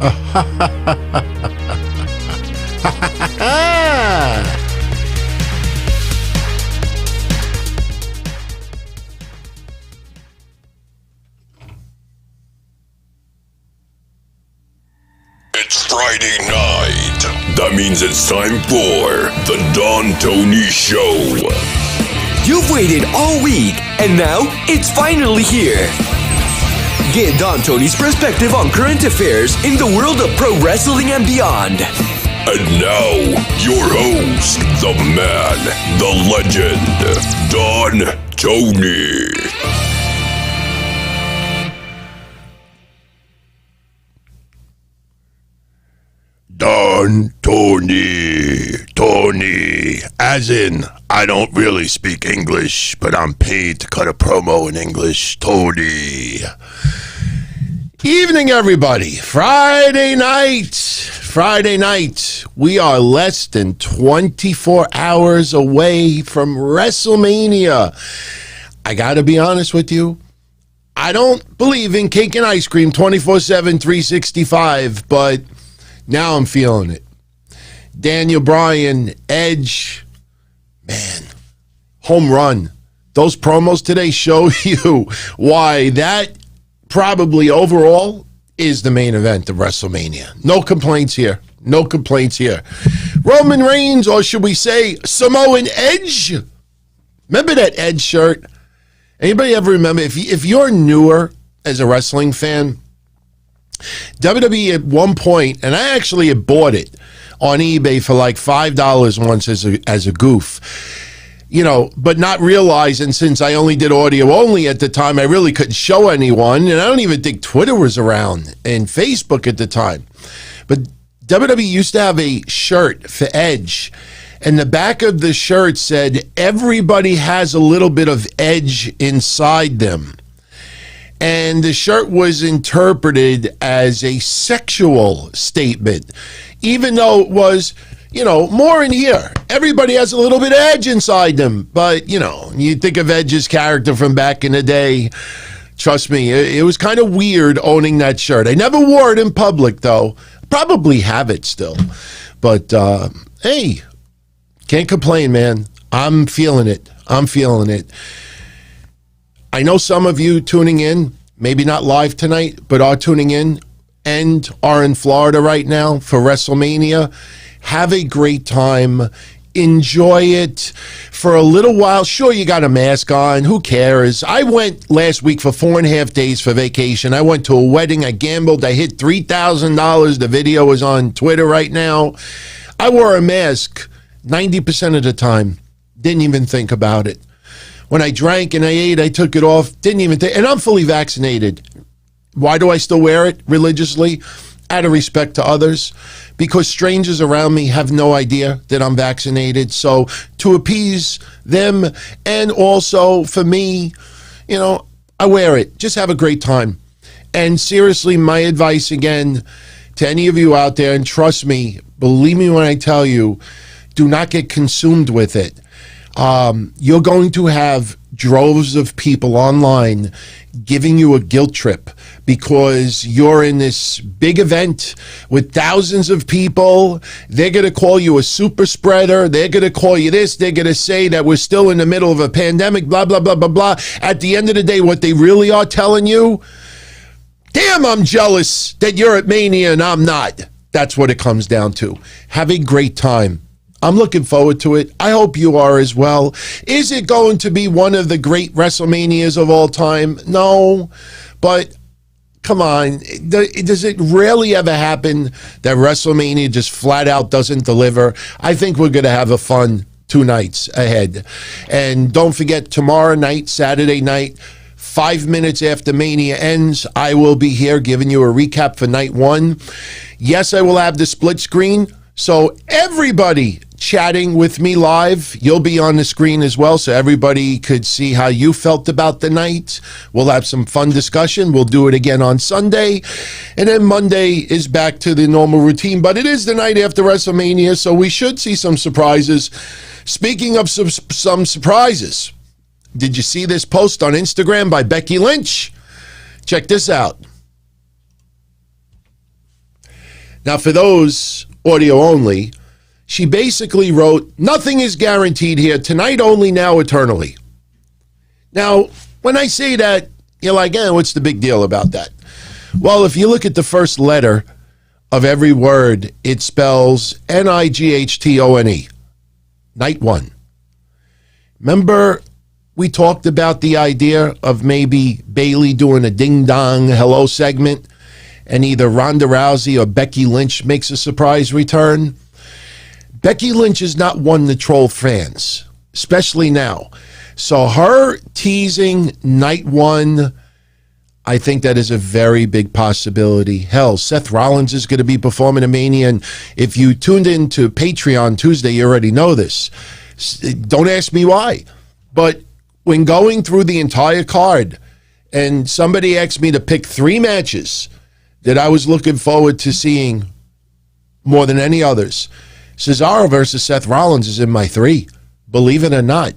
It's Friday night. That means it's time for the Don Tony Show. You've waited all week, and now it's finally here. Get Don Tony's perspective on current affairs in the world of pro wrestling and beyond. And now, your host, the man, the legend, Don Tony. Don Tony, as in, I don't really speak English, but I'm paid to cut a promo in English, Tony. Evening, everybody. Friday night. We are less than 24 hours away from WrestleMania. I gotta be honest with you. I don't believe in cake and ice cream 24/7, 365, but now I'm feeling it. Daniel Bryan, Edge, man, home run. Those promos today show you why that probably overall is the main event of WrestleMania. No complaints here. Roman Reigns, or should we say Samoan Edge? Remember that Edge shirt? Anybody ever remember? If you're newer as a wrestling fan, WWE at one point, and I actually had bought it on eBay for like $5 once as a goof, but not realizing, since I only did audio only at the time, I really couldn't show anyone, and I don't even think Twitter was around and Facebook at the time. But WWE used to have a shirt for Edge, and the back of the shirt said, "Everybody has a little bit of Edge inside them." And the shirt was interpreted as a sexual statement, even though it was, more in here. Everybody has a little bit of Edge inside them. But, you think of Edge's character from back in the day. Trust me, it was kind of weird owning that shirt. I never wore it in public, though. Probably have it still. But, hey, can't complain, man. I'm feeling it. I know some of you tuning in, maybe not live tonight, but are tuning in and are in Florida right now for WrestleMania. Have a great time. Enjoy it for a little while. Sure, you got a mask on. Who cares? I went last week for 4.5 days for vacation. I went to a wedding. I gambled. I hit $3,000. The video is on Twitter right now. I wore a mask 90% of the time. Didn't even think about it. When I drank and I ate, I took it off. Didn't even think, and I'm fully vaccinated. Why do I still wear it religiously? Out of respect to others. Because strangers around me have no idea that I'm vaccinated. So to appease them, and also for me, I wear it. Just have a great time. And seriously, my advice again to any of you out there, and trust me, believe me when I tell you, do not get consumed with it. You're going to have droves of people online giving you a guilt trip because you're in this big event with thousands of people. They're going to call you a super spreader. They're going to call you this. They're going to say that we're still in the middle of a pandemic, blah, blah, blah, blah, blah. At the end of the day, what they really are telling you, damn, I'm jealous that you're at Mania and I'm not. That's what it comes down to. Have a great time. I'm looking forward to it. I hope you are as well. Is it going to be one of the great WrestleManias of all time? No, but come on. Does it rarely ever happen that WrestleMania just flat out doesn't deliver? I think we're going to have a fun 2 nights ahead. And don't forget, tomorrow night, Saturday night, 5 minutes after Mania ends, I will be here giving you a recap for night 1. Yes, I will have the split screen. So everybody chatting with me live, you'll be on the screen as well, so everybody could see how you felt about the night. We'll have some fun discussion. We'll do it again on Sunday. And then Monday is back to the normal routine. But it is the night after WrestleMania, so we should see some surprises. Speaking of some surprises, did you see this post on Instagram by Becky Lynch? Check this out. Now, for those audio only, she basically wrote, nothing is guaranteed here. Tonight only, now eternally. Now, when I say that, you're like, what's the big deal about that? Well, if you look at the first letter of every word, it spells Nighttone. Night one. Remember, we talked about the idea of maybe Bayley doing a ding-dong hello segment, and either Ronda Rousey or Becky Lynch makes a surprise return. Becky Lynch is not one to troll fans, especially now. So her teasing night one, I think that is a very big possibility. Hell, Seth Rollins is going to be performing at Mania, and if you tuned in to Patreon Tuesday, you already know this. Don't ask me why. But when going through the entire card, and somebody asked me to pick 3 matches that I was looking forward to seeing more than any others, Cesaro versus Seth Rollins is in my 3, believe it or not.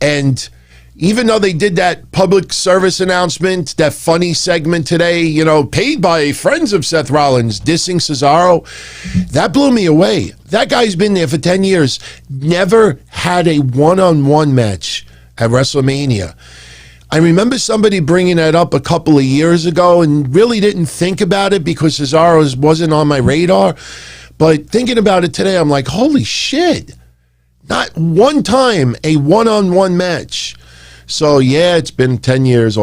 And even though they did that public service announcement, that funny segment today, paid by friends of Seth Rollins, dissing Cesaro, that blew me away. That guy's been there for 10 years, never had a one-on-one match at WrestleMania. I remember somebody bringing that up a couple of years ago and really didn't think about it because Cesaro wasn't on my radar. But thinking about it today, I'm like, holy shit. Not one time a one-on-one match. So, yeah, it's been 10 years.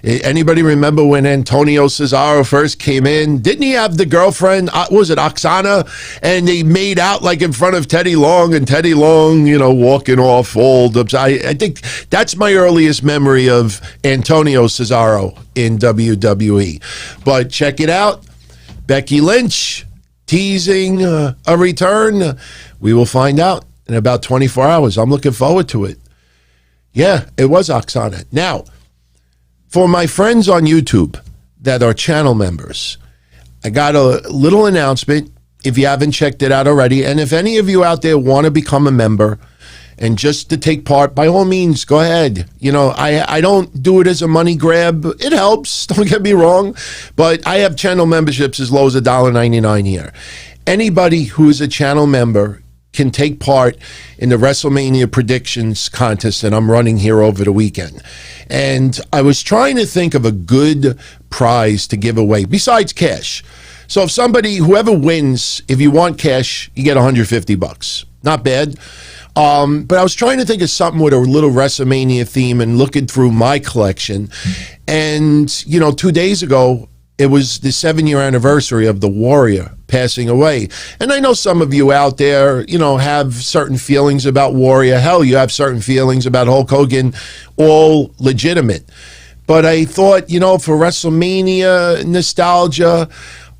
Anybody remember when Antonio Cesaro first came in? Didn't he have the girlfriend, was it Oksana? And they made out like in front of Teddy Long, and Teddy Long, walking off old. I think that's my earliest memory of Antonio Cesaro in WWE. But check it out. Becky Lynch teasing a return. We will find out in about 24 hours. I'm looking forward to it. Yeah, it was Oksana. Now, for my friends on YouTube that are channel members, I got a little announcement if you haven't checked it out already. And if any of you out there want to become a member and just to take part, by all means, go ahead. I don't do it as a money grab. It helps, don't get me wrong. But I have channel memberships as low as $1.99 here. Anybody who is a channel member can take part in the WrestleMania predictions contest that I'm running here over the weekend. And I was trying to think of a good prize to give away besides cash. So if whoever wins, if you want cash, you get $150. Not bad. But I was trying to think of something with a little WrestleMania theme and looking through my collection. And, 2 days ago, it was the 7-year anniversary of the Warrior passing away. And I know some of you out there, have certain feelings about Warrior. Hell, you have certain feelings about Hulk Hogan, all legitimate. But I thought, for WrestleMania nostalgia,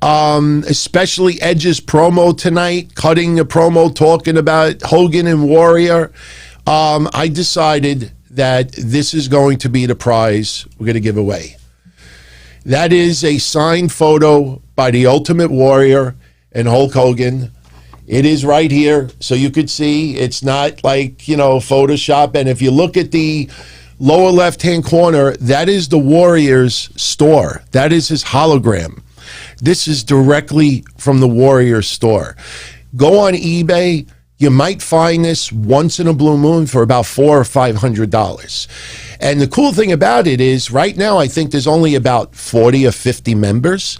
especially Edge's promo tonight, cutting the promo talking about Hogan and Warrior, I decided that this is going to be the prize we're going to give away. That is a signed photo by the Ultimate Warrior and Hulk Hogan. It is right here, so you could see. It's not like, Photoshop. And if you look at the lower left-hand corner, that is the Warrior's store. That is his hologram. This is directly from the Warrior store. Go on eBay. You might find this once in a blue moon for about $400 or $500. And the cool thing about it is right now I think there's only about 40 or 50 members.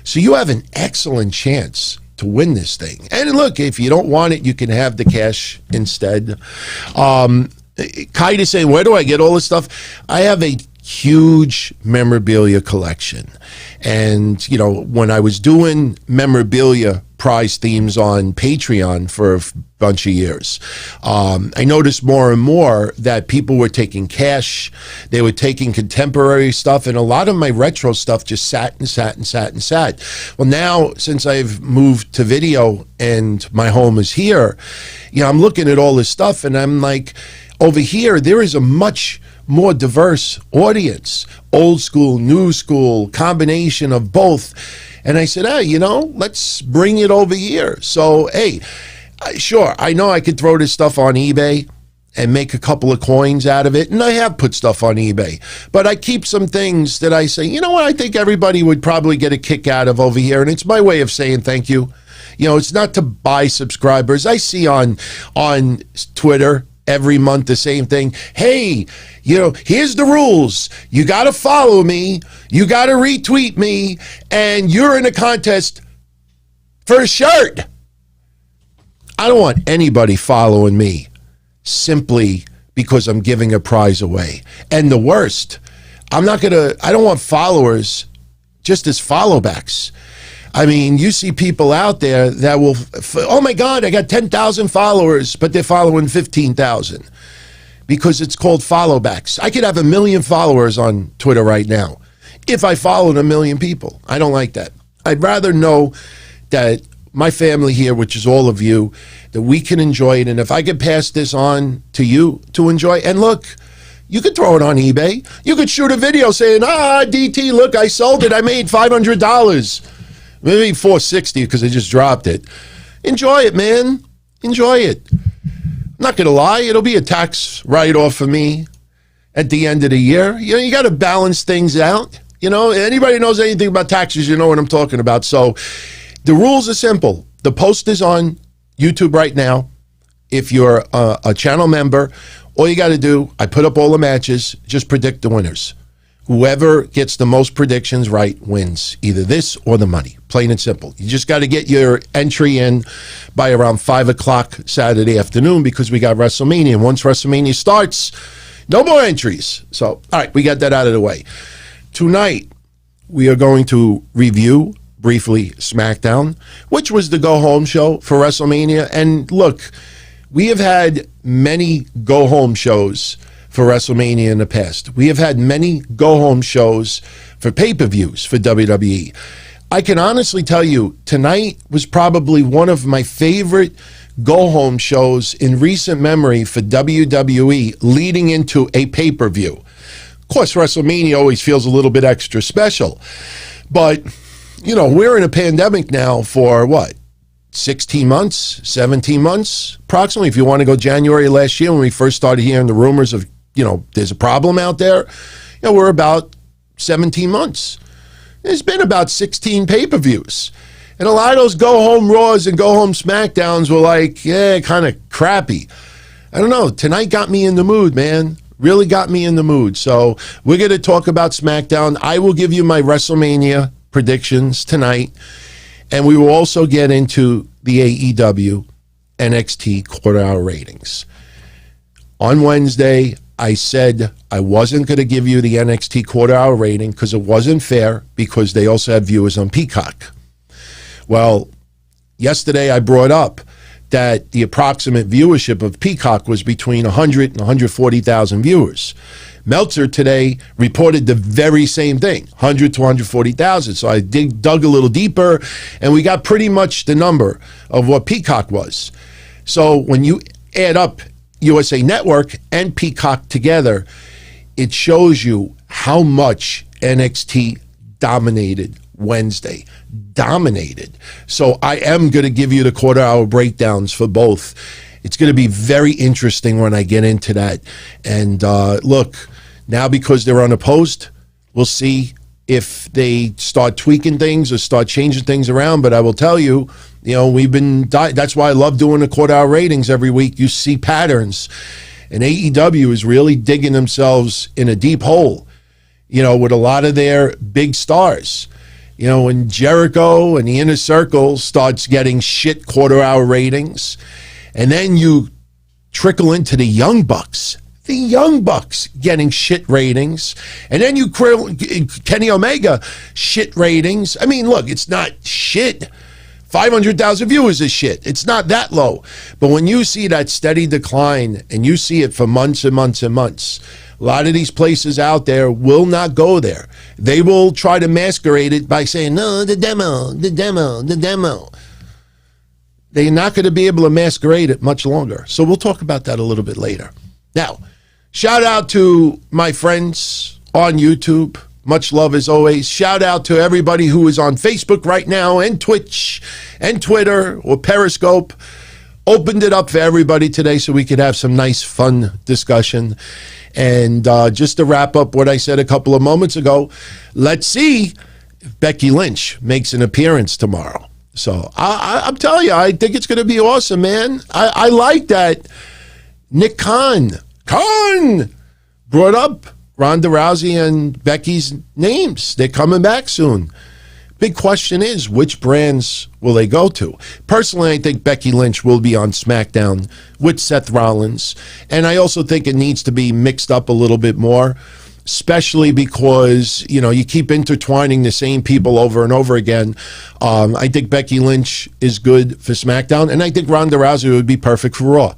So you have an excellent chance to win this thing. And look, if you don't want it, you can have the cash instead. Kite is saying, where do I get all this stuff? I have a huge memorabilia collection. And, when I was doing memorabilia prize themes on Patreon for a bunch of years, I noticed more and more that people were taking cash, they were taking contemporary stuff, and a lot of my retro stuff just sat and sat and sat and sat. Well, now, since I've moved to video and my home is here, I'm looking at all this stuff, and I'm like, over here, there is a much more diverse audience, old school, new school, combination of both. And I said, hey, let's bring it over here. So, hey, sure, I know I could throw this stuff on eBay and make a couple of coins out of it. And I have put stuff on eBay. But I keep some things that I say, you know what, I think everybody would probably get a kick out of over here. And it's my way of saying thank you. You know, it's not to buy subscribers. I see on Twitter every month the same thing. Hey, you know, here's the rules. You got to follow me. You got to retweet me. And you're in a contest for a shirt. I don't want anybody following me simply because I'm giving a prize away. And the worst, I don't want followers just as followbacks. I mean, you see people out there that will, oh my God, I got 10,000 followers, but they're following 15,000 because it's called followbacks. I could have 1 million followers on Twitter right now if I followed 1 million people. I don't like that. I'd rather know that my family here, which is all of you, that we can enjoy it. And if I could pass this on to you to enjoy, and look, you could throw it on eBay. You could shoot a video saying, DT, look, I sold it. I made $500. Maybe $460 because I just dropped it. Enjoy it, man. Enjoy it. I'm not going to lie. It'll be a tax write-off for me at the end of the year. You know, you got to balance things out. You know, anybody knows anything about taxes, you know what I'm talking about. So the rules are simple. The post is on YouTube right now. If you're a channel member, all you got to do, I put up all the matches, just predict the winners. Whoever gets the most predictions right wins, either this or the money. Plain and simple. You just got to get your entry in by around 5 o'clock Saturday afternoon because we got WrestleMania. And once WrestleMania starts, no more entries. So, all right, we got that out of the way. Tonight, we are going to review briefly SmackDown, which was the go-home show for WrestleMania. And look, we have had many go-home shows for WrestleMania in the past. We have had many go-home shows for pay-per-views for WWE. I can honestly tell you, tonight was probably one of my favorite go-home shows in recent memory for WWE leading into a pay-per-view. Of course, WrestleMania always feels a little bit extra special. But, you know, we're in a pandemic now for what? 16 months, 17 months, approximately. If you want to go January last year when we first started hearing the rumors of, you know, there's a problem out there, you know, we're about 17 months. There's been about 16 pay-per-views. And a lot of those go-home Raws and go-home SmackDowns were like, yeah, kind of crappy. I don't know. Tonight got me in the mood, man. Really got me in the mood. So we're going to talk about SmackDown. I will give you my WrestleMania predictions tonight. And we will also get into the AEW NXT quarter-hour ratings. On Wednesday, I said I wasn't going to give you the NXT quarter-hour rating because it wasn't fair because they also have viewers on Peacock. Well, yesterday I brought up that the approximate viewership of Peacock was between 100 and 140,000 viewers. Meltzer today reported the very same thing, 100 to 140,000. So I dug a little deeper, and we got pretty much the number of what Peacock was. So when you add up USA Network and Peacock together, it shows you how much NXT dominated Wednesday. Dominated. So I am going to give you the quarter-hour breakdowns for both. It's going to be very interesting when I get into that. And look, now because they're unopposed, we'll see if they start tweaking things or start changing things around. But I will tell you, you know, that's why I love doing the quarter-hour ratings every week. You see patterns. And AEW is really digging themselves in a deep hole, you know, with a lot of their big stars. You know, when Jericho and the Inner Circle starts getting shit quarter-hour ratings, and then you trickle into the Young Bucks getting shit ratings, and then you Kenny Omega shit ratings. I mean, look, it's not shit. 500,000 viewers is shit. It's not that low. But when you see that steady decline, and you see it for months and months and months, a lot of these places out there will not go there. They will try to masquerade it by saying, no, the demo. They're not going to be able to masquerade it much longer. So we'll talk about that a little bit later. Now, shout out to my friends on YouTube. Much love as always. Shout out to everybody who is on Facebook right now and Twitch and Twitter or Periscope. opened it up for everybody today so we could have some nice, fun discussion. And just to wrap up what I said a couple of moments ago, let's see if Becky Lynch makes an appearance tomorrow. So I'm telling you, I think it's going to be awesome, man. I like that Nick Khan brought up Ronda Rousey and Becky's names. They're coming back soon. Big question is, which brands will they go to? Personally, I think Becky Lynch will be on SmackDown with Seth Rollins. And I also think it needs to be mixed up a little bit more, especially because, you keep intertwining the same people over and over again. I think Becky Lynch is good for SmackDown, and I think Ronda Rousey would be perfect for Raw.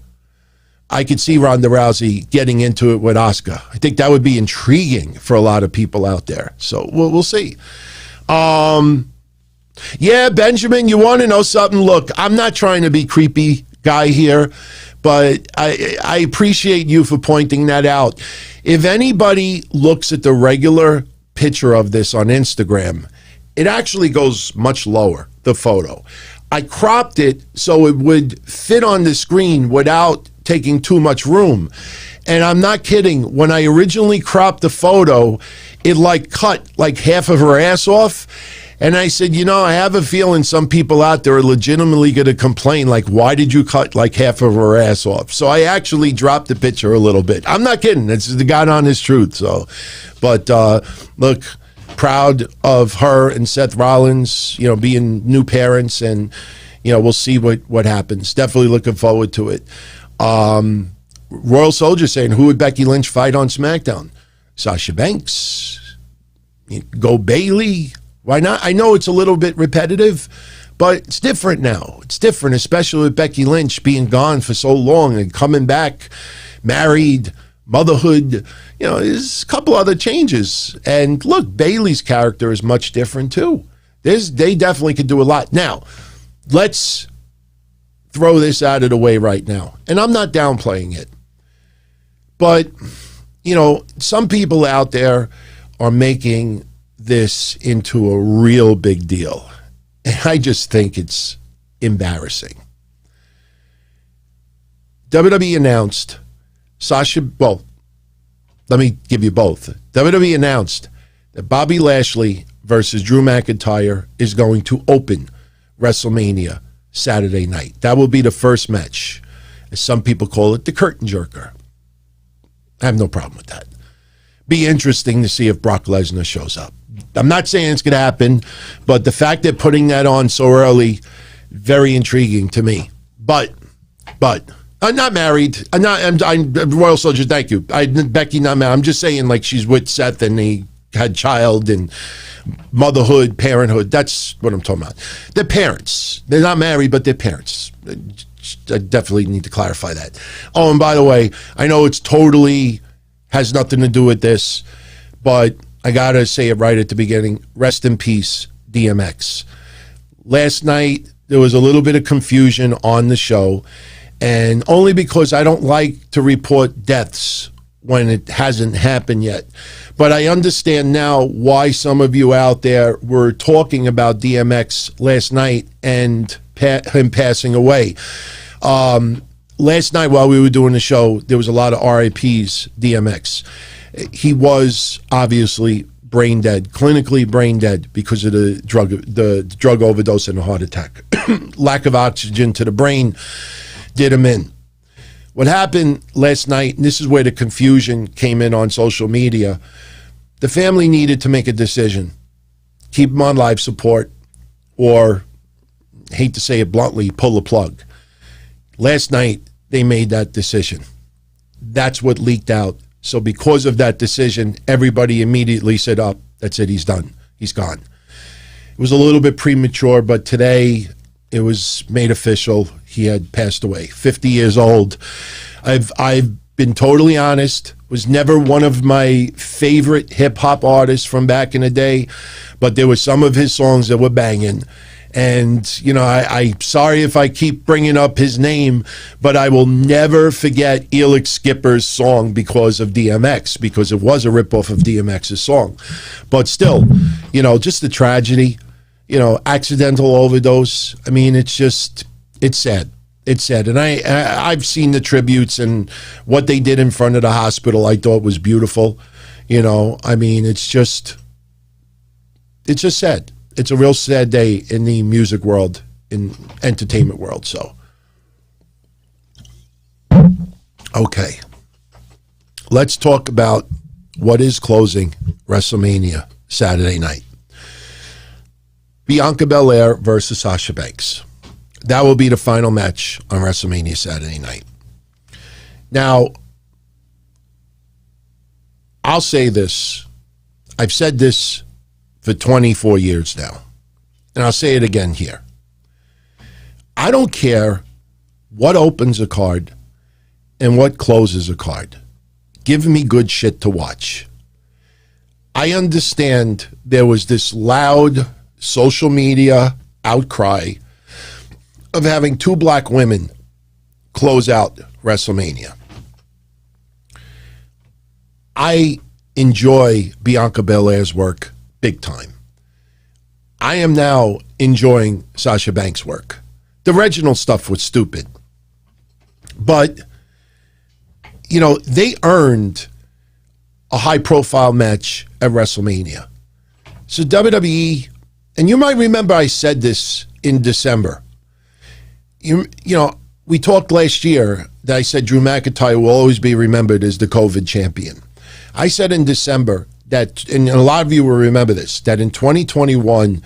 I could see Ronda Rousey getting into it with Asuka. I think that would be intriguing for a lot of people out there. So we'll see. Yeah, Benjamin, you want to know something? Look, I'm not trying to be creepy guy here, but I appreciate you for pointing that out. If anybody looks at the regular picture of this on Instagram, it actually goes much lower, the photo. I cropped it so it would fit on the screen without taking too much room. And I'm not kidding. When I originally cropped the photo, it cut half of her ass off. And I said, I have a feeling some people out there are legitimately going to complain, why did you cut half of her ass off? So I actually dropped the picture a little bit. I'm not kidding. It's the God honest truth. So, but look, proud of her and Seth Rollins, being new parents, and we'll see what happens. Definitely looking forward to it. Royal Soldier saying, who would Becky Lynch fight on SmackDown? Sasha Banks, go Bayley. Why not? I know it's a little bit repetitive, but it's different now. It's different, especially with Becky Lynch being gone for so long and coming back, married, motherhood. There's a couple other changes. And look, Bayley's character is much different too. They definitely could do a lot. Now, let's throw this out of the way right now. And I'm not downplaying it. But, some people out there are making this into a real big deal. And I just think it's embarrassing. WWE announced let me give you both. WWE announced that Bobby Lashley versus Drew McIntyre is going to open WrestleMania Saturday night. That will be the first match. As some people call it, the curtain jerker. I have no problem with that. Be interesting to see if Brock Lesnar shows up. I'm not saying it's going to happen, but the fact that putting that on so early, very intriguing to me. But I'm not married. I'm Royal Soldier. Thank you. Becky not married. I'm just saying, she's with Seth and they had child and motherhood, parenthood. That's what I'm talking about. They're parents. They're not married, but they're parents. I definitely need to clarify that. Oh, and by the way, I know it's totally has nothing to do with this, but I got to say it right at the beginning. Rest in peace, DMX. Last night, there was a little bit of confusion on the show, and only because I don't like to report deaths when it hasn't happened yet. But I understand now why some of you out there were talking about DMX last night and him passing away. Last night while we were doing the show, there was a lot of RIPs, DMX. He was obviously brain dead, clinically brain dead because of the drug overdose and a heart attack. Lack of oxygen to the brain did him in. What happened last night, and this is where the confusion came in on social media, the family needed to make a decision. Keep him on life support or, hate to say it bluntly, pull the plug. Last night, they made that decision. That's what leaked out. So because of that decision, everybody immediately said, oh, that's it, he's done. He's gone. It was a little bit premature, but today it was made official. He had passed away, 50 years old. I've been totally honest, was never one of my favorite hip-hop artists from back in the day, but there were some of his songs that were banging. And, I'm sorry if I keep bringing up his name, but I will never forget Elix Skipper's song because of DMX, because it was a ripoff of DMX's song. But still, just the tragedy, accidental overdose. I mean, it's sad. It's sad. And I've seen the tributes and what they did in front of the hospital. I thought was beautiful. You know, I mean, it's just sad. It's a real sad day in the music world, in entertainment world. So, okay. Let's talk about what is closing WrestleMania Saturday night. Bianca Bel-Air versus Sasha Banks. That will be the final match on WrestleMania Saturday night. Now, I'll say this. I've said this for 24 years now, and I'll say it again here. I don't care what opens a card and what closes a card. Give me good shit to watch. I understand there was this loud social media outcry of having two black women close out WrestleMania. I enjoy Bianca Belair's work big time. I am now enjoying Sasha Banks' work. The Reginald stuff was stupid. But, you know, they earned a high-profile match at WrestleMania. So WWE, and you might remember I said this in December. You know, we talked last year that I said Drew McIntyre will always be remembered as the COVID champion. I said in December that, and a lot of you will remember this, that in 2021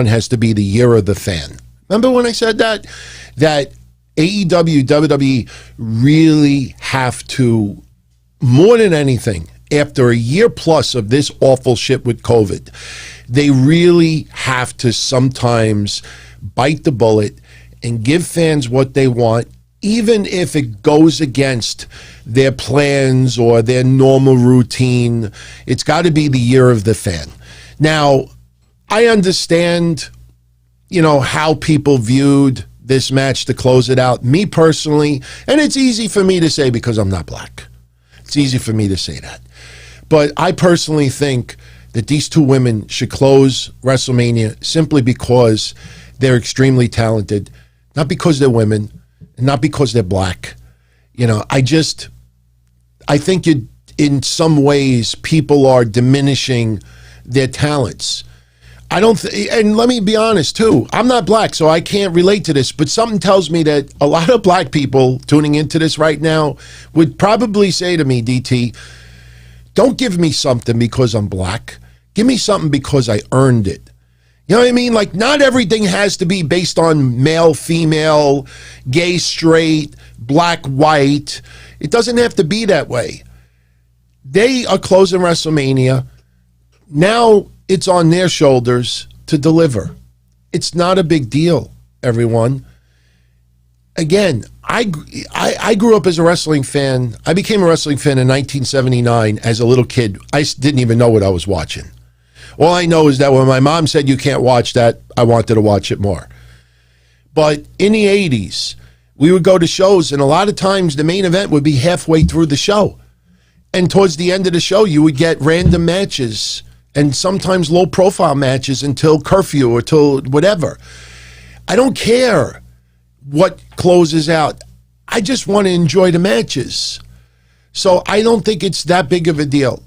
has to be the year of the fan. Remember when I said that? That AEW, WWE really have to, more than anything, after a year plus of this awful shit with COVID, they really have to sometimes bite the bullet and give fans what they want, even if it goes against their plans or their normal routine. It's got to be the year of the fan. Now, I understand, you know, how people viewed this match to close it out. Me personally, and it's easy for me to say because I'm not black. It's easy for me to say that. But I personally think that these two women should close WrestleMania simply because they're extremely talented, not because they're women, and not because they're black. You know, I think in some ways people are diminishing their talents. And let me be honest too, I'm not black, so I can't relate to this, but something tells me that a lot of black people tuning into this right now would probably say to me, DT, don't give me something because I'm black. Give me something because I earned it. You know what I mean? Like, not everything has to be based on male, female, gay, straight, black, white. It doesn't have to be that way. They are closing WrestleMania. Now it's on their shoulders to deliver. It's not a big deal, everyone. Again, I grew up as a wrestling fan. I became a wrestling fan in 1979 as a little kid. I didn't even know what I was watching. All I know is that when my mom said you can't watch that, I wanted to watch it more. But in the 80s, we would go to shows, and a lot of times the main event would be halfway through the show. And towards the end of the show, you would get random matches and sometimes low-profile matches until curfew or till whatever. I don't care what closes out. I just want to enjoy the matches. So I don't think it's that big of a deal.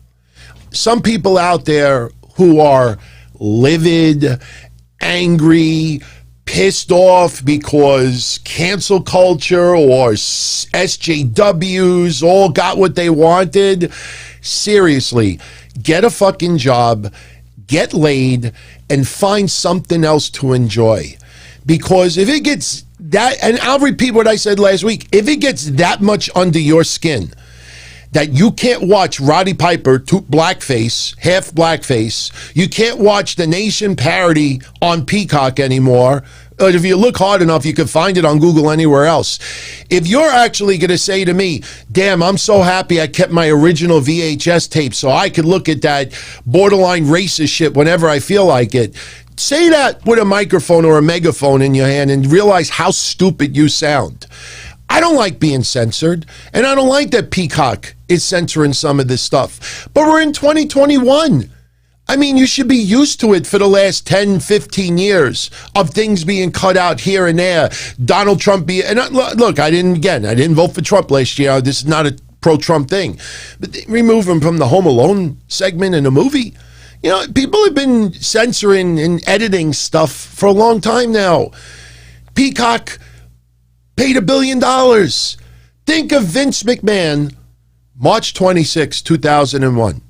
Some people out there who are livid, angry, pissed off because cancel culture or SJWs all got what they wanted. Seriously, get a fucking job, get laid, and find something else to enjoy. Because if it gets that, and I'll repeat what I said last week, if it gets that much under your skin that you can't watch Roddy Piper, blackface, half blackface, you can't watch The Nation parody on Peacock anymore, but if you look hard enough, you can find it on Google anywhere else. If you're actually going to say to me, damn, I'm so happy I kept my original VHS tape so I could look at that borderline racist shit whenever I feel like it, say that with a microphone or a megaphone in your hand and realize how stupid you sound. I don't like being censored, and I don't like that Peacock is censoring some of this stuff. But we're in 2021. I mean, you should be used to it for the last 10, 15 years of things being cut out here and there. Donald Trump look, I didn't vote for Trump last year. This is not a pro-Trump thing. But remove him from the Home Alone segment in a movie. You know, people have been censoring and editing stuff for a long time now. Peacock paid $1 billion. Think of Vince McMahon, March 26, 2001.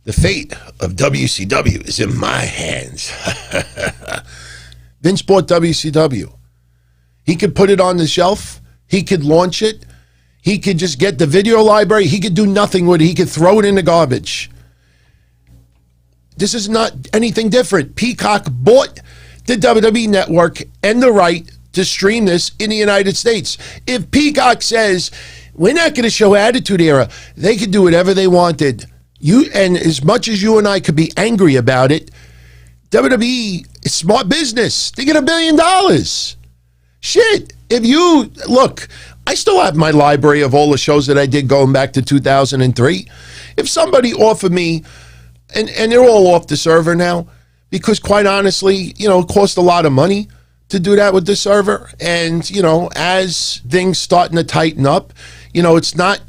The fate of WCW is in my hands. Vince bought WCW. He could put it on the shelf. He could launch it. He could just get the video library. He could do nothing with it. He could throw it in the garbage. This is not anything different. Peacock bought the WWE network and the right to stream this in the United States. If Peacock says, we're not going to show Attitude Era, they could do whatever they wanted. And as much as you and I could be angry about it, WWE is smart business. They get $1 billion. Shit. If you look, I still have my library of all the shows that I did going back to 2003. If somebody offered me, and they're all off the server now, because quite honestly, you know, it cost a lot of money to do that with the server. And, you know, as things starting to tighten up, you know, it's not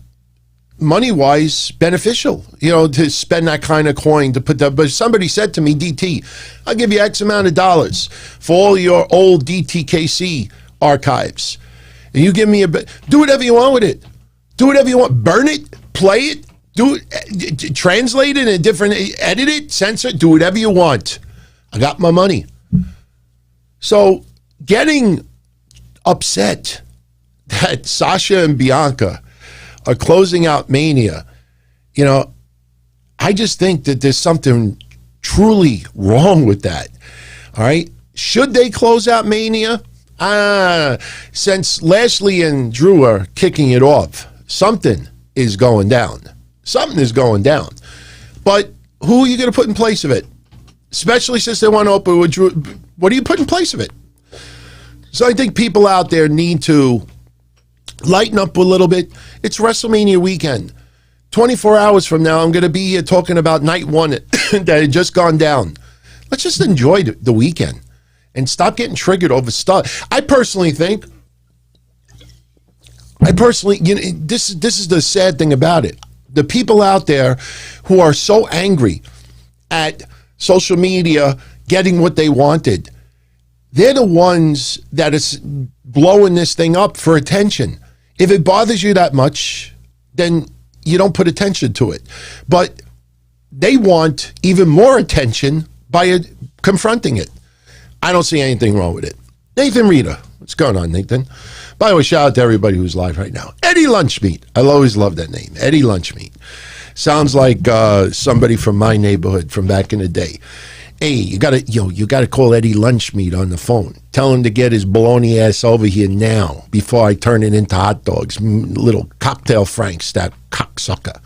money-wise beneficial, you know, to spend that kind of coin to put that. But somebody said to me, DT, I'll give you X amount of dollars for all your old DTKC archives. And you give me do whatever you want with it. Do whatever you want. Burn it, play it, do it, translate it in a different, edit it, censor it, do whatever you want. I got my money. So getting upset that Sasha and Bianca are closing out Mania, you know, I just think that there's something truly wrong with that. All right. Should they close out Mania? Since Lashley and Drew are kicking it off, something is going down. Something is going down. But who are you going to put in place of it? Especially since they want to open with Drew. What do you put in place of it? So I think people out there need to lighten up a little bit. It's WrestleMania weekend. 24 hours from now, I'm going to be here talking about night one that had just gone down. Let's just enjoy the weekend and stop getting triggered over stuff. I personally, you know, this is the sad thing about it. The people out there who are so angry at social media getting what they wanted, they're the ones that is blowing this thing up for attention. If it bothers you that much, then you don't put attention to it. But they want even more attention by confronting it. I don't see anything wrong with it. Nathan Rita. What's going on, Nathan? By the way, shout out to everybody who's live right now. Eddie Lunchmeat. I'll always love that name. Eddie Lunchmeat. Sounds like somebody from my neighborhood from back in the day. Hey, you gotta call Eddie Lunchmeat on the phone. Tell him to get his baloney ass over here now before I turn it into hot dogs. Little cocktail Franks, that cocksucker.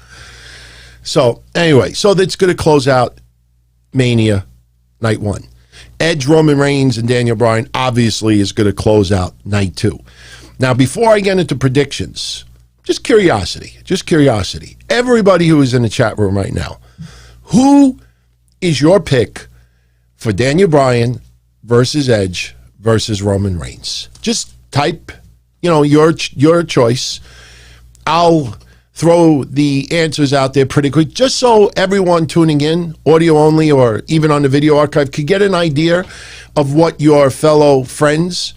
So anyway, so that's gonna close out Mania night one. Edge, Roman Reigns, and Daniel Bryan obviously is going to close out night two. Now, before I get into predictions, just curiosity. Everybody who is in the chat room right now, who is your pick for Daniel Bryan versus Edge versus Roman Reigns? Just type, you know, your choice. I'll throw the answers out there pretty quick, just so everyone tuning in, audio only or even on the video archive, could get an idea of what your fellow friends,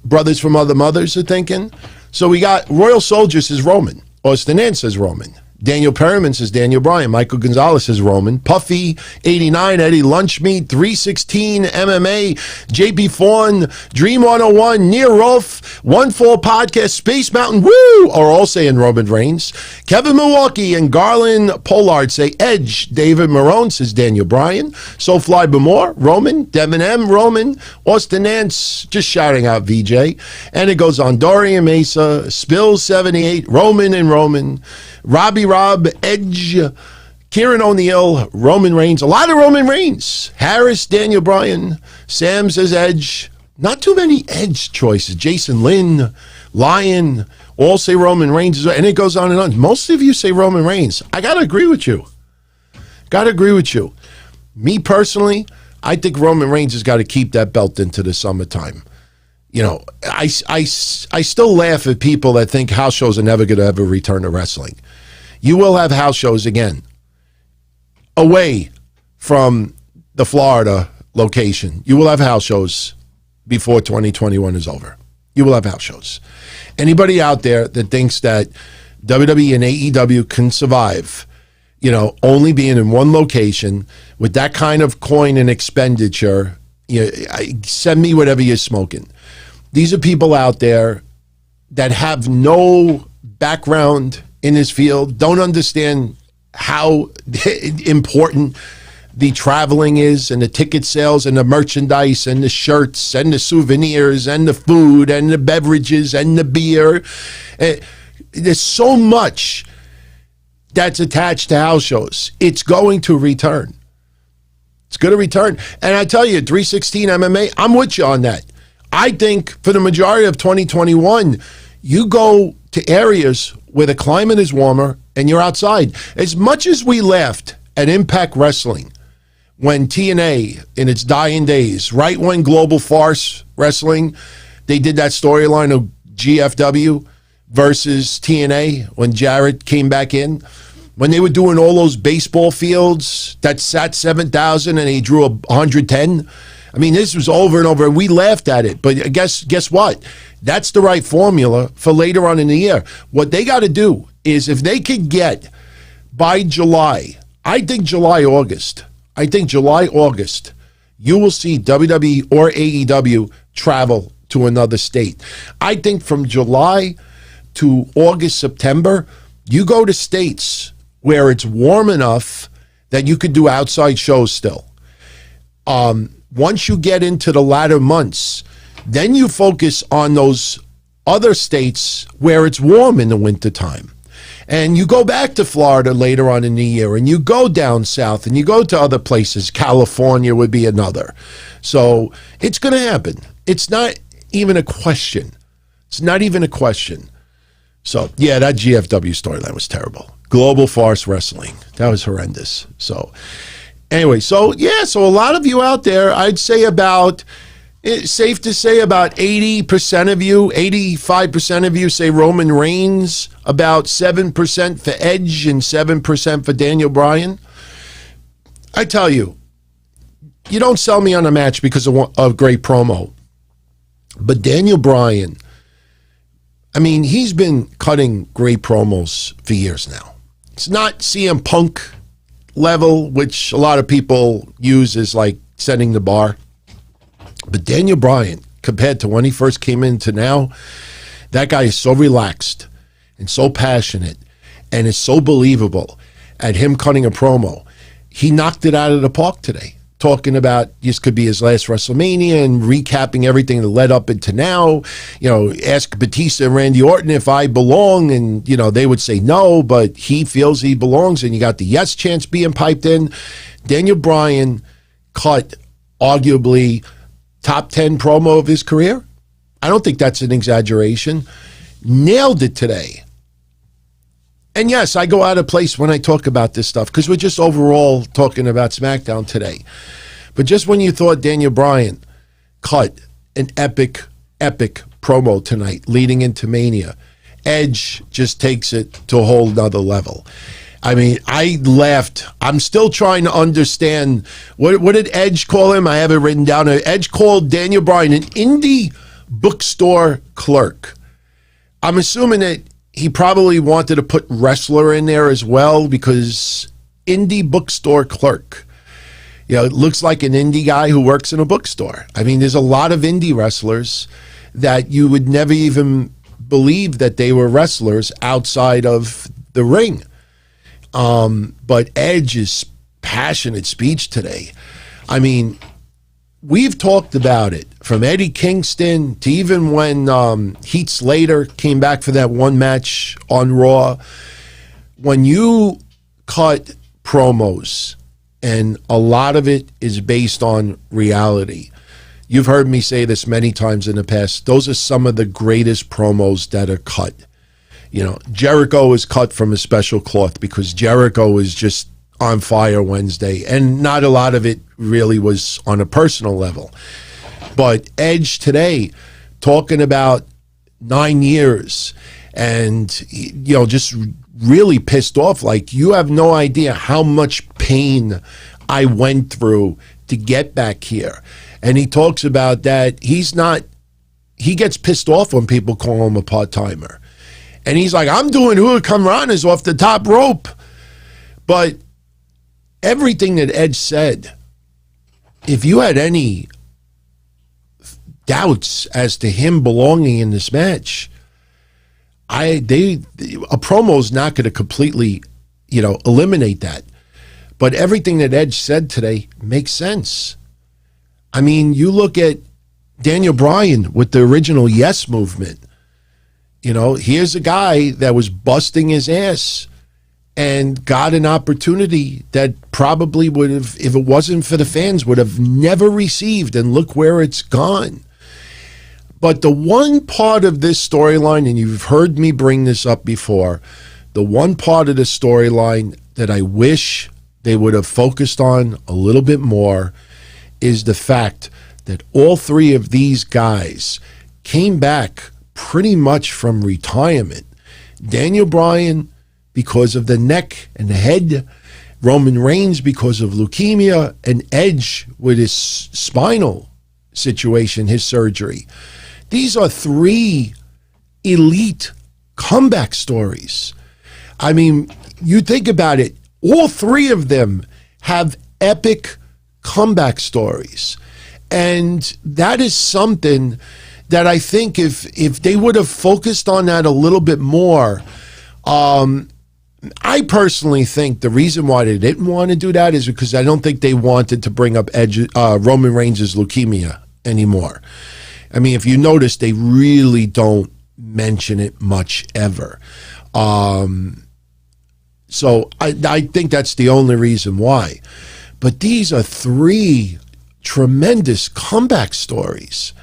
brothers from other mothers are thinking. So we got Royal Soldier says Roman. Austin Ann says Roman. Daniel Perriman says Daniel Bryan. Michael Gonzalez says Roman. Puffy 89, Eddie Lunchmeat 316, MMA, JP Fawn, Dream 101, Near Rolf, One Fall Podcast, Space Mountain, woo, are all saying Roman Reigns. Kevin Milwaukee and Garland Pollard say Edge. David Marone says Daniel Bryan. Soulfly Bemore, Roman. Devin M, Roman. Austin Nance, just shouting out VJ. And it goes on. Dorian Mesa, Spills 78, Roman and Roman. Rob, Edge, Kieran O'Neill, Roman Reigns. A lot of Roman Reigns. Harris, Daniel Bryan. Sam says Edge. Not too many Edge choices. Jason Lynn, Lion, all say Roman Reigns. And it goes on and on. Most of you say Roman Reigns. I got to agree with you. Got to agree with you. Me personally, I think Roman Reigns has got to keep that belt into the summertime. You know, I still laugh at people that think house shows are never going to ever return to wrestling. You will have house shows again, away from the Florida location. You will have house shows before 2021 is over. You will have house shows. Anybody out there that thinks that WWE and AEW can survive, you know, only being in one location with that kind of coin and expenditure, send me whatever you're smoking. These are people out there that have no background in this field, don't understand how important the traveling is and the ticket sales and the merchandise and the shirts and the souvenirs and the food and the beverages and the beer. There's so much that's attached to house shows. It's going to return. It's going to return. And I tell you, 316 MMA, I'm with you on that. I think for the majority of 2021, you go to areas where the climate is warmer and you're outside. As much as we laughed at Impact Wrestling when TNA in its dying days, right when Global Farce Wrestling, they did that storyline of GFW versus TNA when Jarrett came back in, when they were doing all those baseball fields that sat 7,000 and he drew 110. I mean, this was over and over, and we laughed at it. But guess what? That's the right formula for later on in the year. What they got to do is if they could get by July, I think July, August, you will see WWE or AEW travel to another state. I think from July to August, September, you go to states where it's warm enough that you could do outside shows still. Once you get into the latter months, then you focus on those other states where it's warm in the wintertime. And you go back to Florida later on in the year, and you go down south, and you go to other places. California would be another. So it's going to happen. It's not even a question. It's not even a question. So, yeah, that GFW storyline was terrible. Global Farce Wrestling. That was horrendous. So, anyway, so a lot of you out there, I'd say it's safe to say about 80% of you, 85% of you say Roman Reigns, about 7% for Edge and 7% for Daniel Bryan. I tell you, you don't sell me on a match because of a great promo. But Daniel Bryan, I mean, he's been cutting great promos for years now. It's not CM Punk level, which a lot of people use as like setting the bar. But Daniel Bryan, compared to when he first came into now, that guy is so relaxed and so passionate and is so believable at him cutting a promo. He knocked it out of the park today, talking about this could be his last WrestleMania and recapping everything that led up into now. You know, ask Batista and Randy Orton if I belong, and, you know, they would say no, but he feels he belongs, and you got the yes chants being piped in. Daniel Bryan cut arguably top 10 promo of his career. I don't think that's an exaggeration. Nailed it today. And yes, I go out of place when I talk about this stuff because we're just overall talking about SmackDown today. But just when you thought Daniel Bryan cut an epic promo tonight leading into Mania, Edge just takes it to a whole nother level. I mean, I laughed. I'm still trying to understand. What did Edge call him? I have it written down. Edge called Daniel Bryan an indie bookstore clerk. I'm assuming that he probably wanted to put wrestler in there as well because indie bookstore clerk. You know, it looks like an indie guy who works in a bookstore. I mean, there's a lot of indie wrestlers that you would never even believe that they were wrestlers outside of the ring. But Edge's passionate speech today, I mean, we've talked about it from Eddie Kingston to even when Heath Slater came back for that one match on Raw. When you cut promos, and a lot of it is based on reality. You've heard me say this many times in the past. Those are some of the greatest promos that are cut. You know, Jericho is cut from a special cloth because Jericho is just on fire Wednesday, and not a lot of it really was on a personal level. But Edge today, talking about 9 years, and just really pissed off. Like, you have no idea how much pain I went through to get back here. And he talks about that he gets pissed off when people call him a part-timer. And he's like, I'm doing hurricanranas off the top rope. But everything that Edge said, if you had any doubts as to him belonging in this match, a promo's not going to completely, eliminate that. But everything that Edge said today makes sense. I mean, you look at Daniel Bryan with the original Yes movement. Here's a guy that was busting his ass and got an opportunity that probably would have, if it wasn't for the fans, would have never received. And look where it's gone. But the one part of this storyline, and you've heard me bring this up before, the one part of the storyline that I wish they would have focused on a little bit more is the fact that all three of these guys came back pretty much from retirement. Daniel Bryan because of the neck and the head, Roman Reigns because of leukemia, and Edge with his spinal situation, his surgery. These are three elite comeback stories. I mean, you think about it, all three of them have epic comeback stories. And that is something that I think if they would have focused on that a little bit more, I personally think the reason why they didn't want to do that is because I don't think they wanted to bring up Roman Reigns' leukemia anymore. I mean, if you notice, they really don't mention it much ever. So I think that's the only reason why. But these are three tremendous comeback stories.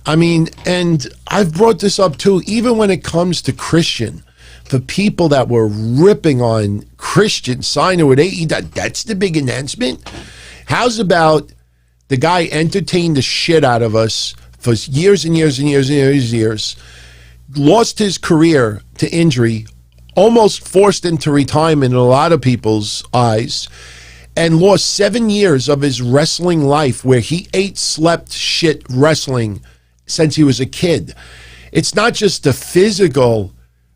I mean, and I've brought this up too, even when it comes to Christian, the people that were ripping on Christian signing with AEW, that's the big announcement. How's about the guy entertained the shit out of us for years and years and years and years, lost his career to injury, almost forced into retirement in a lot of people's eyes, and lost 7 years of his wrestling life where he ate, slept, shit wrestling since he was a kid. It's not just the physical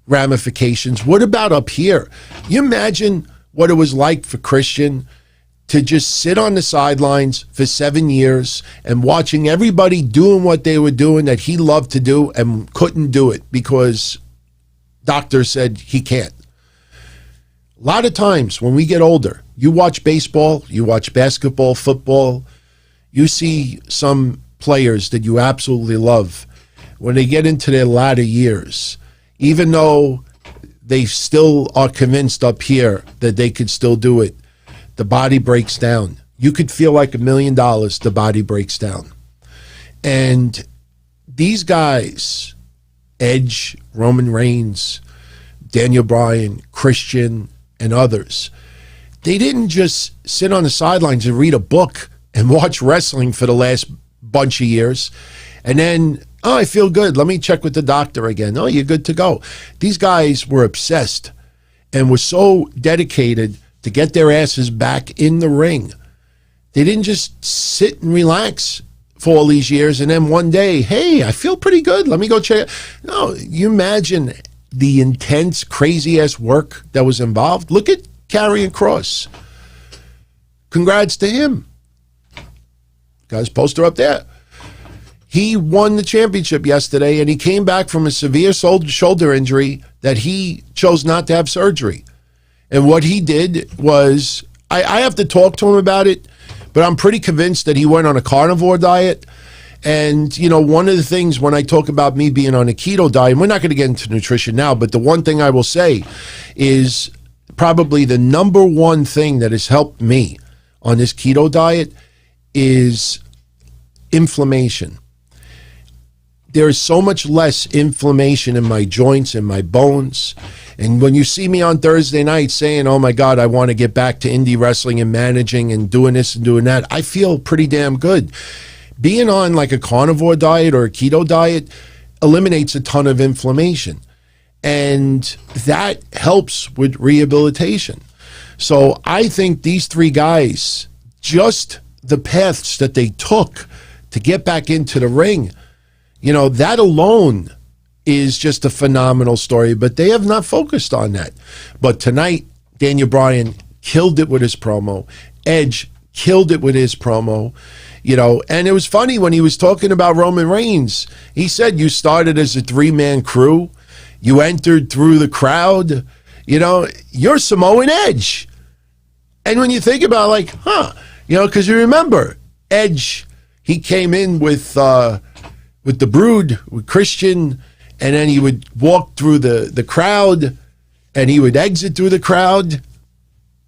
ramifications. What about up here? You imagine what it was like for Christian to just sit on the sidelines for 7 years and watching everybody doing what they were doing that he loved to do and couldn't do it because doctors said he can't. A lot of times when we get older, you watch baseball, you watch basketball, football, you see some players that you absolutely love. When they get into their latter years, even though they still are convinced up here that they could still do it, the body breaks down. You could feel like $1 million, the body breaks down. And these guys, Edge, Roman Reigns, Daniel Bryan, Christian, and others, they didn't just sit on the sidelines and read a book and watch wrestling for the last bunch of years and then, oh, I feel good, let me check with the doctor again. Oh, you're good to go. These guys were obsessed and were so dedicated to get their asses back in the ring. They didn't just sit and relax for all these years and then one day, hey, I feel pretty good, let me go check it. No, you imagine the intense, crazy-ass work that was involved. Look at Karrion Kross. Congrats to him. Guy's poster up there. He won the championship yesterday, and he came back from a severe shoulder injury that he chose not to have surgery. And what he did was, I have to talk to him about it, but I'm pretty convinced that he went on a carnivore diet. And, one of the things when I talk about me being on a keto diet, and we're not going to get into nutrition now, but the one thing I will say is probably the number one thing that has helped me on this keto diet is inflammation. there is so much less inflammation in my joints and my bones. And when you see me on Thursday night saying, oh my God, I want to get back to indie wrestling and managing and doing this and doing that, I feel pretty damn good. Being on like a carnivore diet or a keto diet eliminates a ton of inflammation. And that helps with rehabilitation. So I think these three guys, just the paths that they took to get back into the ring, you know, that alone is just a phenomenal story, but they have not focused on that. But tonight, Daniel Bryan killed it with his promo. Edge killed it with his promo, you know, and it was funny when he was talking about Roman Reigns. He said, you started as a three-man crew. You entered through the crowd. You know, you're Samoan Edge. And when you think about it, like, you know, because you remember, Edge, he came in with the Brood, with Christian, and then he would walk through the crowd, and he would exit through the crowd.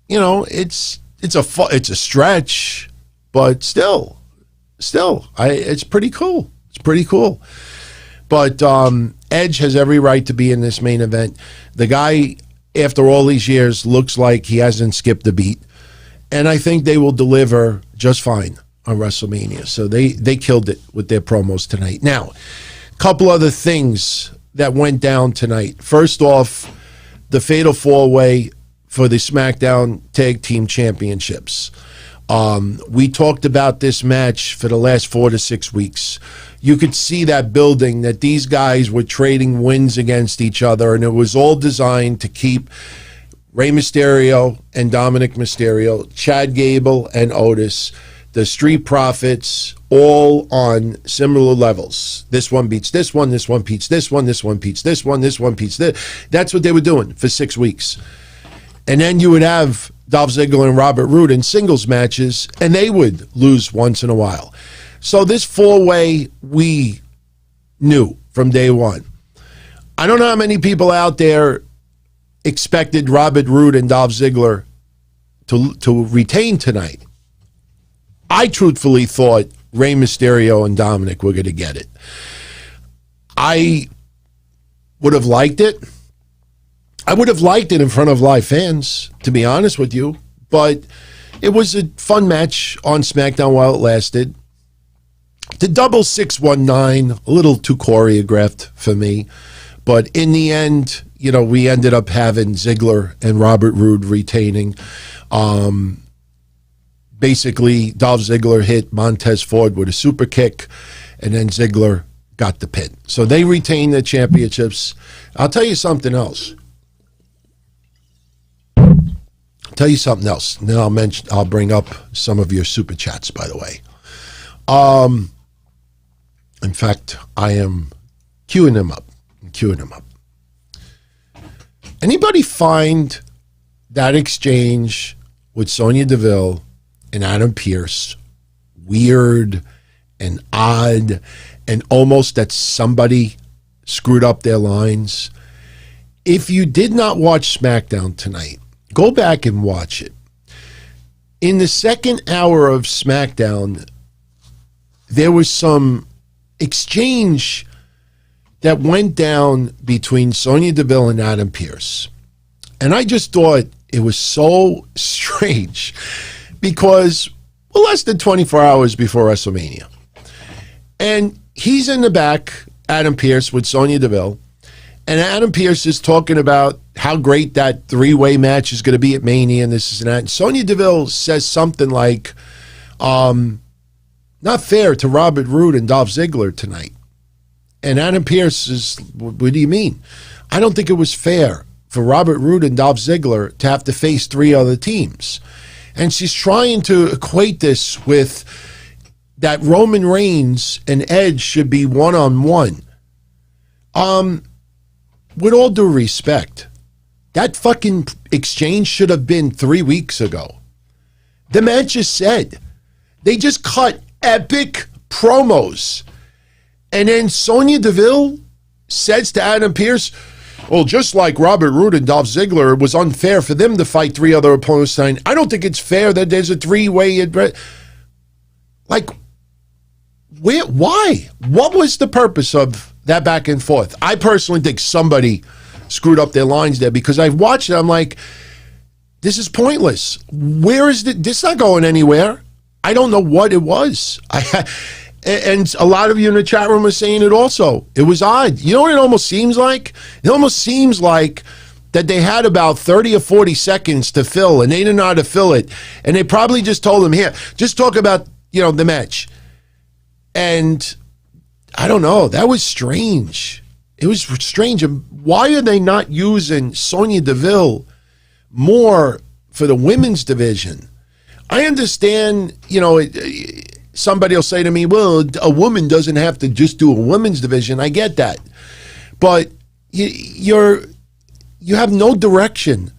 You know, it's a stretch, but still, it's pretty cool. It's pretty cool. But Edge has every right to be in this main event. The guy, after all these years, looks like he hasn't skipped a beat, and I think they will deliver just fine on WrestleMania. So they killed it with their promos tonight. Now, a couple other things that went down tonight. First off, the Fatal 4-Way for the SmackDown Tag Team Championships. We talked about this match for the last 4 to 6 weeks. You could see that building, that these guys were trading wins against each other, and it was all designed to keep Rey Mysterio and Dominik Mysterio, Chad Gable and Otis, the Street Profits, all on similar levels. This one beats this one beats this one, this one beats this one, this one beats this. That's what they were doing for 6 weeks. And then you would have Dolph Ziggler and Robert Roode in singles matches, and they would lose once in a while. So this 4-way, we knew from day one. I don't know how many people out there expected Robert Roode and Dolph Ziggler to retain tonight. I truthfully thought Rey Mysterio and Dominik were going to get it. I would have liked it. I would have liked it in front of live fans, to be honest with you. But it was a fun match on SmackDown while it lasted. The double 619, a little too choreographed for me. But in the end, you know, we ended up having Ziggler and Robert Roode retaining. Basically, Dolph Ziggler hit Montez Ford with a super kick, and then Ziggler got the pin. So they retain the championships. I'll tell you something else. And then I'll bring up some of your super chats, by the way. In fact, I am queuing them up. Anybody find that exchange with Sonya Deville and Adam Pearce weird and odd, and almost that somebody screwed up their lines? If you did not watch SmackDown tonight, go back and watch it. In the second hour of SmackDown, there was some exchange that went down between Sonya Deville and Adam Pearce. And I just thought it was so strange because we're less than 24 hours before WrestleMania. And he's in the back, Adam Pearce, with Sonya Deville. And Adam Pearce is talking about how great that 3-way match is going to be at Mania and this and that. And Sonya Deville says something like, not fair to Robert Roode and Dolph Ziggler tonight. And Adam Pearce is, what do you mean? I don't think it was fair for Robert Roode and Dolph Ziggler to have to face 3 other teams. And she's trying to equate this with that Roman Reigns and Edge should be one-on-one. With all due respect, that fucking exchange should have been 3 weeks ago. The match is said. They just cut epic promos. And then Sonya Deville says to Adam Pearce, well, just like Robert Roode and Dolph Ziggler, it was unfair for them to fight 3 other opponents tonight. I don't think it's fair that there's a 3-way. Like, Why? What was the purpose of that back and forth? I personally think somebody screwed up their lines there because I've watched it. I'm like, this is pointless. Where is it? This is not going anywhere. I don't know what it was. And a lot of you in the chat room are saying it also. It was odd. You know what it almost seems like? It almost seems like that they had about 30 or 40 seconds to fill, and they didn't know how to fill it. And they probably just told them, here, just talk about, the match. And I don't know. That was strange. It was strange. Why are they not using Sonya Deville more for the women's division? I understand, somebody will say to me, well, a woman doesn't have to just do a women's division. I get that. But you have no direction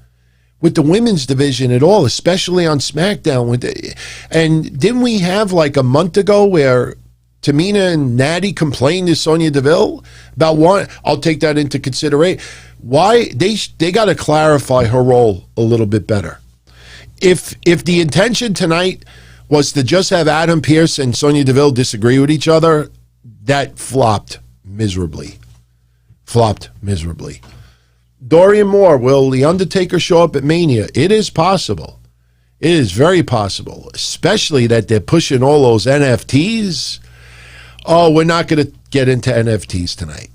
with the women's division at all, especially on SmackDown. And didn't we have like a month ago where Tamina and Natty complained to Sonya Deville about one? I'll take that into consideration. Why? They got to clarify her role a little bit better. If the intention tonight was to just have Adam Pearce and Sonya Deville disagree with each other, that flopped miserably. Dorian Moore, will The Undertaker show up at Mania? It is possible. It is very possible, especially that they're pushing all those NFTs. Oh, we're not going to get into NFTs tonight.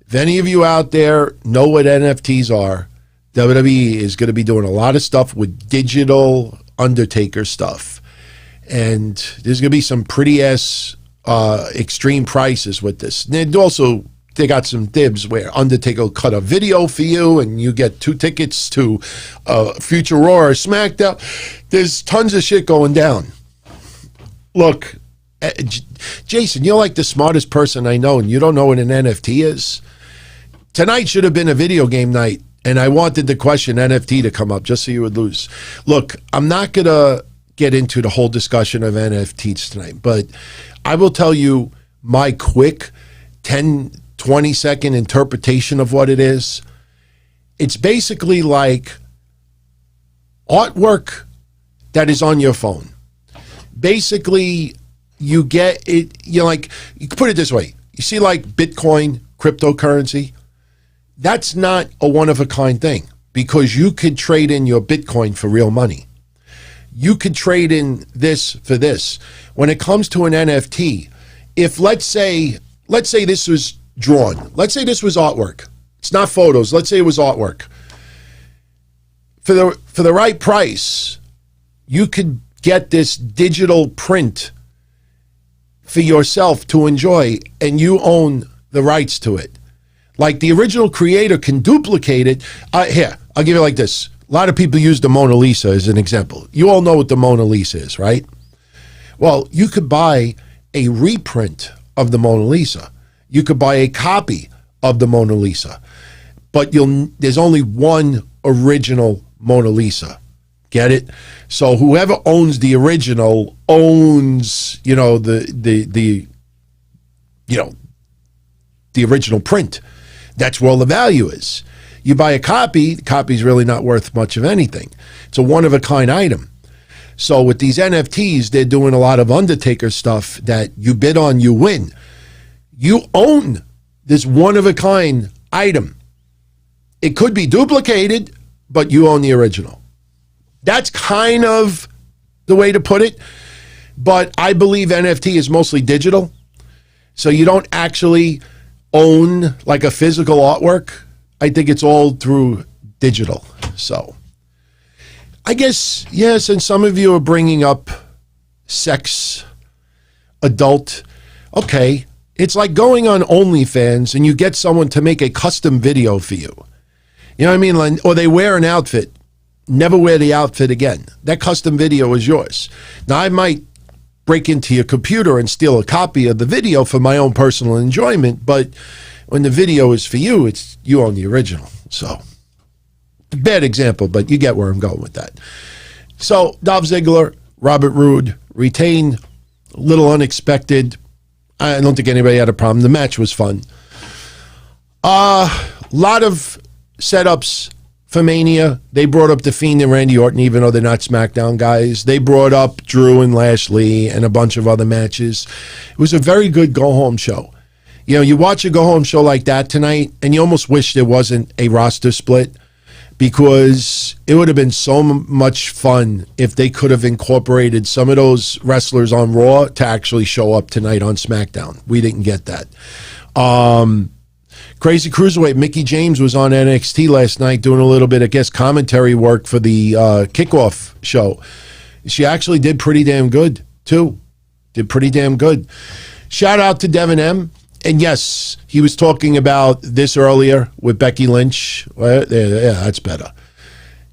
If any of you out there know what NFTs are, WWE is going to be doing a lot of stuff with digital Undertaker stuff. And there's going to be some pretty extreme prices with this. And also, they got some dibs where Undertaker will cut a video for you and you get 2 tickets to future Raw or SmackDown. There's tons of shit going down. Look, Jason, you're like the smartest person I know, and you don't know what an NFT is? Tonight should have been a video game night, and I wanted the question NFT to come up just so you would lose. Look, I'm not going to get into the whole discussion of NFTs tonight, but I will tell you my quick 10, 20-second interpretation of what it is. It's basically like artwork that is on your phone. Basically, you get it, you can put it this way. You see like Bitcoin, cryptocurrency? That's not a one-of-a-kind thing because you could trade in your Bitcoin for real money. You could trade in this for this. When it comes to an NFT, if let's say this was drawn, let's say this was artwork. It's not photos. Let's say it was artwork. For the right price, you could get this digital print for yourself to enjoy, and you own the rights to it. Like the original creator can duplicate it. Here, I'll give it like this. A lot of people use the Mona Lisa as an example. You all know what the Mona Lisa is, right? Well, you could buy a reprint of the Mona Lisa. You could buy a copy of the Mona Lisa. But there's only one original Mona Lisa. Get it? So whoever owns the original owns, the original print. That's where all the value is. You buy a copy, the copy's really not worth much of anything. It's a one-of-a-kind item. So with these NFTs, they're doing a lot of Undertaker stuff that you bid on, you win. You own this one-of-a-kind item. It could be duplicated, but you own the original. That's kind of the way to put it. But I believe NFT is mostly digital. So you don't actually own like a physical artwork. I think it's all through digital. So I guess, yes, and some of you are bringing up sex, adult. Okay, it's like going on OnlyFans and you get someone to make a custom video for you. You know what I mean? Like, or they wear an outfit, never wear the outfit again. That custom video is yours. Now, I might break into your computer and steal a copy of the video for my own personal enjoyment, but when the video is for you, it's you own the original. So, a bad example, but you get where I'm going with that. So, Dolph Ziggler, Robert Roode, retained, a little unexpected. I don't think anybody had a problem. The match was fun. A lot of setups for Mania. They brought up The Fiend and Randy Orton, even though they're not SmackDown guys. They brought up Drew and Lashley and a bunch of other matches. It was a very good go-home show. You know, you watch a go-home show like that tonight, and you almost wish there wasn't a roster split, because it would have been so much fun if they could have incorporated some of those wrestlers on Raw to actually show up tonight on SmackDown. We didn't get that. Crazy Cruiserweight, Mickie James was on NXT last night doing a little bit of guest commentary work for the kickoff show. She actually did pretty damn good, too. Did pretty damn good. Shout out to Devin M. And yes, he was talking about this earlier with Becky Lynch. Well, yeah, that's better.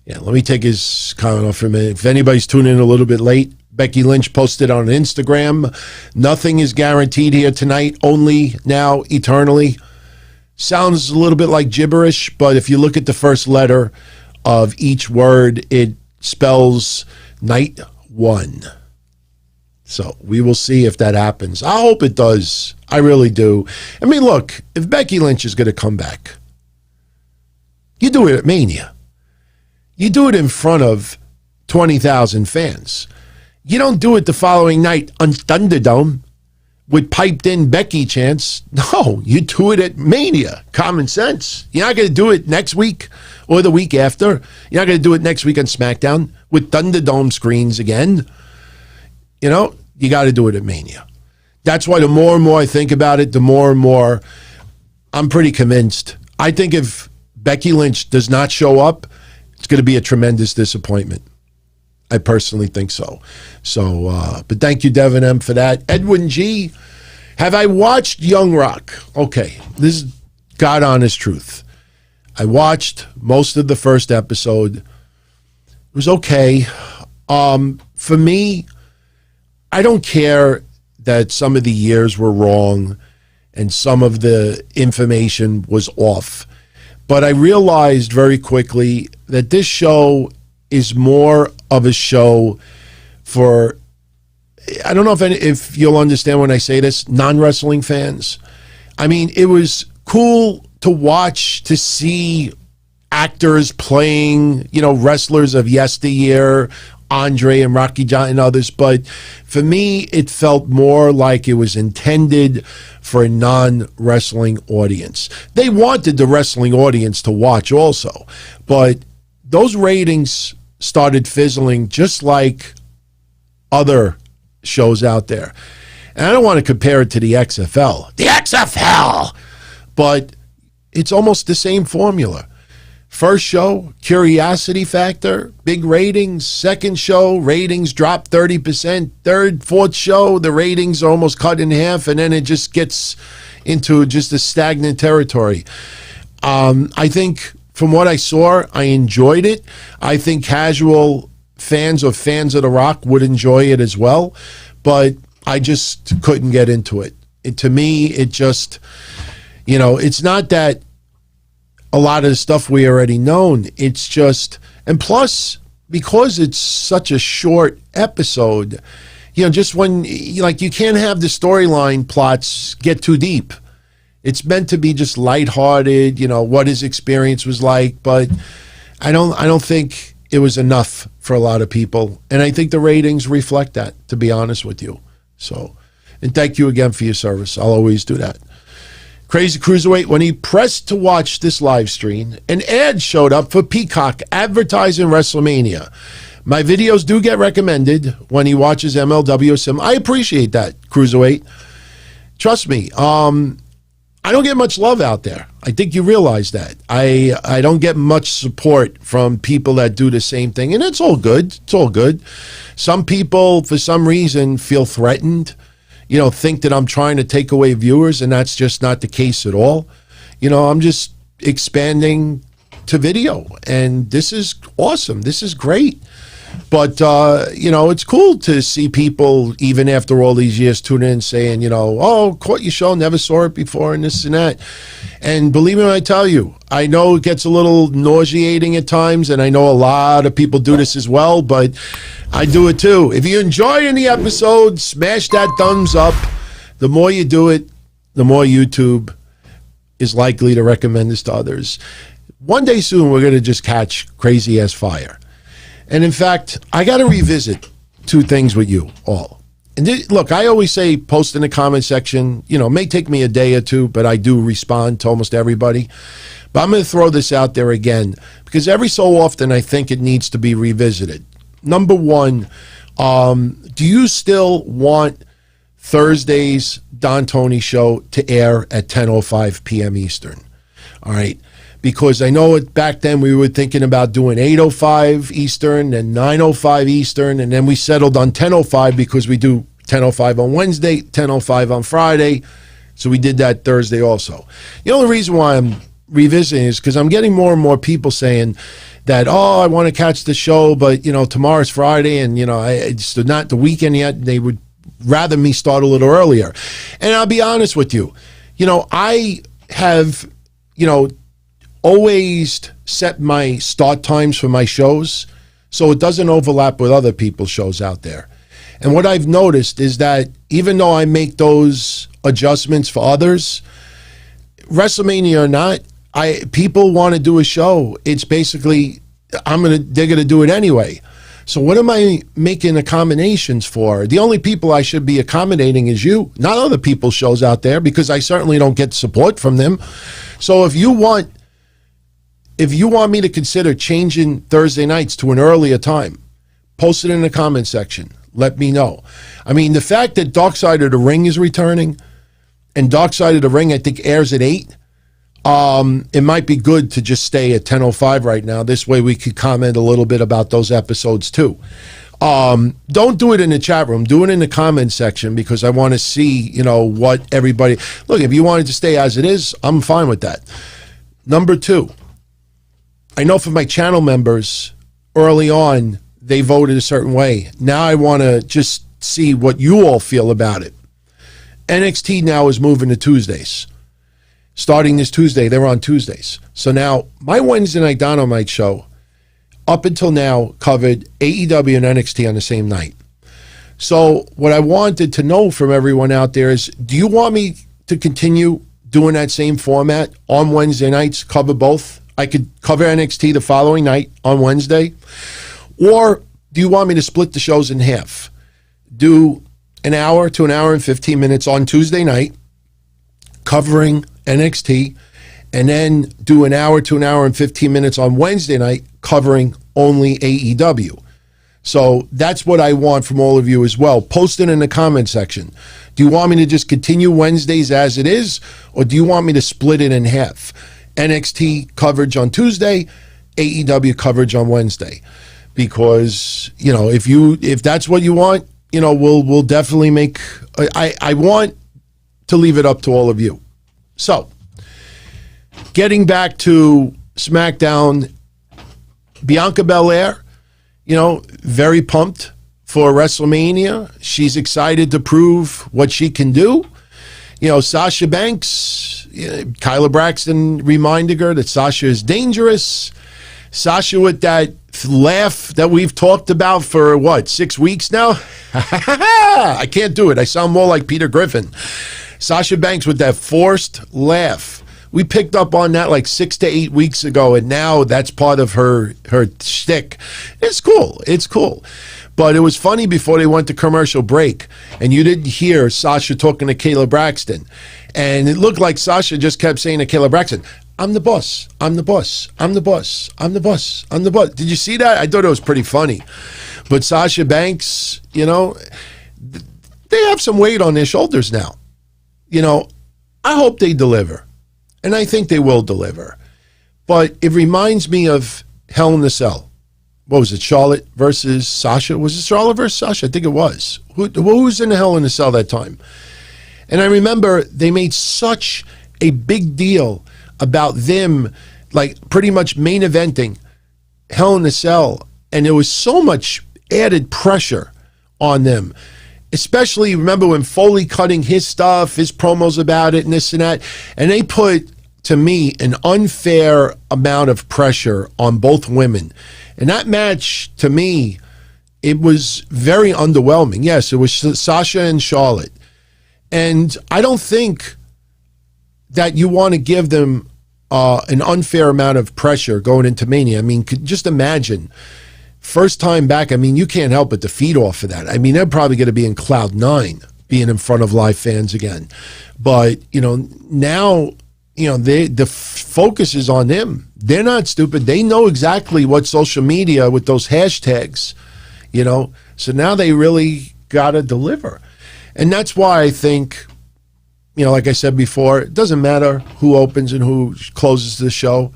Yeah, let me take his comment off for a minute. If anybody's tuning in a little bit late, Becky Lynch posted on Instagram, "Nothing is guaranteed here tonight, only now, eternally." Sounds a little bit like gibberish, but if you look at the first letter of each word, it spells night one. So we will see if that happens. I hope it does. I really do. I mean, look, if Becky Lynch is going to come back, you do it at Mania. You do it in front of 20,000 fans. You don't do it the following night on Thunderdome with piped-in Becky chants. No, you do it at Mania. Common sense. You're not going to do it next week or the week after. You're not going to do it next week on SmackDown with Thunderdome screens again. You know, you got to do it at Mania. That's why the more and more I think about it, the more and more I'm pretty convinced. I think if Becky Lynch does not show up, it's going to be a tremendous disappointment. I personally think so. So, but thank you, Devin M, for that. Edwin G, have I watched Young Rock? Okay, this is God honest truth. I watched most of the first episode. It was okay. For me, I don't care that some of the years were wrong and some of the information was off. But I realized very quickly that this show is more of a show for, I don't know if you'll understand when I say this, non-wrestling fans. I mean, it was cool to watch, to see actors playing, you know, wrestlers of yesteryear, Andre and Rocky John and others, but for me, it felt more like it was intended for a non-wrestling audience. They wanted the wrestling audience to watch also, but those ratings started fizzling just like other shows out there. And I don't want to compare it to the XFL. The XFL! But it's almost the same formula. First show, curiosity factor, big ratings. Second show, ratings drop 30%. Third, fourth show, the ratings are almost cut in half, and then it just gets into just a stagnant territory. I think from what I saw, I enjoyed it. I think casual fans or fans of The Rock would enjoy it as well, but I just couldn't get into it. To me, it just, you know, it's not that a lot of the stuff we already known. It's just, and plus, because it's such a short episode, you know, just when, like, you can't have the storyline plots get too deep. It's meant to be just lighthearted, you know, what his experience was like, but I don't think it was enough for a lot of people. And I think the ratings reflect that, to be honest with you. So, and thank you again for your service. I'll always do that. Crazy Cruiserweight, when he pressed to watch this live stream, an ad showed up for Peacock advertising WrestleMania. My videos do get recommended when he watches MLW Sim. I appreciate that, Cruiserweight. Trust me, I don't get much love out there. I think you realize that. I don't get much support from people that do the same thing, and it's all good. It's all good. Some people, for some reason, feel threatened, you know, think that I'm trying to take away viewers, and that's just not the case at all. You know, I'm just expanding to video, and this is awesome. This is great. But, you know, it's cool to see people, even after all these years, tune in saying, you know, oh, caught your show, never saw it before, and this and that. And believe me when I tell you, I know it gets a little nauseating at times, and I know a lot of people do this as well, but I do it too. If you enjoy any episode, smash that thumbs up. The more you do it, the more YouTube is likely to recommend this to others. one day soon we're going to just catch crazy ass fire. And in fact, I got to revisit two things with you all. And look, I always say post in the comment section. You know, it may take me a day or two, but I do respond to almost everybody. But I'm going to throw this out there again because every so often I think it needs to be revisited. Number one, do you still want Thursday's Don Tony show to air at 10:05 p.m. Eastern? All right. Because I know back then we were thinking about doing 8:05 Eastern and 9:05 Eastern, and then we settled on 10:05 because we do 10:05 on Wednesday, 10:05 on Friday. So we did that Thursday also. The only reason why I'm revisiting is because I'm getting more and more people saying that, oh, I want to catch the show, but, you know, tomorrow's Friday and, you know, it's not the weekend yet. They would rather me start a little earlier. And I'll be honest with you, you know, I have, you know, always set my start times for my shows so it doesn't overlap with other people's shows out there. And what I've noticed is that even though I make those adjustments for others, WrestleMania or not, people want to do a show. It's basically they're gonna do it anyway. So what am I making accommodations for? The only people I should be accommodating is you, not other people's shows out there, because I certainly don't get support from them. So if you want me to consider changing Thursday nights to an earlier time, post it in the comment section. Let me know. I mean, the fact that Dark Side of the Ring is returning, and Dark Side of the Ring, I think, airs at 8, it might be good to just stay at 10:05 right now. This way we could comment a little bit about those episodes too. Don't do it in the chat room. Do it in the comment section because I want to see, you know, what everybody... Look, if you wanted to stay as it is, I'm fine with that. Number two, I know for my channel members, early on, they voted a certain way. Now I want to just see what you all feel about it. NXT now is moving to Tuesdays. Starting this Tuesday, they're on Tuesdays. So now, my Wednesday Night Dynamite show, up until now, covered AEW and NXT on the same night. So what I wanted to know from everyone out there is, do you want me to continue doing that same format on Wednesday nights, cover both? I could cover NXT the following night on Wednesday. Or do you want me to split the shows in half? Do an hour to an hour and 15 minutes on Tuesday night, covering NXT, and then do an hour to an hour and 15 minutes on Wednesday night, covering only AEW. So that's what I want from all of you as well. Post it in the comment section. Do you want me to just continue Wednesdays as it is, or do you want me to split it in half? NXT coverage on Tuesday, AEW coverage on Wednesday. Because, you know, if that's what you want, you know, we'll definitely make... I want to leave it up to all of you. So, getting back to SmackDown, Bianca Bel-Air, you know, very pumped for WrestleMania. She's excited to prove what she can do. You know, Sasha Banks, Kyla Braxton reminding her that Sasha is dangerous. Sasha with that laugh that we've talked about for, 6 weeks now? I can't do it. I sound more like Peter Griffin. Sasha Banks with that forced laugh. We picked up on that like 6 to 8 weeks ago, and now that's part of her shtick. It's cool. It's cool. But it was funny before they went to commercial break, and you didn't hear Sasha talking to Kayla Braxton. And it looked like Sasha just kept saying to Kayla Braxton, I'm the boss. I'm the boss. I'm the boss. I'm the boss. I'm the boss. Did you see that? I thought it was pretty funny. But Sasha Banks, you know, they have some weight on their shoulders now. You know, I hope they deliver. And I think they will deliver. But it reminds me of Hell in a Cell. What was it, Charlotte versus Sasha? Was it Charlotte versus Sasha? I think it was. Who was in the Hell in a Cell that time? And I remember they made such a big deal about them, like pretty much main eventing Hell in a Cell. And there was so much added pressure on them. Especially, remember when Foley cutting his stuff, his promos about it and this and that. And they put, to me, an unfair amount of pressure on both women. And that match, to me, it was very underwhelming. Yes, it was Sasha and Charlotte. And I don't think that you want to give them an unfair amount of pressure going into Mania. I mean, just imagine, first time back, I mean, you can't help but to feed off of that. I mean, they're probably going to be in cloud nine, being in front of live fans again. But, now, the focus is on them. They're not stupid. They know exactly what social media with those hashtags, So now they really got to deliver. And that's why I think, like I said before, it doesn't matter who opens and who closes the show.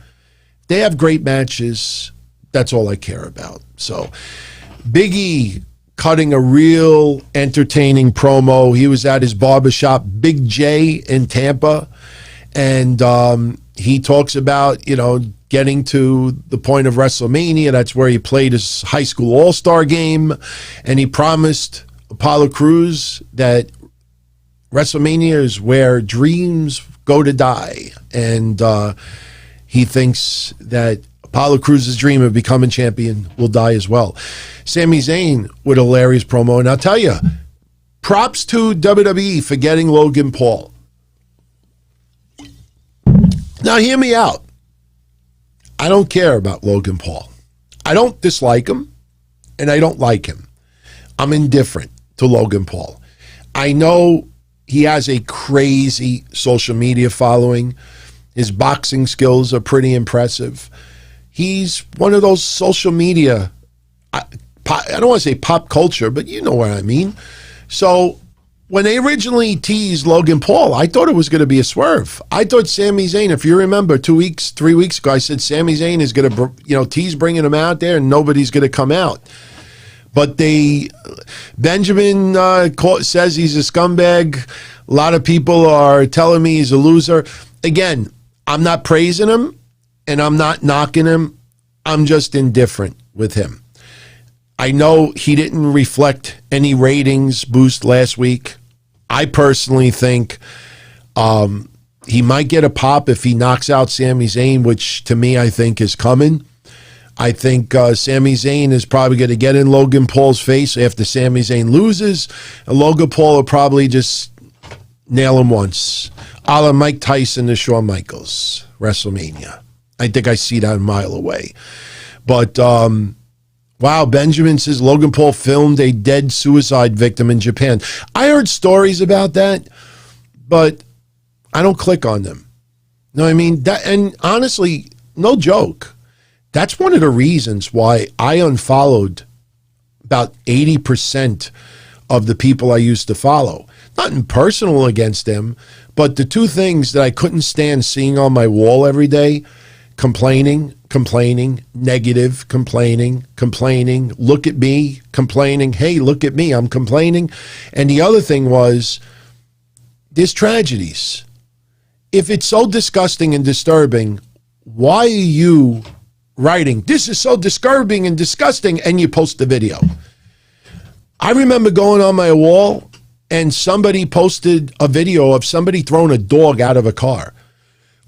They have great matches. That's all I care about. So Big E cutting a real entertaining promo. He was at his barbershop, Big J in Tampa. And he talks about, getting to the point of WrestleMania. That's where he played his high school all-star game. And he promised Apollo Crews that WrestleMania is where dreams go to die. And he thinks that Apollo Crews' dream of becoming champion will die as well. Sami Zayn with a hilarious promo. And I'll tell you, props to WWE for getting Logan Paul. Now, hear me out. I don't care about Logan Paul. I don't dislike him, and I don't like him. I'm indifferent to Logan Paul. I know he has a crazy social media following. His boxing skills are pretty impressive. He's one of those social media, I don't want to say pop culture, but you know what I mean. So when they originally teased Logan Paul, I thought it was going to be a swerve. I thought Sami Zayn, if you remember 3 weeks ago, I said Sami Zayn is going to, tease bringing him out there and nobody's going to come out. But Benjamin says he's a scumbag. A lot of people are telling me he's a loser. Again, I'm not praising him and I'm not knocking him. I'm just indifferent with him. I know he didn't reflect any ratings boost last week. I personally think he might get a pop if he knocks out Sami Zayn, which to me I think is coming. I think Sami Zayn is probably going to get in Logan Paul's face after Sami Zayn loses. And Logan Paul will probably just nail him once. A la Mike Tyson to Shawn Michaels, WrestleMania. I think I see that a mile away. But wow, Benjamin says Logan Paul filmed a dead suicide victim in Japan. I heard stories about that, but I don't click on them. You know what I mean? And honestly, no joke. That's one of the reasons why I unfollowed about 80% of the people I used to follow. Nothing personal against them, but the two things that I couldn't stand seeing on my wall every day: complaining, negative, complaining, look at me, complaining, hey, look at me, I'm complaining. And the other thing was, there's tragedies. If it's so disgusting and disturbing, why are you writing, this is so disturbing and disgusting, and you post the video? I remember going on my wall and somebody posted a video of somebody throwing a dog out of a car.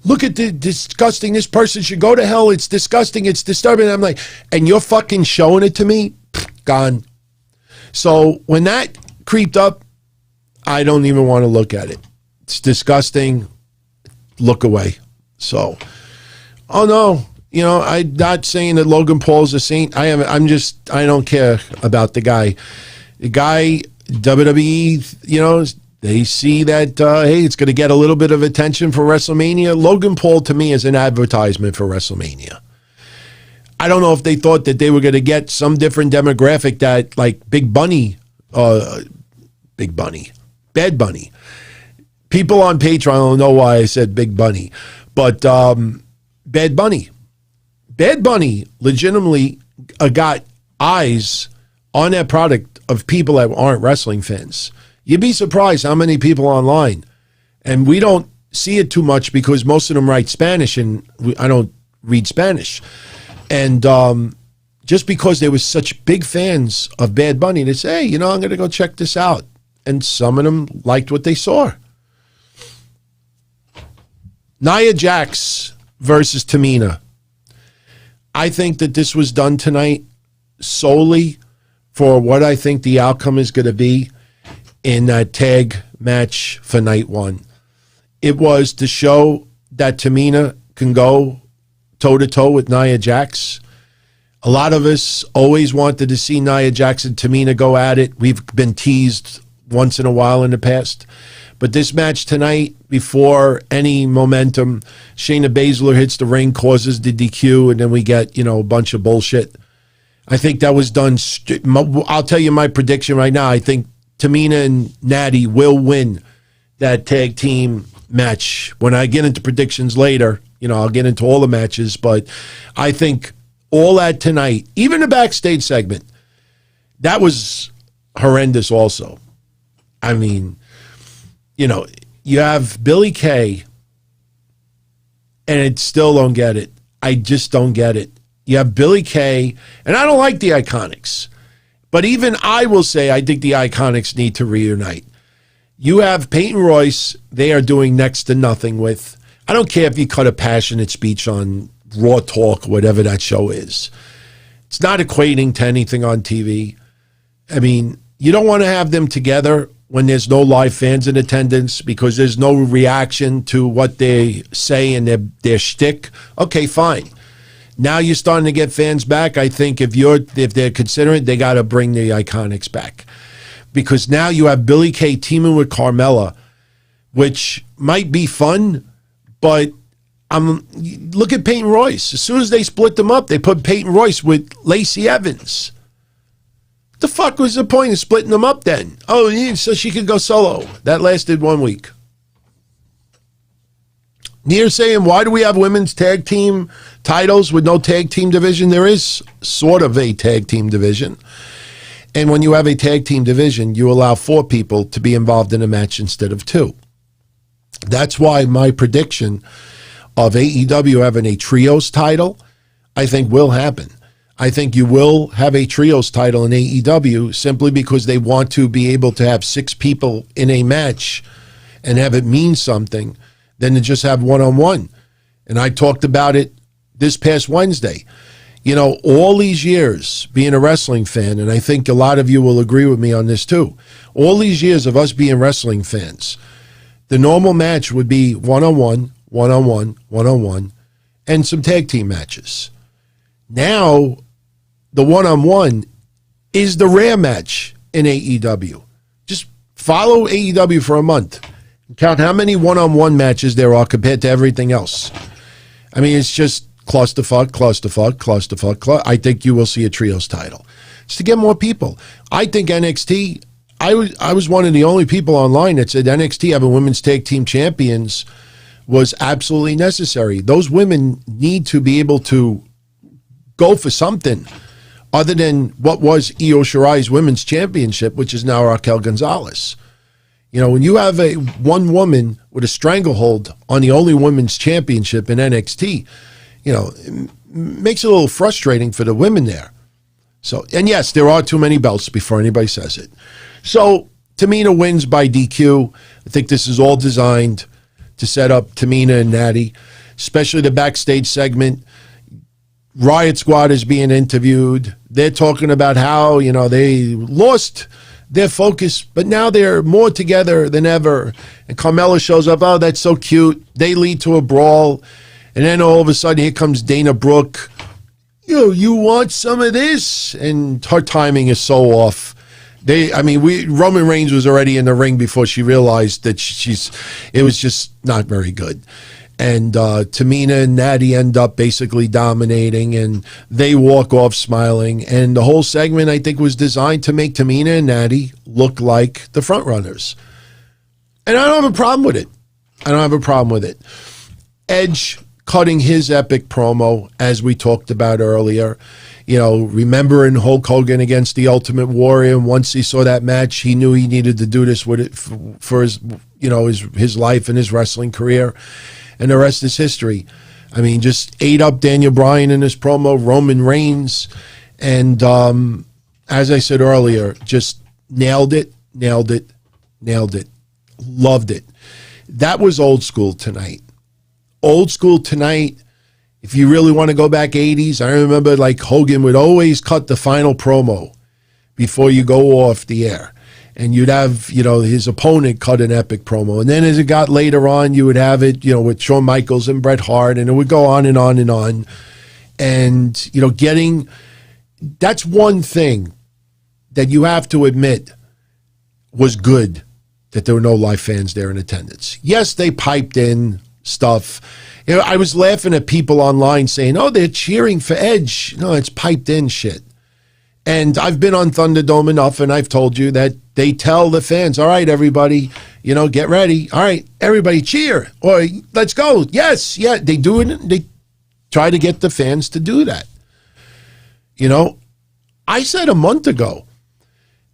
Look at the disgusting, this person should go to hell, it's disgusting, it's disturbing. I'm like, and you're fucking showing it to me? Gone. So when that creeped up, I don't even want to look at it. It's disgusting. Look away. So, oh no, I'm not saying that Logan Paul's a saint. I don't care about the guy. The guy, WWE, they see that, hey, it's going to get a little bit of attention for WrestleMania. Logan Paul, to me, is an advertisement for WrestleMania. I don't know if they thought that they were going to get some different demographic that, like, Bad Bunny. People on Patreon don't know why I said Big Bunny, but Bad Bunny. Bad Bunny legitimately got eyes on that product of people that aren't wrestling fans. You'd be surprised how many people online, and we don't see it too much because most of them write Spanish, and I don't read Spanish. And just because they were such big fans of Bad Bunny, they say, hey, I'm going to go check this out. And some of them liked what they saw. Nia Jax versus Tamina. I think that this was done tonight solely for what I think the outcome is going to be in that tag match for night one. It was to show that Tamina can go toe-to-toe with Nia Jax. A lot of us always wanted to see Nia Jax and Tamina go at it. We've been teased once in a while in the past. But this match tonight, before any momentum, Shayna Baszler hits the ring, causes the DQ, and then we get, a bunch of bullshit. I think that was done. I'll tell you my prediction right now. I think Tamina and Natty will win that tag team match. When I get into predictions later, I'll get into all the matches, but I think all that tonight, even the backstage segment, that was horrendous also. I mean, you have Billie Kay, and I still don't get it. I just don't get it. You have Billie Kay, and I don't like the Iconics, but even I will say I think the Iconics need to reunite. You have Peyton Royce, they are doing next to nothing with. I don't care if you cut a passionate speech on Raw Talk, whatever that show is. It's not equating to anything on TV. I mean, you don't want to have them together when there's no live fans in attendance because there's no reaction to what they say and their shtick. Okay, fine. Now you're starting to get fans back. I think if they're considering it, they got to bring the Iconics back. Because now you have Billie Kay teaming with Carmella, which might be fun, but look at Peyton Royce. As soon as they split them up, they put Peyton Royce with Lacey Evans. What the fuck was the point of splitting them up then? Oh, yeah, so she could go solo. That lasted 1 week. Nia saying, why do we have women's tag team titles with no tag team division? There is sort of a tag team division. And when you have a tag team division, you allow 4 people to be involved in a match instead of 2. That's why my prediction of AEW having a trios title, I think will happen. I think you will have a trios title in AEW simply because they want to be able to have 6 people in a match and have it mean something than to just have one-on-one. And I talked about it this past Wednesday. All these years being a wrestling fan, and I think a lot of you will agree with me on this too, all these years of us being wrestling fans, the normal match would be one-on-one, one-on-one, one-on-one, and some tag team matches. Now, the one-on-one is the rare match in AEW. Just follow AEW for a month. Count how many one-on-one matches there are compared to everything else. I mean, it's just clusterfuck. I think you will see a trios title. It's to get more people. I think NXT, I was one of the only people online that said NXT having women's tag team champions was absolutely necessary. Those women need to be able to go for something other than what was Io Shirai's women's championship, which is now Raquel Gonzalez. When you have one woman with a stranglehold on the only women's championship in NXT, it makes it a little frustrating for the women there. So, and yes, there are too many belts before anybody says it. So Tamina wins by DQ. I think this is all designed to set up Tamina and Natty, especially the backstage segment. Riot Squad is being interviewed. They're talking about how, they lost their focus, but now they're more together than ever. And Carmella shows up. Oh, that's so cute. They lead to a brawl. And then all of a sudden, here comes Dana Brooke. You want some of this? And her timing is so off. Roman Reigns was already in the ring before she realized that it was just not very good. And Tamina and Natty end up basically dominating, and they walk off smiling. And the whole segment, I think, was designed to make Tamina and Natty look like the front runners. And I don't have a problem with it. Edge cutting his epic promo, as we talked about earlier. Remembering Hulk Hogan against the Ultimate Warrior. And once he saw that match, he knew he needed to do this with it for his, his life and his wrestling career. And the rest is history. I mean, just ate up Daniel Bryan in his promo, Roman Reigns. And as I said earlier, just nailed it. Loved it. That was old school tonight. Old school tonight, if you really want to go back 80s, I remember like Hogan would always cut the final promo before you go off the air. And you'd have, his opponent cut an epic promo. And then as it got later on, you would have it, with Shawn Michaels and Bret Hart, and it would go on and on and on. And, that's one thing that you have to admit was good, that there were no live fans there in attendance. Yes, they piped in stuff. I was laughing at people online saying, oh, they're cheering for Edge. No, it's piped in shit. And I've been on Thunderdome enough, and I've told you that they tell the fans, all right, everybody, get ready. All right, everybody cheer. Or let's go. Yes, yeah. They do it. They try to get the fans to do that. I said a month ago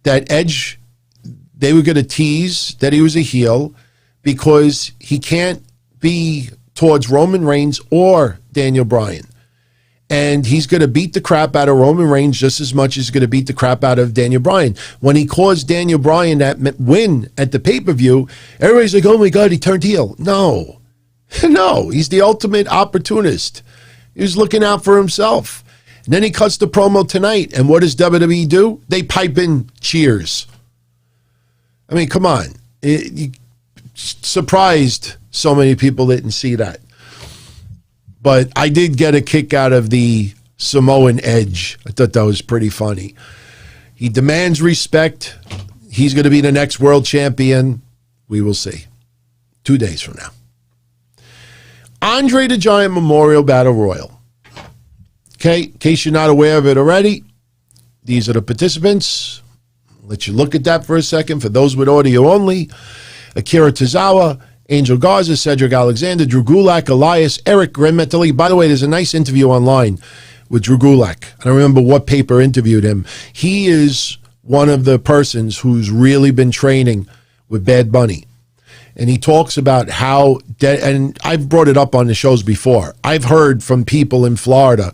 that Edge, they were going to tease that he was a heel because he can't be towards Roman Reigns or Daniel Bryan. And he's going to beat the crap out of Roman Reigns just as much as he's going to beat the crap out of Daniel Bryan. When he caused Daniel Bryan that win at the pay-per-view, everybody's like, oh my God, he turned heel. No, he's the ultimate opportunist. He was looking out for himself. And then he cuts the promo tonight. And what does WWE do? They pipe in cheers. I mean, come on. Surprised so many people didn't see that. But I did get a kick out of the Samoan Edge. I thought that was pretty funny. He demands respect. He's going to be the next world champion. We will see. 2 days from now. Andre the Giant Memorial Battle Royal. Okay, in case you're not aware of it already, these are the participants. I'll let you look at that for a second. For those with audio only, Akira Tozawa, Angel Garza, Cedric Alexander, Drew Gulak, Elias, Eric Grenmetali. By the way, there's a nice interview online with Drew Gulak. I don't remember what paper interviewed him. He is one of the persons who's really been training with Bad Bunny. And he talks about how, and I've brought it up on the shows before. I've heard from people in Florida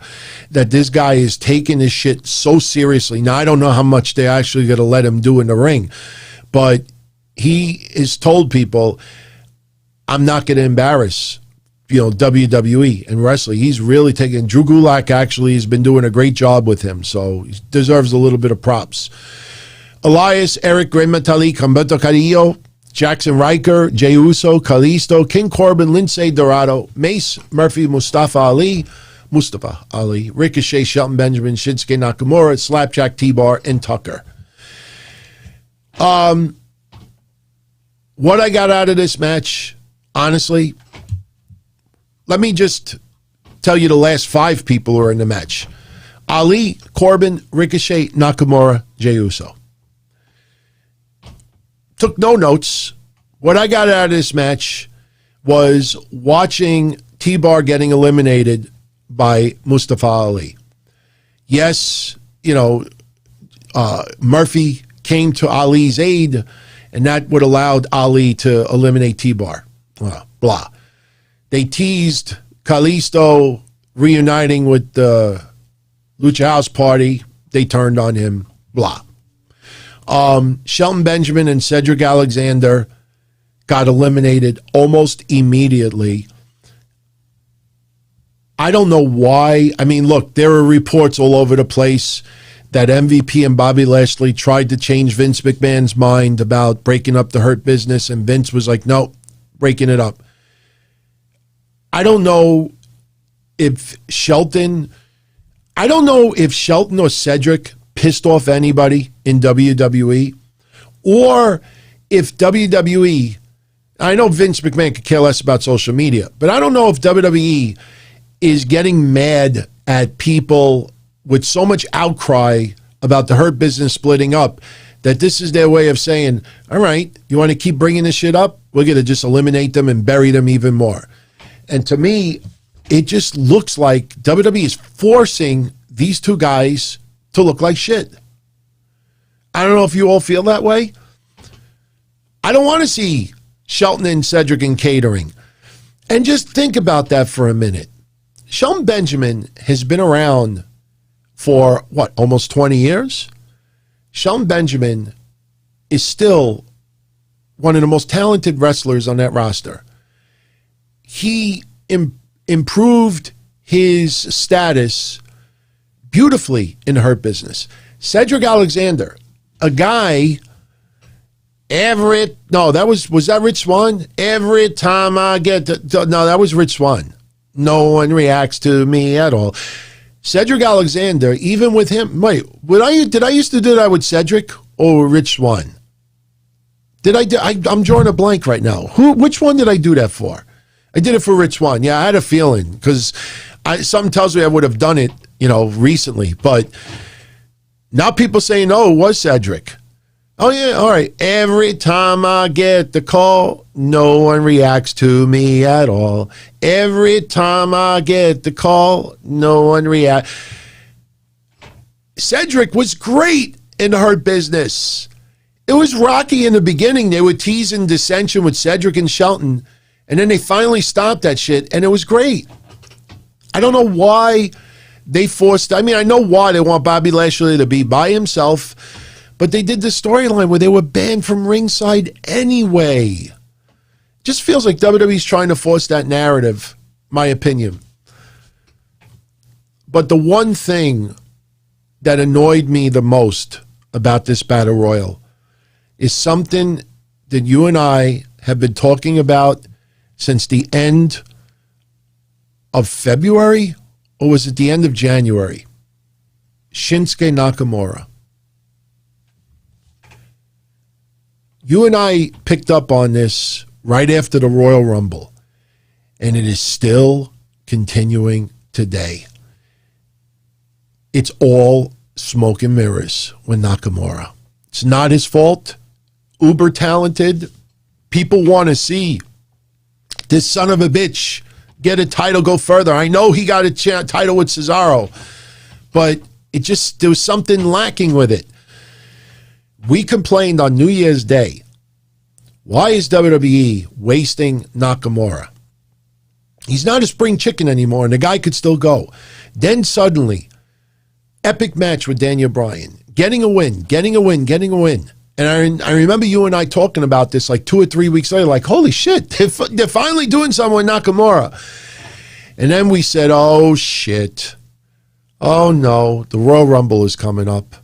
that this guy is taking this shit so seriously. Now, I don't know how much they're actually going to let him do in the ring, but he has told people, I'm not going to embarrass, WWE and wrestling. He's really taking, Drew Gulak actually has been doing a great job with him, so he deserves a little bit of props. Elias, Eric Grenmetali, Humberto Carrillo, Jackson Riker, Jey Uso, Kalisto, King Corbin, Lindsay Dorado, Mace, Murphy, Mustafa Ali, Ricochet, Shelton Benjamin, Shinsuke Nakamura, Slapjack, T-Bar, and Tucker. What I got out of this match, honestly, let me just tell you the last 5 people who are in the match. Ali, Corbin, Ricochet, Nakamura, Jey Uso. Took no notes. What I got out of this match was watching T-Bar getting eliminated by Mustafa Ali. Yes, Murphy came to Ali's aid, and that would allowed Ali to eliminate T-Bar. Blah. They teased Kalisto reuniting with the Lucha House Party. They turned on him. Blah. Shelton Benjamin and Cedric Alexander got eliminated almost immediately. I don't know why. I mean, look, there are reports all over the place that MVP and Bobby Lashley tried to change Vince McMahon's mind about breaking up the Hurt Business, and Vince was like, no, breaking it up. I don't know if Shelton or Cedric pissed off anybody in WWE, or if WWE, I know Vince McMahon could care less about social media, but I don't know if WWE is getting mad at people with so much outcry about the Hurt Business splitting up that this is their way of saying, all right, you want to keep bringing this shit up? We're going to just eliminate them and bury them even more. And to me, it just looks like WWE is forcing these two guys to look like shit. I don't know if you all feel that way. I don't want to see Shelton and Cedric in catering. And just think about that for a minute. Shelton Benjamin has been around for, almost 20 years? Shelton Benjamin is still one of the most talented wrestlers on that roster. He improved his status beautifully in the Hurt Business. Cedric Alexander, a guy No, was that Rich Swann? Every time I get no, that was Rich Swann. No one reacts to me at all. Cedric Alexander, even with him, wait, did I used to do that with Cedric or Rich Swann? I'm drawing a blank right now. Which one did I do that for? I did it for Rich Swann. Yeah, I had a feeling because something tells me I would have done it, recently. But now people say, no, it was Cedric. Oh, yeah, all right. Every time I get the call, no one reacts to me at all. Every time I get the call, no one reacts. Cedric was great in the Hurt Business. It was rocky in the beginning. They were teasing dissension with Cedric and Shelton, and then they finally stopped that shit, and it was great. I don't know why they forced... I know why they want Bobby Lashley to be by himself, but they did the storyline where they were banned from ringside anyway. Just feels like WWE's trying to force that narrative, my opinion. But the one thing that annoyed me the most about this Battle Royal is something that you and I have been talking about since the end of February, or was it the end of January? Shinsuke Nakamura. You and I picked up on this right after the Royal Rumble, and it is still continuing today. It's all smoke and mirrors with Nakamura. It's not his fault. Uber talented. People want to see this son of a bitch get a title, go further. I know he got a title with Cesaro, but there was something lacking with it. We complained on New Year's Day. Why is WWE wasting Nakamura? He's not a spring chicken anymore, and the guy could still go. Then suddenly, epic match with Daniel Bryan. Getting a win. And I remember you and I talking about this like 2 or 3 weeks later, like, holy shit, they're finally doing something with Nakamura. And then we said, oh, shit. Oh, no, the Royal Rumble is coming up.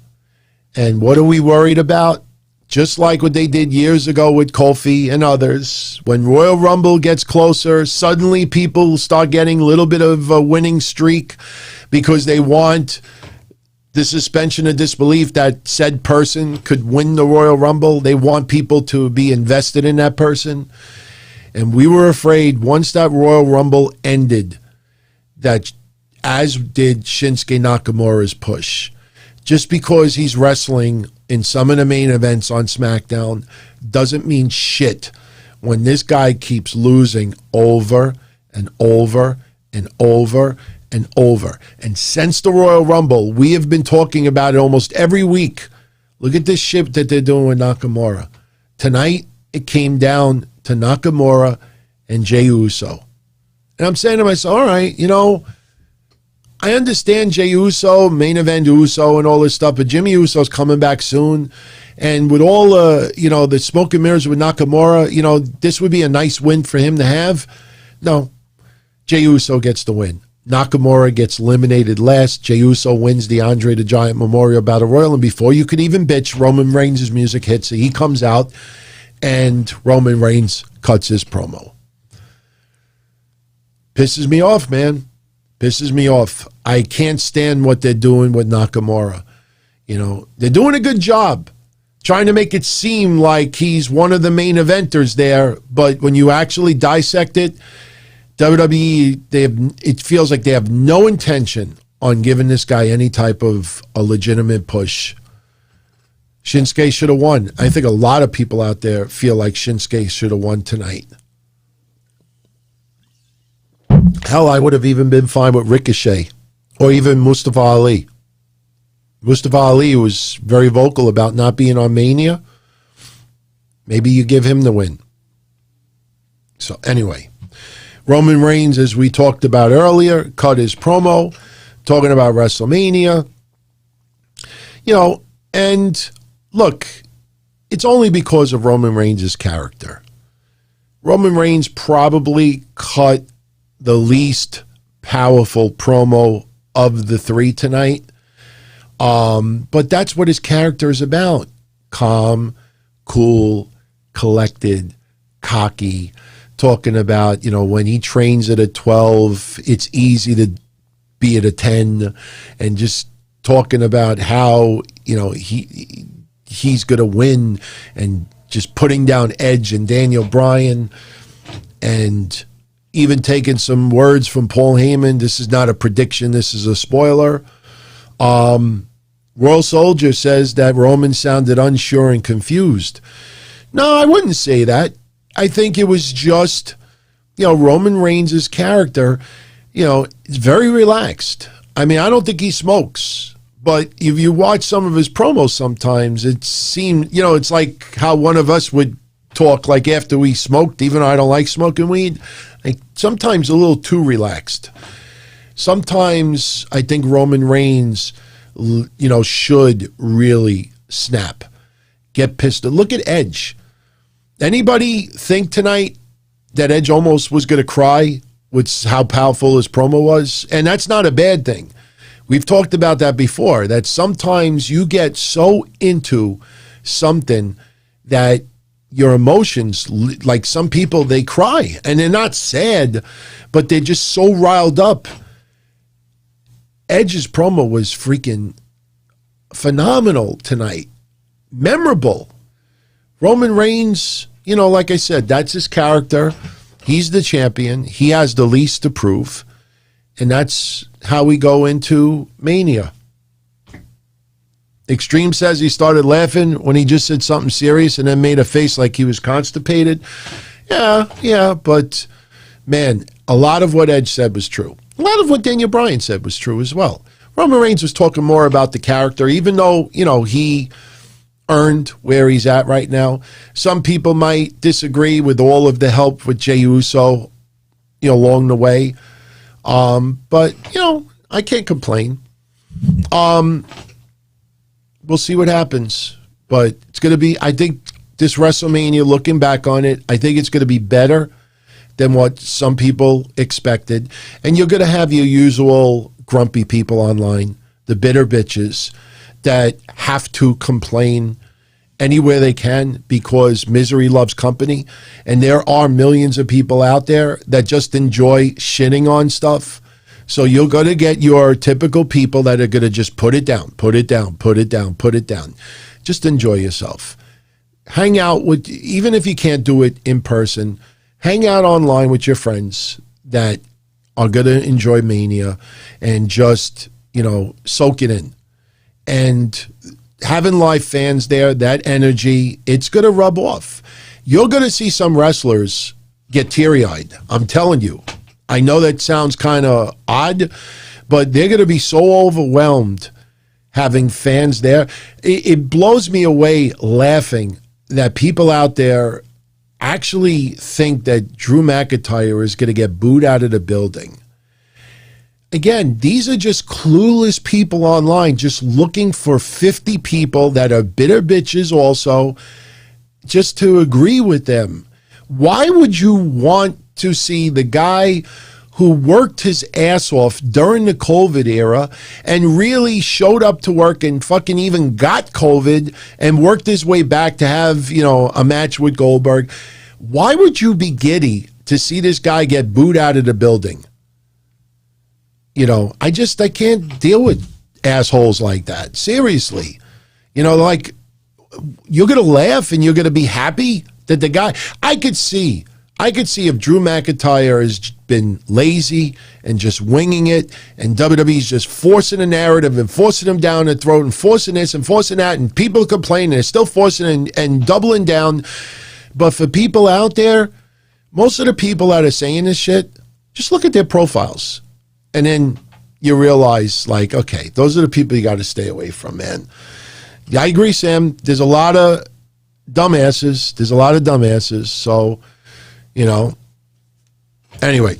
And what are we worried about? Just like what they did years ago with Kofi and others. When Royal Rumble gets closer, suddenly people start getting a little bit of a winning streak because they want the suspension of disbelief that said person could win the Royal Rumble. They want people to be invested in that person. And we were afraid once that Royal Rumble ended, that as did Shinsuke Nakamura's push. Just because he's wrestling in some of the main events on SmackDown doesn't mean shit when this guy keeps losing over and over and over and over. And since the Royal Rumble, we have been talking about it almost every week. Look at this shit that they're doing with Nakamura. Tonight, it came down to Nakamura and Jey Uso. And I'm saying to myself, all right, I understand Jey Uso, main event Uso and all this stuff, but Jimmy Uso's coming back soon. And with all, the smoke and mirrors with Nakamura, this would be a nice win for him to have. No, Jey Uso gets the win. Nakamura gets eliminated last. Jey Uso wins the Andre the Giant Memorial Battle Royal. And before you could even bitch, Roman Reigns' music hits. So he comes out and Roman Reigns cuts his promo. Pisses me off, man. Pisses me off. I can't stand what they're doing with Nakamura. They're doing a good job trying to make it seem like he's one of the main eventers there. But when you actually dissect it, WWE, it feels like they have no intention on giving this guy any type of a legitimate push. Shinsuke should have won. I think a lot of people out there feel like Shinsuke should have won tonight. Hell, I would have even been fine with Ricochet or even Mustafa Ali. Mustafa Ali was very vocal about not being on Mania. Maybe you give him the win. So anyway, Roman Reigns, as we talked about earlier, cut his promo talking about WrestleMania. And look, it's only because of Roman Reigns' character. Roman Reigns probably cut the least powerful promo of the three tonight. But that's what his character is about. Calm, cool, collected, cocky, talking about, when he trains at a 12, it's easy to be at a 10, and just talking about how, he's going to win, and just putting down Edge and Daniel Bryan, and even taking some words from Paul Heyman. This is not a prediction, this is a spoiler. Royal Soldier says that Roman sounded unsure and confused. No, I wouldn't say that. I think it was just, Roman Reigns' character, is very relaxed. I mean, I don't think he smokes, but if you watch some of his promos sometimes, it seemed, it's like how one of us would talk like after we smoked, even though I don't like smoking weed, like sometimes a little too relaxed. Sometimes I think Roman Reigns, should really snap, get pissed. Look at Edge. Anybody think tonight that Edge almost was going to cry with how powerful his promo was? And that's not a bad thing. We've talked about that before, that sometimes you get so into something that your emotions, like some people, they cry and they're not sad, but they're just so riled up. Edge's promo was freaking phenomenal tonight. Memorable. Roman Reigns, like I said, that's his character. He's the champion. He has the least to prove. And that's how we go into Mania. Extreme says he started laughing when he just said something serious and then made a face like he was constipated. Yeah, but man, a lot of what Edge said was true. A lot of what Daniel Bryan said was true as well. Roman Reigns was talking more about the character, even though, he earned where he's at right now. Some people might disagree with all of the help with Jey Uso, along the way. But, I can't complain. We'll see what happens. But it's going to be, I think this WrestleMania, looking back on it, I think it's going to be better than what some people expected. And you're going to have your usual grumpy people online, the bitter bitches that have to complain anywhere they can because misery loves company. And there are millions of people out there that just enjoy shitting on stuff. So you're going to get your typical people that are going to just put it down, put it down, put it down, put it down. Just enjoy yourself. Hang out with, even if you can't do it in person, hang out online with your friends that are going to enjoy Mania and just, soak it in. And having live fans there, that energy, it's going to rub off. You're going to see some wrestlers get teary-eyed. I'm telling you. I know that sounds kind of odd, but they're going to be so overwhelmed having fans there. It blows me away laughing that people out there actually think that Drew McIntyre is going to get booed out of the building. Again, these are just clueless people online just looking for 50 people that are bitter bitches also just to agree with them. Why would you want to see the guy who worked his ass off during the COVID era and really showed up to work and fucking even got COVID and worked his way back to have, a match with Goldberg? Why would you be giddy to see this guy get booed out of the building? I can't deal with assholes like that. Seriously. Like, you're going to laugh and you're going to be happy that the guy, I could see if Drew McIntyre has been lazy and just winging it, and WWE's just forcing a narrative and forcing him down the throat and forcing this and forcing that, and people complaining, they're still forcing and doubling down. But for people out there, most of the people that are saying this shit, just look at their profiles. And then you realize, like, okay, those are the people you got to stay away from, man. Yeah, I agree, Sam. There's a lot of dumbasses. So, anyway,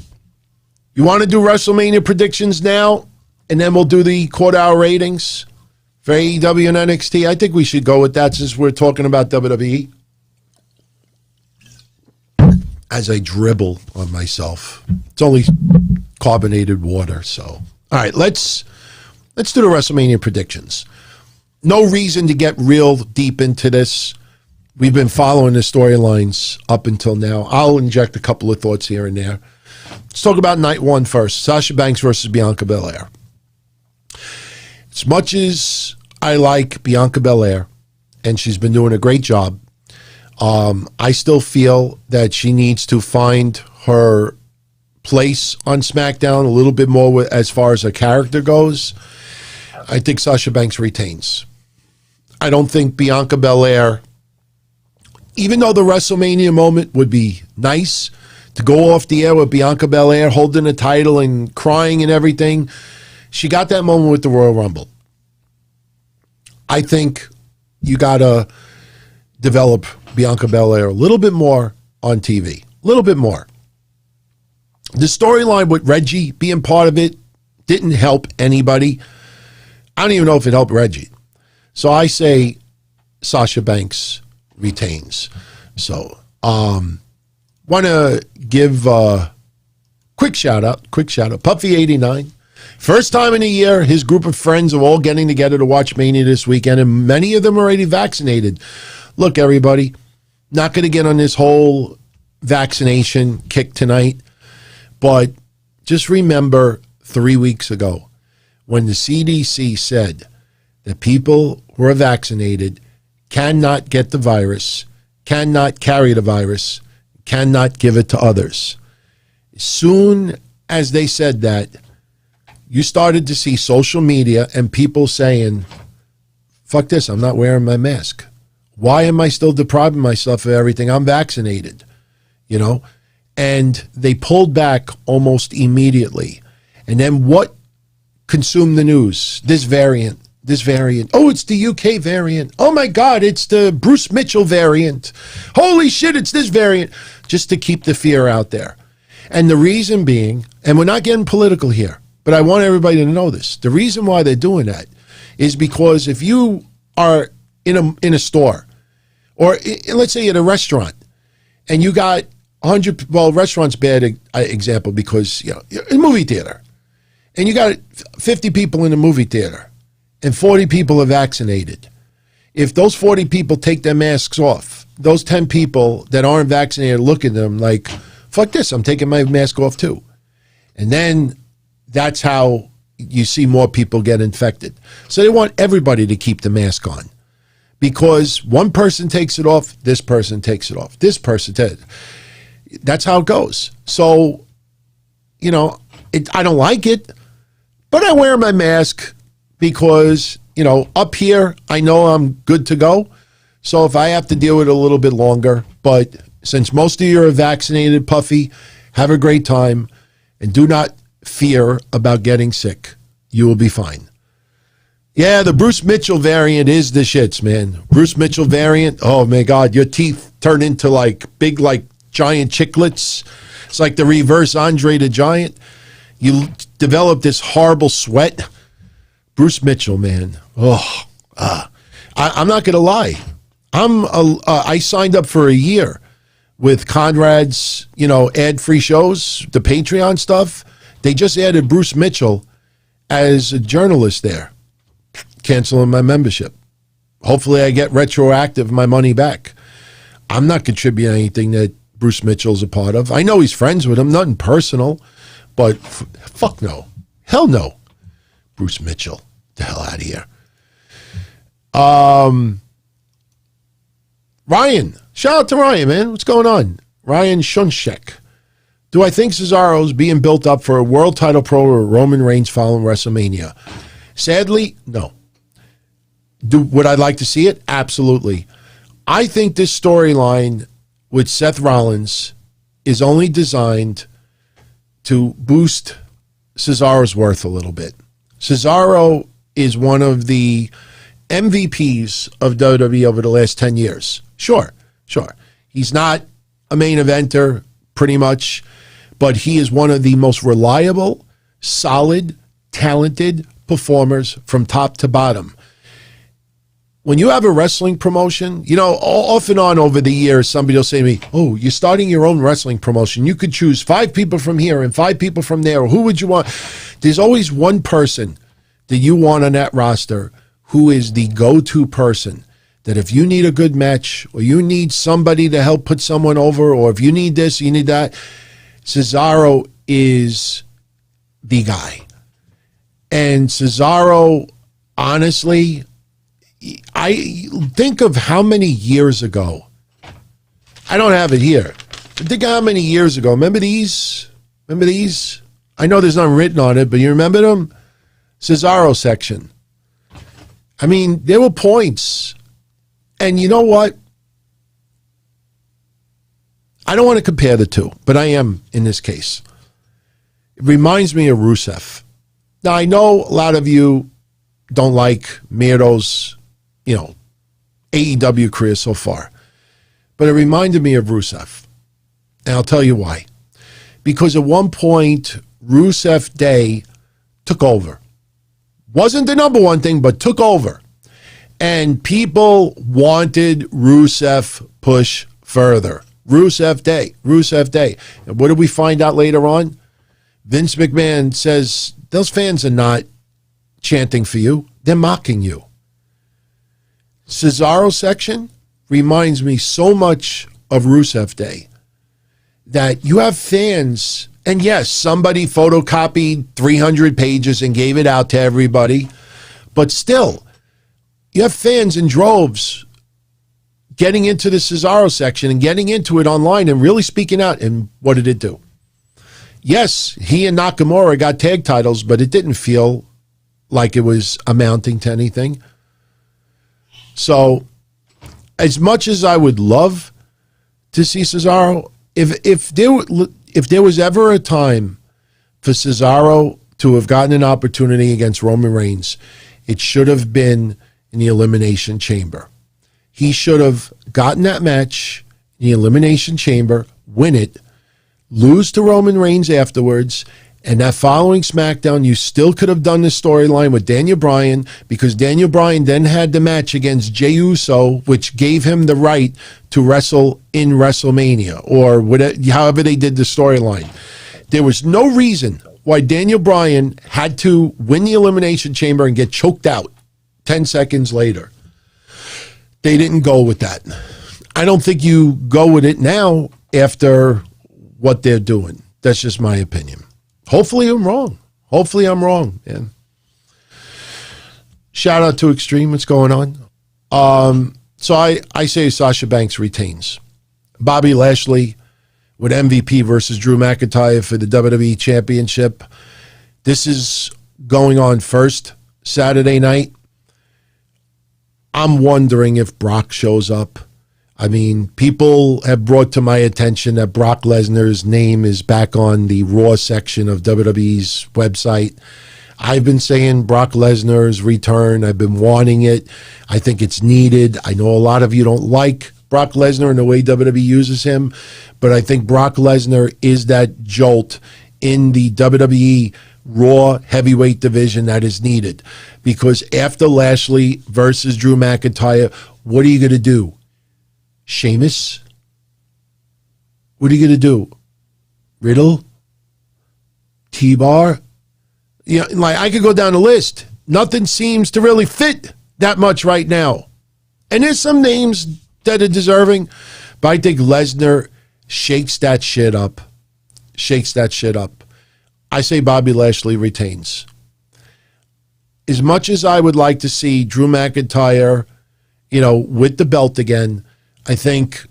you want to do WrestleMania predictions now? And then we'll do the quarter-hour ratings for AEW and NXT. I think we should go with that since we're talking about WWE. As I dribble on myself. It's only carbonated water, so. All right, let's do the WrestleMania predictions. No reason to get real deep into this. we've been following the storylines up until now. I'll inject a couple of thoughts here and there. Let's talk about night one first. Sasha Banks versus Bianca Belair. As much as I like Bianca Belair, and she's been doing a great job, I still feel that she needs to find her place on SmackDown a little bit more as far as her character goes. I think Sasha Banks retains. I don't think Bianca Belair, even though the WrestleMania moment would be nice, to go off the air with Bianca Belair holding the title and crying and everything, she got that moment with the Royal Rumble. I think you got to develop Bianca Belair a little bit more on TV. A little bit more. The storyline with Reggie being part of it didn't help anybody. I don't even know if it helped Reggie. So I say Sasha Banks retains. So, want to give a quick shout out, Puffy89. First time in a year, his group of friends are all getting together to watch Mania this weekend, and many of them are already vaccinated. Look, everybody, not going to get on this whole vaccination kick tonight, but just remember 3 weeks ago when the CDC said that people who are vaccinated cannot get the virus, cannot carry the virus, cannot give it to others. As soon as they said that, you started to see social media and people saying, fuck this, I'm not wearing my mask. Why am I still depriving myself of everything? I'm vaccinated, you know? And they pulled back almost immediately. And then what consumed the news? This variant. Oh, it's the UK variant. Oh my God, it's the Bruce Mitchell variant. Holy shit, it's this variant. Just to keep the fear out there. And the reason being, and we're not getting political here, but I want everybody to know this. The reason why they're doing that is because if you are in a store, or let's say at a restaurant, and you got 100, well, restaurant's bad example because, you know, a movie theater, and you got 50 people in the movie theater, and 40 people are vaccinated. If those 40 people take their masks off, those 10 people that aren't vaccinated look at them like, fuck this, I'm taking my mask off too. And then that's how you see more people get infected. So they want everybody to keep the mask on. Because one person takes it off, this person takes it off, this person takes it. That's how it goes. So, you know, I don't like it, but I wear my mask because, you know, up here, I know I'm good to go. So if I have to deal with it a little bit longer, but since most of you are vaccinated, Puffy, have a great time and do not fear about getting sick. You will be fine. Yeah, the Bruce Mitchell variant is the shits, man. Bruce Mitchell variant, oh my God, your teeth turn into like big, like giant chiclets. It's like the reverse Andre the Giant. You develop this horrible sweat. Bruce Mitchell, man. Oh, I'm not going to lie. I signed up for a year with Conrad's, you know, ad-free shows, the Patreon stuff. They just added Bruce Mitchell as a journalist there. Canceling my membership. Hopefully I get retroactive my money back. I'm not contributing anything that Bruce Mitchell's a part of. I know he's friends with him, nothing personal, but fuck no. Hell no. Bruce Mitchell. The hell out of here. Ryan. Shout out to Ryan, man. What's going on? Ryan Schonscheck. Do I think Cesaro's being built up for a world title pro or Roman Reigns following WrestleMania? Sadly, no. Would I like to see it? Absolutely. I think this storyline with Seth Rollins is only designed to boost Cesaro's worth a little bit. Cesaro is one of the MVPs of WWE over the last 10 years. Sure. He's not a main eventer, pretty much, but he is one of the most reliable, solid, talented performers from top to bottom. When you have a wrestling promotion, you know, off and on over the years, somebody will say to me, oh, you're starting your own wrestling promotion. You could choose 5 people from here and 5 people from there. Who would you want? There's always one person that you want on that roster who is the go-to person that if you need a good match or you need somebody to help put someone over, or if you need this, you need that, Cesaro is the guy. And Cesaro, honestly, I think of how many years ago. I don't have it here. Think of how many years ago. Remember these? I know there's nothing written on it, but you remember them? Cesaro section. I mean, there were points. And you know what? I don't want to compare the two, but I am in this case. It reminds me of Rusev. Now, I know a lot of you don't like Miro's, AEW career so far, but it reminded me of Rusev. And I'll tell you why. Because at one point, Rusev Day took over. Wasn't the number one thing, but took over. And people wanted Rusev push further. Rusev Day. And what did we find out later on? Vince McMahon says, those fans are not chanting for you. They're mocking you. Cesaro section reminds me so much of Rusev Day that you have fans, and yes, somebody photocopied 300 pages and gave it out to everybody, but still, you have fans in droves getting into the Cesaro section and getting into it online and really speaking out. And what did it do? Yes, he and Nakamura got tag titles, but it didn't feel like it was amounting to anything. So, as much as I would love to see Cesaro, if there was ever a time for Cesaro to have gotten an opportunity against Roman Reigns, it should have been in the Elimination Chamber. He should have gotten that match in the Elimination Chamber, win it, lose to Roman Reigns afterwards, and that following SmackDown, you still could have done the storyline with Daniel Bryan, because Daniel Bryan then had the match against Jey Uso, which gave him the right to wrestle in WrestleMania, or whatever, however they did the storyline. There was no reason why Daniel Bryan had to win the Elimination Chamber and get choked out 10 seconds later. They didn't go with that. I don't think you go with it now after what they're doing. That's just my opinion. Hopefully I'm wrong. Man. Shout out to Extreme. What's going on? So I say Sasha Banks retains. Bobby Lashley with MVP versus Drew McIntyre for the WWE Championship. This is going on first Saturday night. I'm wondering if Brock shows up. I mean, people have brought to my attention that Brock Lesnar's name is back on the Raw section of WWE's website. I've been saying Brock Lesnar's return. I've been wanting it. I think it's needed. I know a lot of you don't like Brock Lesnar and the way WWE uses him, but I think Brock Lesnar is that jolt in the WWE Raw heavyweight division that is needed. Because after Lashley versus Drew McIntyre, what are you going to do? Sheamus? What are you going to do? Riddle? T-Bar? I could go down the list. Nothing seems to really fit that much right now. And there's some names that are deserving, but I think Lesnar shakes that shit up. I say Bobby Lashley retains. As much as I would like to see Drew McIntyre, with the belt again, I think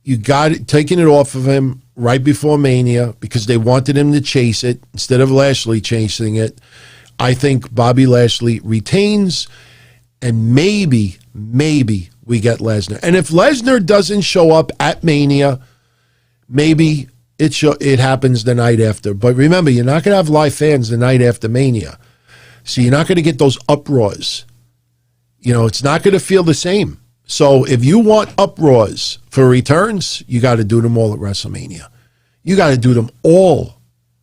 you got it, taking it off of him right before Mania because they wanted him to chase it instead of Lashley chasing it. I think Bobby Lashley retains, and maybe we get Lesnar. And if Lesnar doesn't show up at Mania, maybe it happens the night after. But remember, you're not going to have live fans the night after Mania. So you're not going to get those uproars. It's not going to feel the same. So if you want uproars for returns, you got to do them all at WrestleMania. You got to do them all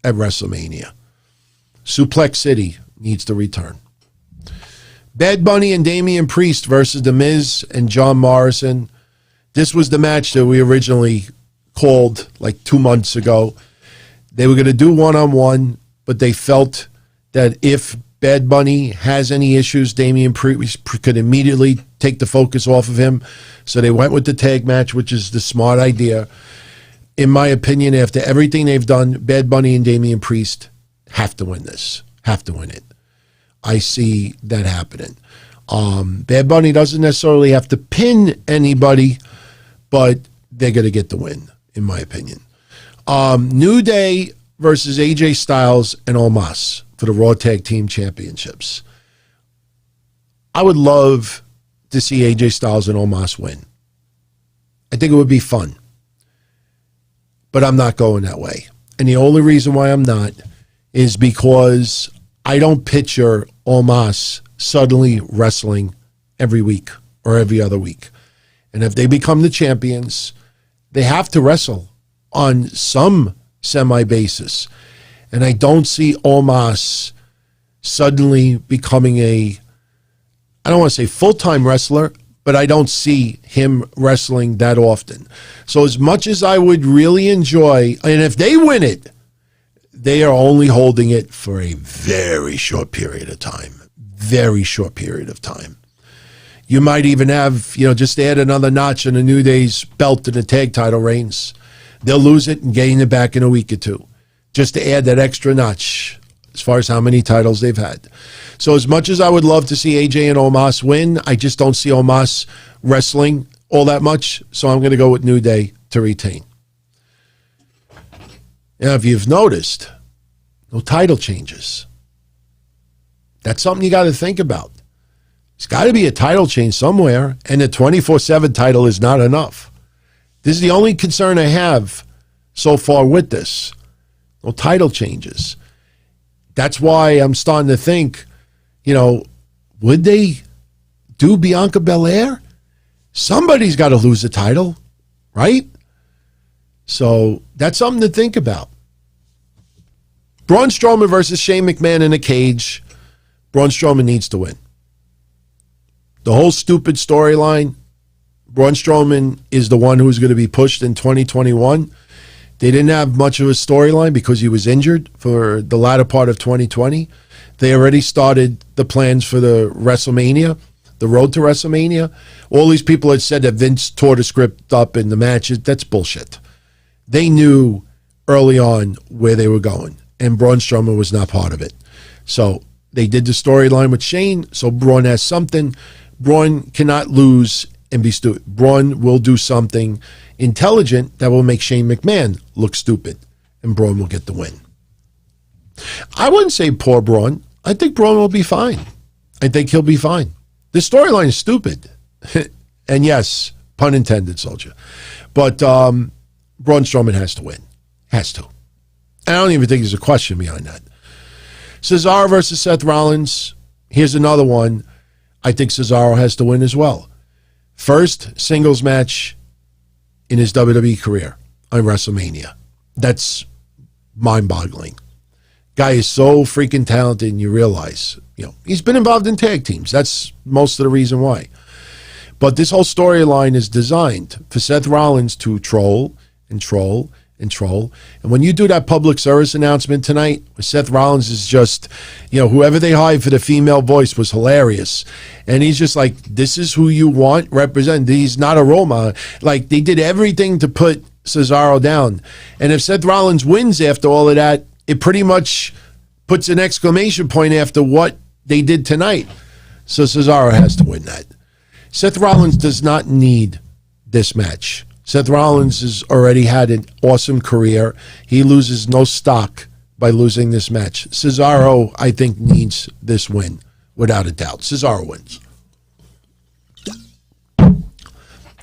at WrestleMania. Suplex City needs to return. Bad Bunny and Damian Priest versus The Miz and John Morrison. This was the match that we originally called like 2 months ago. They were going to do one-on-one, but they felt that if Bad Bunny has any issues, Damian Priest could immediately take the focus off of him. So they went with the tag match, which is the smart idea. In my opinion, after everything they've done, Bad Bunny and Damian Priest have to win this. Have to win it. I see that happening. Bad Bunny doesn't necessarily have to pin anybody, but they're going to get the win, in my opinion. New Day versus AJ Styles and Omos for the Raw Tag Team Championships. I would love to see AJ Styles and Omos win. I think it would be fun. But I'm not going that way. And the only reason why I'm not is because I don't picture Omos suddenly wrestling every week or every other week. And if they become the champions, they have to wrestle on some semi-basis. And I don't see Omos suddenly becoming I don't want to say full-time wrestler, but I don't see him wrestling that often. So as much as I would really enjoy, and if they win it, they are only holding it for a very short period of time. Very short period of time. You might even have, just add another notch in the New Day's belt to the tag title reigns. They'll lose it and gain it back in a week or two, just to add that extra notch as far as how many titles they've had. So as much as I would love to see AJ and Omos win, I just don't see Omos wrestling all that much, so I'm going to go with New Day to retain. Now, if you've noticed, no title changes. That's something you got to think about. There's got to be a title change somewhere, and the 24/7 title is not enough. This is the only concern I have so far with this. No title changes. That's why I'm starting to think, would they do Bianca Bel-Air? Somebody's got to lose the title, right? So that's something to think about. Braun Strowman versus Shane McMahon in a cage. Braun Strowman needs to win. The whole stupid storyline, Braun Strowman is the one who's going to be pushed in 2021. They didn't have much of a storyline because he was injured for the latter part of 2020. They already started the plans for the WrestleMania, the road to WrestleMania. All these people had said that Vince tore the script up in the matches. That's bullshit. They knew early on where they were going, and Braun Strowman was not part of it. So they did the storyline with Shane, so Braun has something. Braun cannot lose and be stupid. Braun will do something intelligent that will make Shane McMahon look stupid, and Braun will get the win. I wouldn't say poor Braun. I think Braun will be fine. I think he'll be fine. The storyline is stupid. And yes, pun intended, soldier. But Braun Strowman has to win. Has to. And I don't even think there's a question behind that. Cesaro versus Seth Rollins. Here's another one. I think Cesaro has to win as well. First singles match in his WWE career on WrestleMania. That's mind-boggling. Guy is so freaking talented, and you realize, he's been involved in tag teams. That's most of the reason why. But this whole storyline is designed for Seth Rollins to troll and troll and troll. And when you do that public service announcement tonight, Seth Rollins is just, whoever they hired for the female voice was hilarious. And he's just like, this is who you want represent. He's not a role model. Like, they did everything to put Cesaro down. And if Seth Rollins wins after all of that, it pretty much puts an exclamation point after what they did tonight. So Cesaro has to win that. Seth Rollins does not need this match. Seth Rollins has already had an awesome career. He loses no stock by losing this match. Cesaro, I think, needs this win, without a doubt. Cesaro wins.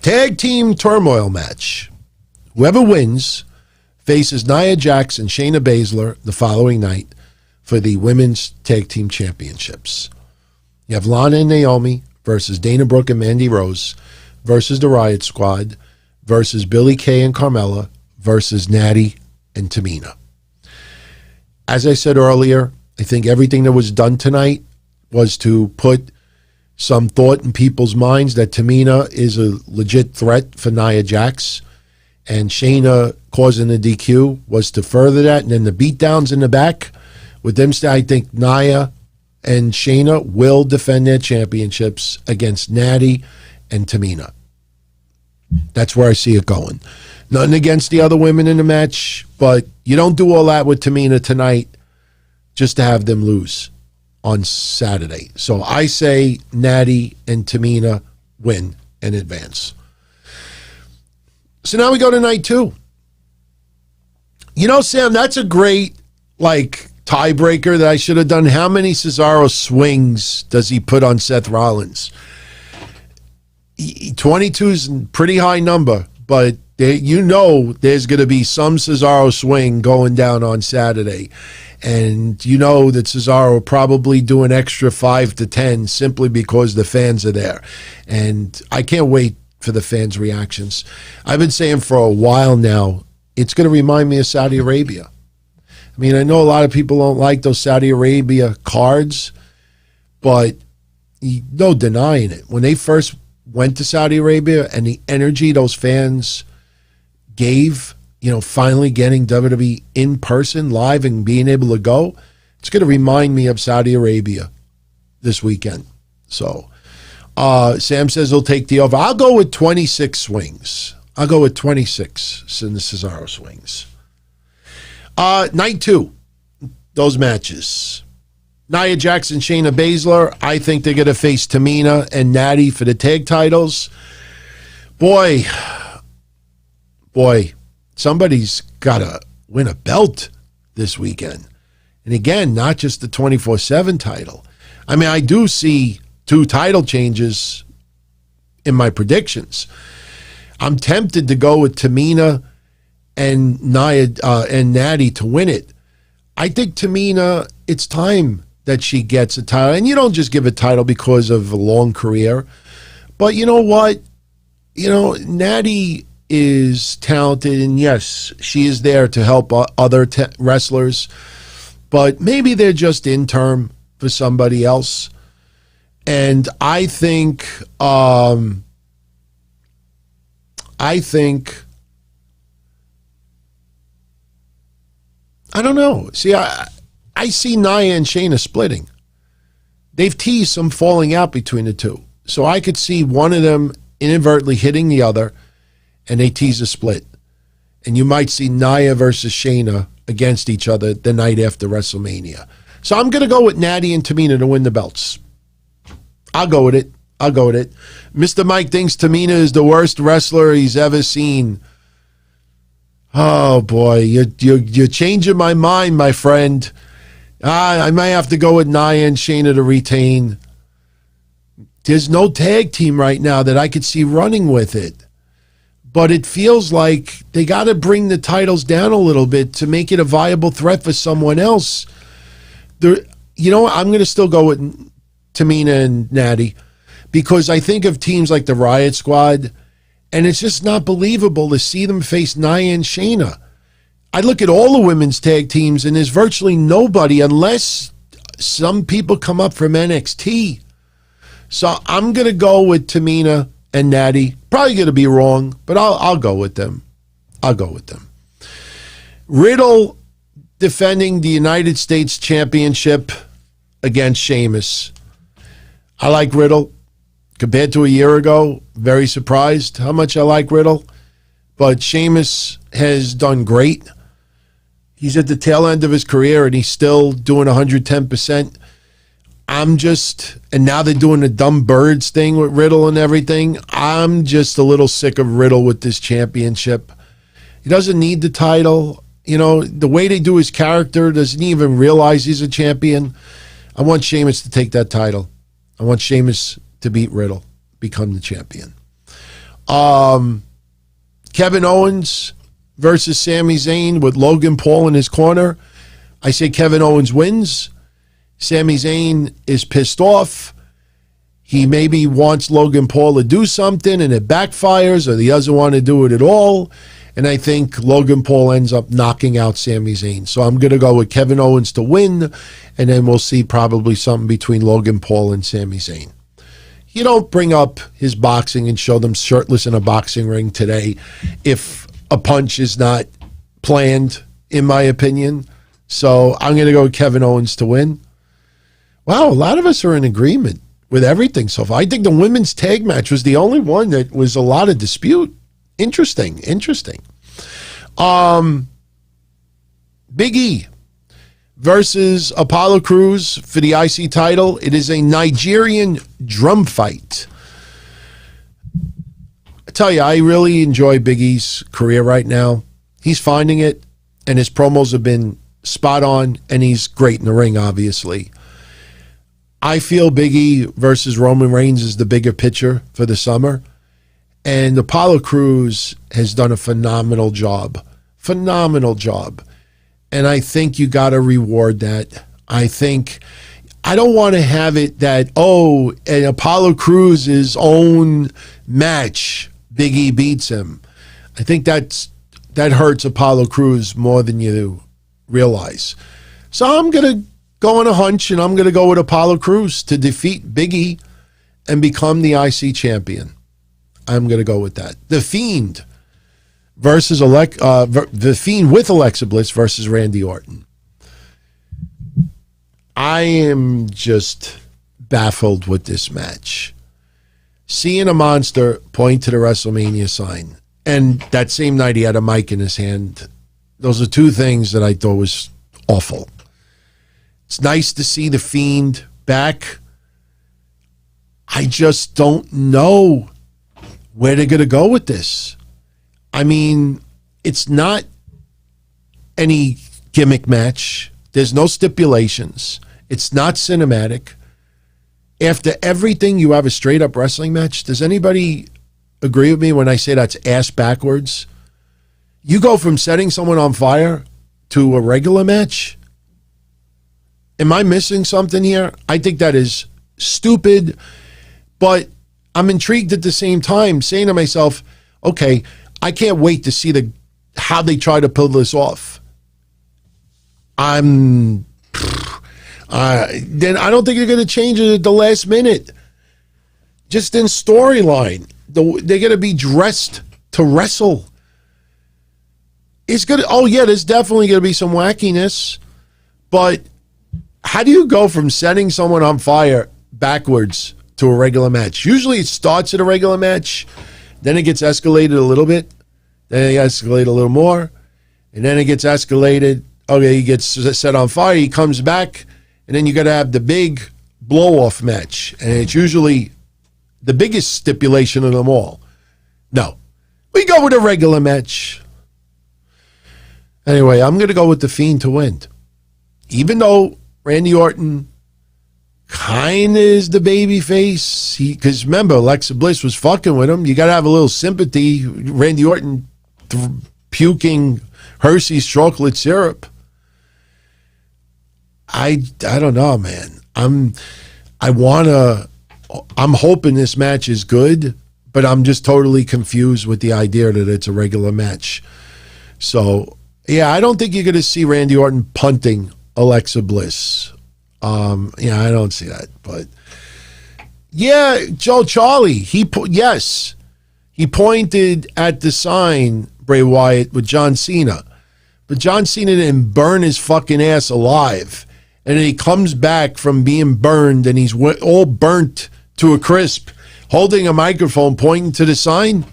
Tag team turmoil match. Whoever wins faces Nia Jax and Shayna Baszler the following night for the Women's Tag Team Championships. You have Lana and Naomi versus Dana Brooke and Mandy Rose versus the Riot Squad versus Billie Kay and Carmella versus Natty and Tamina. As I said earlier, I think everything that was done tonight was to put some thought in people's minds that Tamina is a legit threat for Nia Jax, and Shayna causing the DQ was to further that. And then the beatdowns in the back with them, I think Nia and Shayna will defend their championships against Natty and Tamina. That's where I see it going. Nothing against the other women in the match, but you don't do all that with Tamina tonight just to have them lose on Saturday. So I say Natty and Tamina win and advance. So now we go to night 2. You know, Sam, that's a great, tiebreaker that I should have done. How many Cesaro swings does he put on Seth Rollins? 22 is a pretty high number, but there's going to be some Cesaro swing going down on Saturday. And you know that Cesaro will probably do an extra 5 to 10 simply because the fans are there. And I can't wait for the fans' reactions. I've been saying for a while now, it's going to remind me of Saudi Arabia. I mean, I know a lot of people don't like those Saudi Arabia cards, but no denying it. When they first went to Saudi Arabia and the energy those fans gave, finally getting WWE in person, live, and being able to go, it's going to remind me of Saudi Arabia this weekend. So Sam says he'll take the over. I'll go with 26 swings. I'll go with 26 in the Cesaro swings. Night 2, those matches. Nia Jax and Shayna Baszler. I think they're going to face Tamina and Natty for the tag titles. Boy, somebody's got to win a belt this weekend. And again, not just the 24/7 title. I mean, I do see 2 title changes in my predictions. I'm tempted to go with Tamina and Nia and Natty to win it. I think Tamina, it's time that she gets a title. And you don't just give a title because of a long career. But you know what? Natty is talented, and yes, she is there to help other wrestlers. But maybe they're just interim for somebody else. And I think I don't know. See, I see Nia and Shayna splitting. They've teased some falling out between the two. So I could see one of them inadvertently hitting the other, and they tease a split. And you might see Nia versus Shayna against each other the night after WrestleMania. So I'm going to go with Natty and Tamina to win the belts. I'll go with it. Mr. Mike thinks Tamina is the worst wrestler he's ever seen. Oh, boy, you're changing my mind, my friend. I might have to go with Nia and Shayna to retain. There's no tag team right now that I could see running with it. But it feels like they got to bring the titles down a little bit to make it a viable threat for someone else. I'm going to still go with Tamina and Natty because I think of teams like the Riot Squad, and it's just not believable to see them face Nia and Shayna. I look at all the women's tag teams, and there's virtually nobody unless some people come up from NXT. So I'm going to go with Tamina and Natty. Probably going to be wrong, but I'll go with them. Riddle defending the United States Championship against Sheamus. I like Riddle. Compared to a year ago, very surprised how much I like Riddle. But Sheamus has done great. He's at the tail end of his career, and he's still doing 110%. And now they're doing the dumb birds thing with Riddle and everything. I'm just a little sick of Riddle with this championship. He doesn't need the title. The way they do his character, doesn't even realize he's a champion. I want Sheamus to take that title. I want Sheamus to beat Riddle, become the champion. Kevin Owens versus Sami Zayn with Logan Paul in his corner. I say Kevin Owens wins. Sami Zayn is pissed off. He maybe wants Logan Paul to do something and it backfires, or he doesn't want to do it at all. And I think Logan Paul ends up knocking out Sami Zayn. So I'm going to go with Kevin Owens to win, and then we'll see probably something between Logan Paul and Sami Zayn. You don't bring up his boxing and show them shirtless in a boxing ring today if a punch is not planned, in my opinion. So I'm going to go with Kevin Owens to win. Wow, a lot of us are in agreement with everything so far. I think the women's tag match was the only one that was a lot of dispute. Interesting. Big E versus Apollo Crews for the IC title. It is a Nigerian drum fight. I tell you, I really enjoy Big E's career right now. He's finding it, and his promos have been spot on, and he's great in the ring, obviously. I feel Big E versus Roman Reigns is the bigger picture for the summer, and Apollo Crews has done a phenomenal job. And I think you got to reward that. I don't want to have it that, and Apollo Crews' own match, Big E beats him. I think that hurts Apollo Crews more than you realize. So I'm going to go on a hunch, and I'm going to go with Apollo Crews to defeat Big E and become the IC champion. I'm going to go with that. The Fiend versus The Fiend with Alexa Bliss versus Randy Orton. I am just baffled with this match. Seeing a monster point to the WrestleMania sign, and that same night he had a mic in his hand. Those are two things that I thought was awful. It's nice to see the Fiend back. I just don't know where they're going to go with this. I mean, it's not any gimmick match. There's no stipulations. It's not cinematic. After everything, you have a straight-up wrestling match. Does anybody agree with me when I say that's ass backwards? You go from setting someone on fire to a regular match? Am I missing something here? I think that is stupid, but I'm intrigued at the same time, saying to myself, okay, I can't wait to see how they try to pull this off. Then I don't think they're going to change it at the last minute. Just in storyline, they're going to be dressed to wrestle. It's going to. Oh yeah, there's definitely going to be some wackiness, but how do you go from setting someone on fire backwards to a regular match? Usually it starts at a regular match, then it gets escalated a little bit, then it escalates a little more, and then it gets escalated. Okay, he gets set on fire, he comes back, and then you got to have the big blow-off match, and it's usually the biggest stipulation of them all. No, we go with a regular match. Anyway, I'm going to go with The Fiend to win. Even though Randy Orton kind of is the baby face, because remember, Alexa Bliss was fucking with him. You got to have a little sympathy. Randy Orton puking Hershey's chocolate syrup. I don't know, man. I'm hoping this match is good, but I'm just totally confused with the idea that it's a regular match. So, yeah, I don't think you're going to see Randy Orton punting Alexa Bliss. Yeah, I don't see that. But, yeah, Joe Charlie, he pointed at the sign, Bray Wyatt, with John Cena. But John Cena didn't burn his fucking ass alive. And then he comes back from being burned, and he's all burnt to a crisp, holding a microphone, pointing to the sign.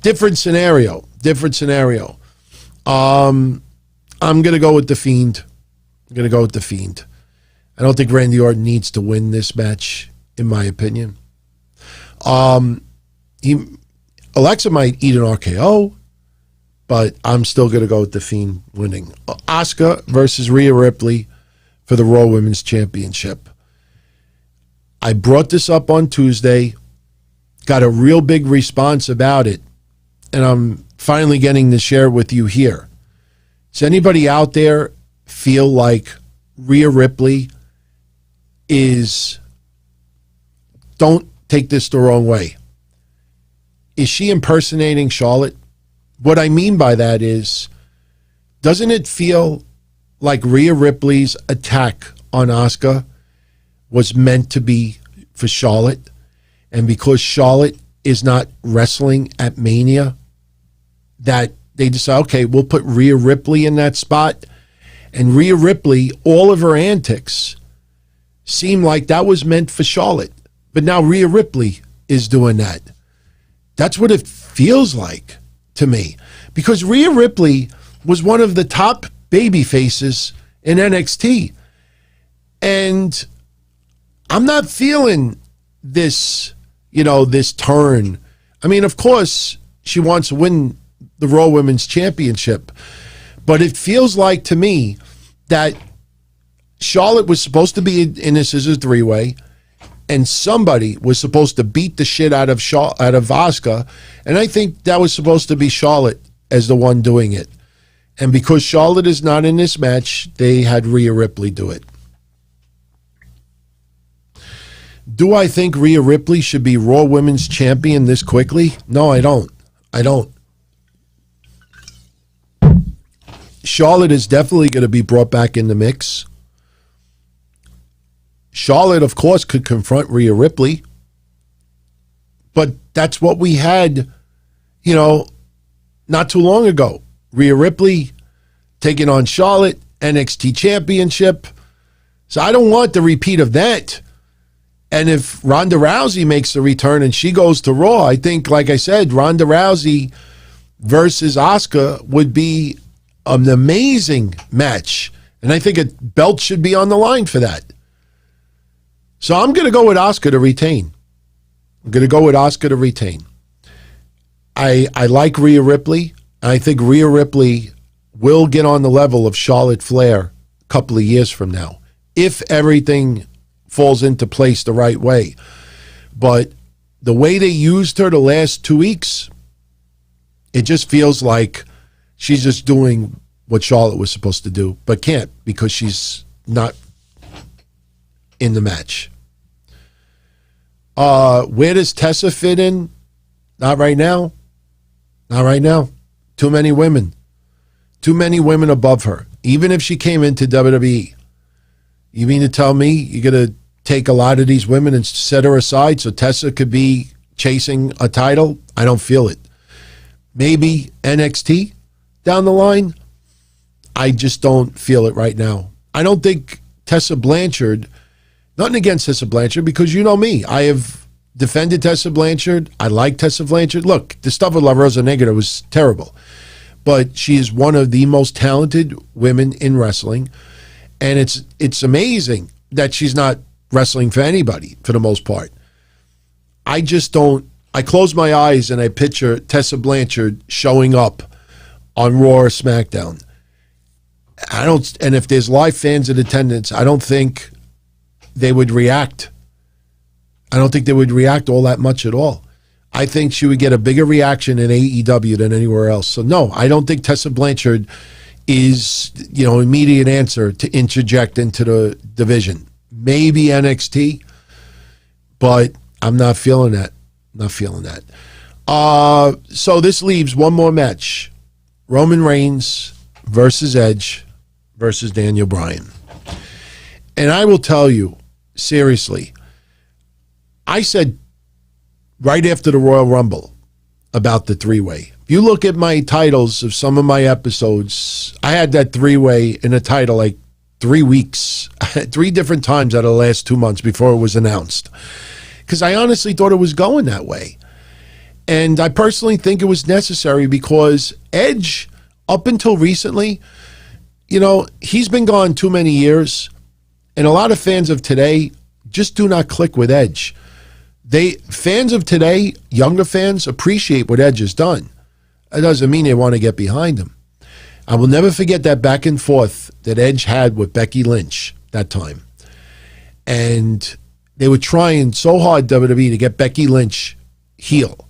Different scenario. I'm going to go with The Fiend. I don't think Randy Orton needs to win this match, in my opinion. Alexa might eat an RKO, but I'm still going to go with The Fiend winning. Asuka versus Rhea Ripley for the Raw Women's Championship. I brought this up on Tuesday, got a real big response about it, and I'm finally getting to share with you here. Does anybody out there feel like Rhea Ripley don't take this the wrong way, is she impersonating Charlotte? What I mean by that is, doesn't it feel like Rhea Ripley's attack on Asuka was meant to be for Charlotte? And because Charlotte is not wrestling at Mania, that they decide, okay, we'll put Rhea Ripley in that spot. And Rhea Ripley, all of her antics seemed like that was meant for Charlotte. But now Rhea Ripley is doing that. That's what it feels like to me. Because Rhea Ripley was one of the top baby faces in NXT. And I'm not feeling this, this turn. I mean, of course, she wants to win the Raw Women's Championship. But it feels like to me that Charlotte was supposed to be in this as a three-way, and somebody was supposed to beat the shit out of Asuka, and I think that was supposed to be Charlotte as the one doing it. And because Charlotte is not in this match, they had Rhea Ripley do it. Do I think Rhea Ripley should be Raw Women's Champion this quickly? No, I don't. Charlotte is definitely going to be brought back in the mix. Charlotte, of course, could confront Rhea Ripley. But that's what we had, not too long ago. Rhea Ripley taking on Charlotte, NXT Championship. So I don't want the repeat of that. And if Ronda Rousey makes a return and she goes to Raw, I think, like I said, Ronda Rousey versus Asuka would be an amazing match. And I think a belt should be on the line for that. So I'm going to go with Asuka to retain. I like Rhea Ripley. I think Rhea Ripley will get on the level of Charlotte Flair a couple of years from now, if everything falls into place the right way. But the way they used her the last 2 weeks, it just feels like she's just doing what Charlotte was supposed to do, but can't because she's not in the match. Where does Tessa fit in? Not right now. Too many women above her. Even if she came into WWE, you mean to tell me you're going to take a lot of these women and set her aside so Tessa could be chasing a title? I don't feel it. Maybe NXT down the line. I just don't feel it right now. I don't think Tessa Blanchard, nothing against Tessa Blanchard, because you know me. I have defended Tessa Blanchard. I like Tessa Blanchard. Look, the stuff with La Rosa Negra was terrible. But she is one of the most talented women in wrestling. And it's amazing that she's not wrestling for anybody, for the most part. I just don't. I close my eyes and I picture Tessa Blanchard showing up on Raw or SmackDown. And if there's live fans in attendance, I don't think they would react. I don't think they would react all that much at all. I think she would get a bigger reaction in AEW than anywhere else. So no, I don't think Tessa Blanchard is, immediate answer to interject into the division. Maybe NXT, but I'm not feeling that. So this leaves one more match. Roman Reigns versus Edge versus Daniel Bryan. And I will tell you, seriously, I said right after the Royal Rumble about the three-way. If you look at my titles of some of my episodes, I had that three-way in a title like 3 weeks, 3 different times out of the last 2 months before it was announced. Because I honestly thought it was going that way. And I personally think it was necessary because Edge, up until recently, he's been gone too many years. And a lot of fans of today just do not click with Edge. Fans of today, younger fans, appreciate what Edge has done. That doesn't mean they want to get behind him. I will never forget that back and forth that Edge had with Becky Lynch that time. And they were trying so hard, WWE, to get Becky Lynch heel.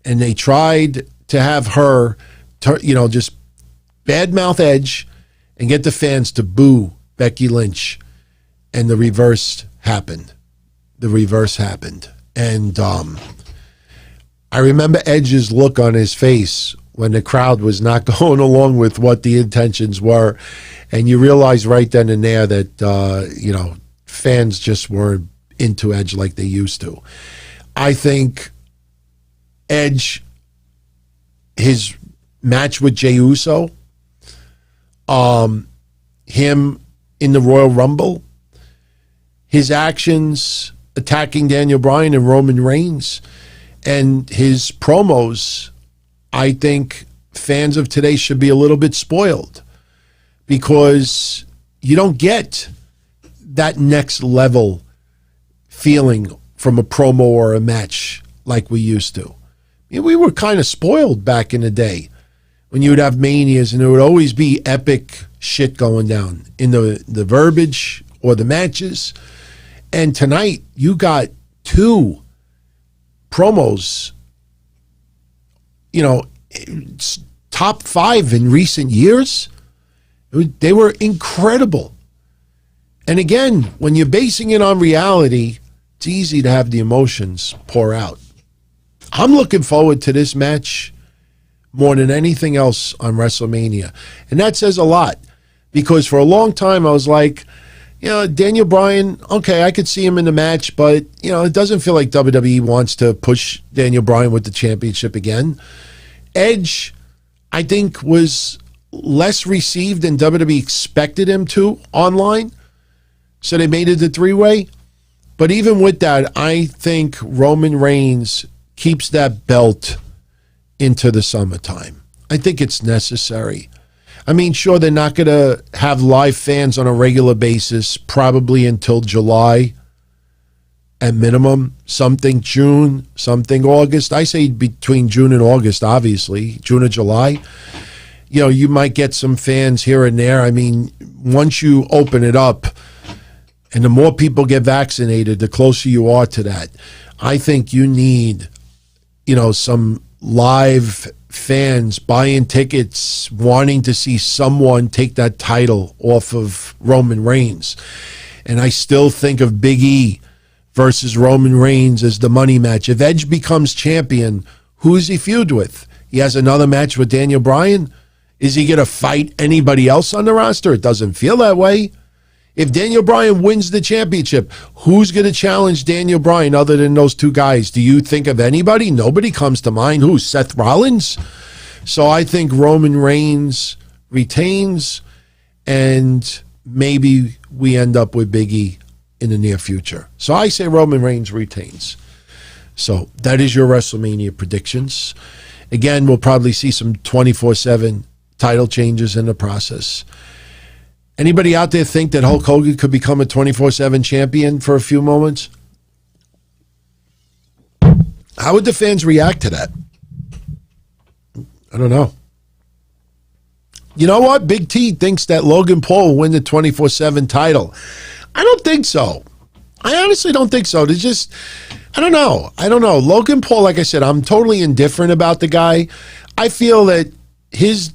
And they tried to have her, just badmouth Edge and get the fans to boo Becky Lynch. And the reverse happened. And I remember Edge's look on his face when the crowd was not going along with what the intentions were. And you realize right then and there that, fans just weren't into Edge like they used to. I think Edge, his match with Jey Uso, him in the Royal Rumble, his actions attacking Daniel Bryan and Roman Reigns and his promos, I think fans of today should be a little bit spoiled because you don't get that next level feeling from a promo or a match like we used to. We were kind of spoiled back in the day when you would have Manias and there would always be epic shit going down in the verbiage or the matches. And tonight you got 2 promos, top 5 in recent years. They were incredible. And again, when you're basing it on reality, it's easy to have the emotions pour out. I'm looking forward to this match more than anything else on WrestleMania. And that says a lot because for a long time I was like, Daniel Bryan, okay, I could see him in the match, but, it doesn't feel like WWE wants to push Daniel Bryan with the championship again. Edge, I think, was less received than WWE expected him to online. So they made it a 3-way. But even with that, I think Roman Reigns keeps that belt into the summertime. I think it's necessary. I mean, sure, they're not going to have live fans on a regular basis, probably until July at minimum, something June, something August. I say between June and August, obviously, June or July. You might get some fans here and there. I mean, once you open it up and the more people get vaccinated, the closer you are to that. I think you need, some live fans buying tickets, wanting to see someone take that title off of Roman Reigns. And I still think of Big E versus Roman Reigns as the money match. If Edge becomes champion, who is he feud with? He has another match with Daniel Bryan? Is he going to fight anybody else on the roster? It doesn't feel that way. If Daniel Bryan wins the championship, who's going to challenge Daniel Bryan other than those 2 guys? Do you think of anybody? Nobody comes to mind. Who? Seth Rollins? So I think Roman Reigns retains, and maybe we end up with Big E in the near future. So I say Roman Reigns retains. So that is your WrestleMania predictions. Again, we'll probably see some 24/7 title changes in the process. Anybody out there think that Hulk Hogan could become a 24/7 champion for a few moments? How would the fans react to that? I don't know. You know what? Big T thinks that Logan Paul will win the 24/7 title. I don't think so. I honestly don't think so. There's just, I don't know. Logan Paul, like I said, I'm totally indifferent about the guy. I feel that his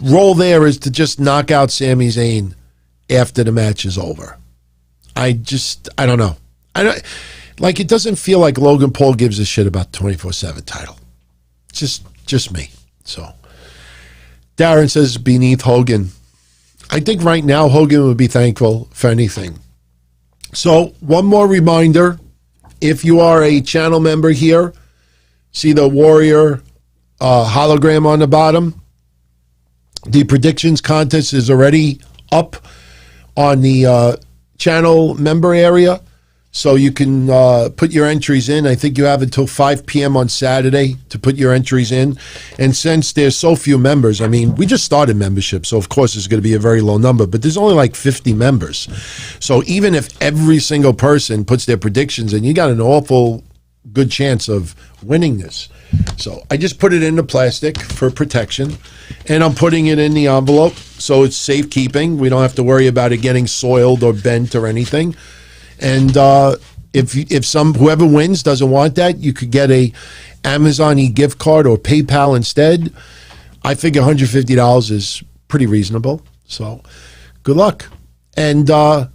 role there is to just knock out Sami Zayn after the match is over. I don't know. It doesn't feel like Logan Paul gives a shit about the 24/7 title. It's just me. So Darren says beneath Hogan. I think right now Hogan would be thankful for anything. So one more reminder, if you are a channel member here, see the Warrior hologram on the bottom. The predictions contest is already up on the channel member area, so you can put your entries in. I think you have until 5 p.m. on Saturday to put your entries in. And since there's so few members, I mean, we just started membership, so of course it's going to be a very low number, but there's only like 50 members. So even if every single person puts their predictions in, you got an awful good chance of winning this. So I just put it in the plastic for protection, and I'm putting it in the envelope so it's safekeeping. We don't have to worry about it getting soiled or bent or anything. And if whoever wins doesn't want that, you could get a Amazon gift card or PayPal instead. I figure $150 is pretty reasonable. So good luck. And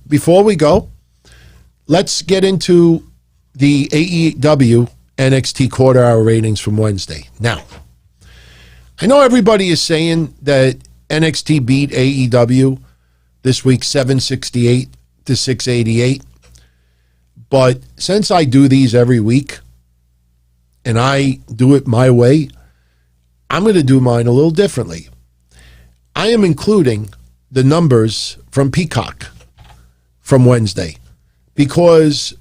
before we go, let's get into the AEW NXT quarter-hour ratings from Wednesday. Now, I know everybody is saying that NXT beat AEW this week 768 to 688, but since I do these every week and I do it my way, I'm going to do mine a little differently. I am including the numbers from Peacock from Wednesday, because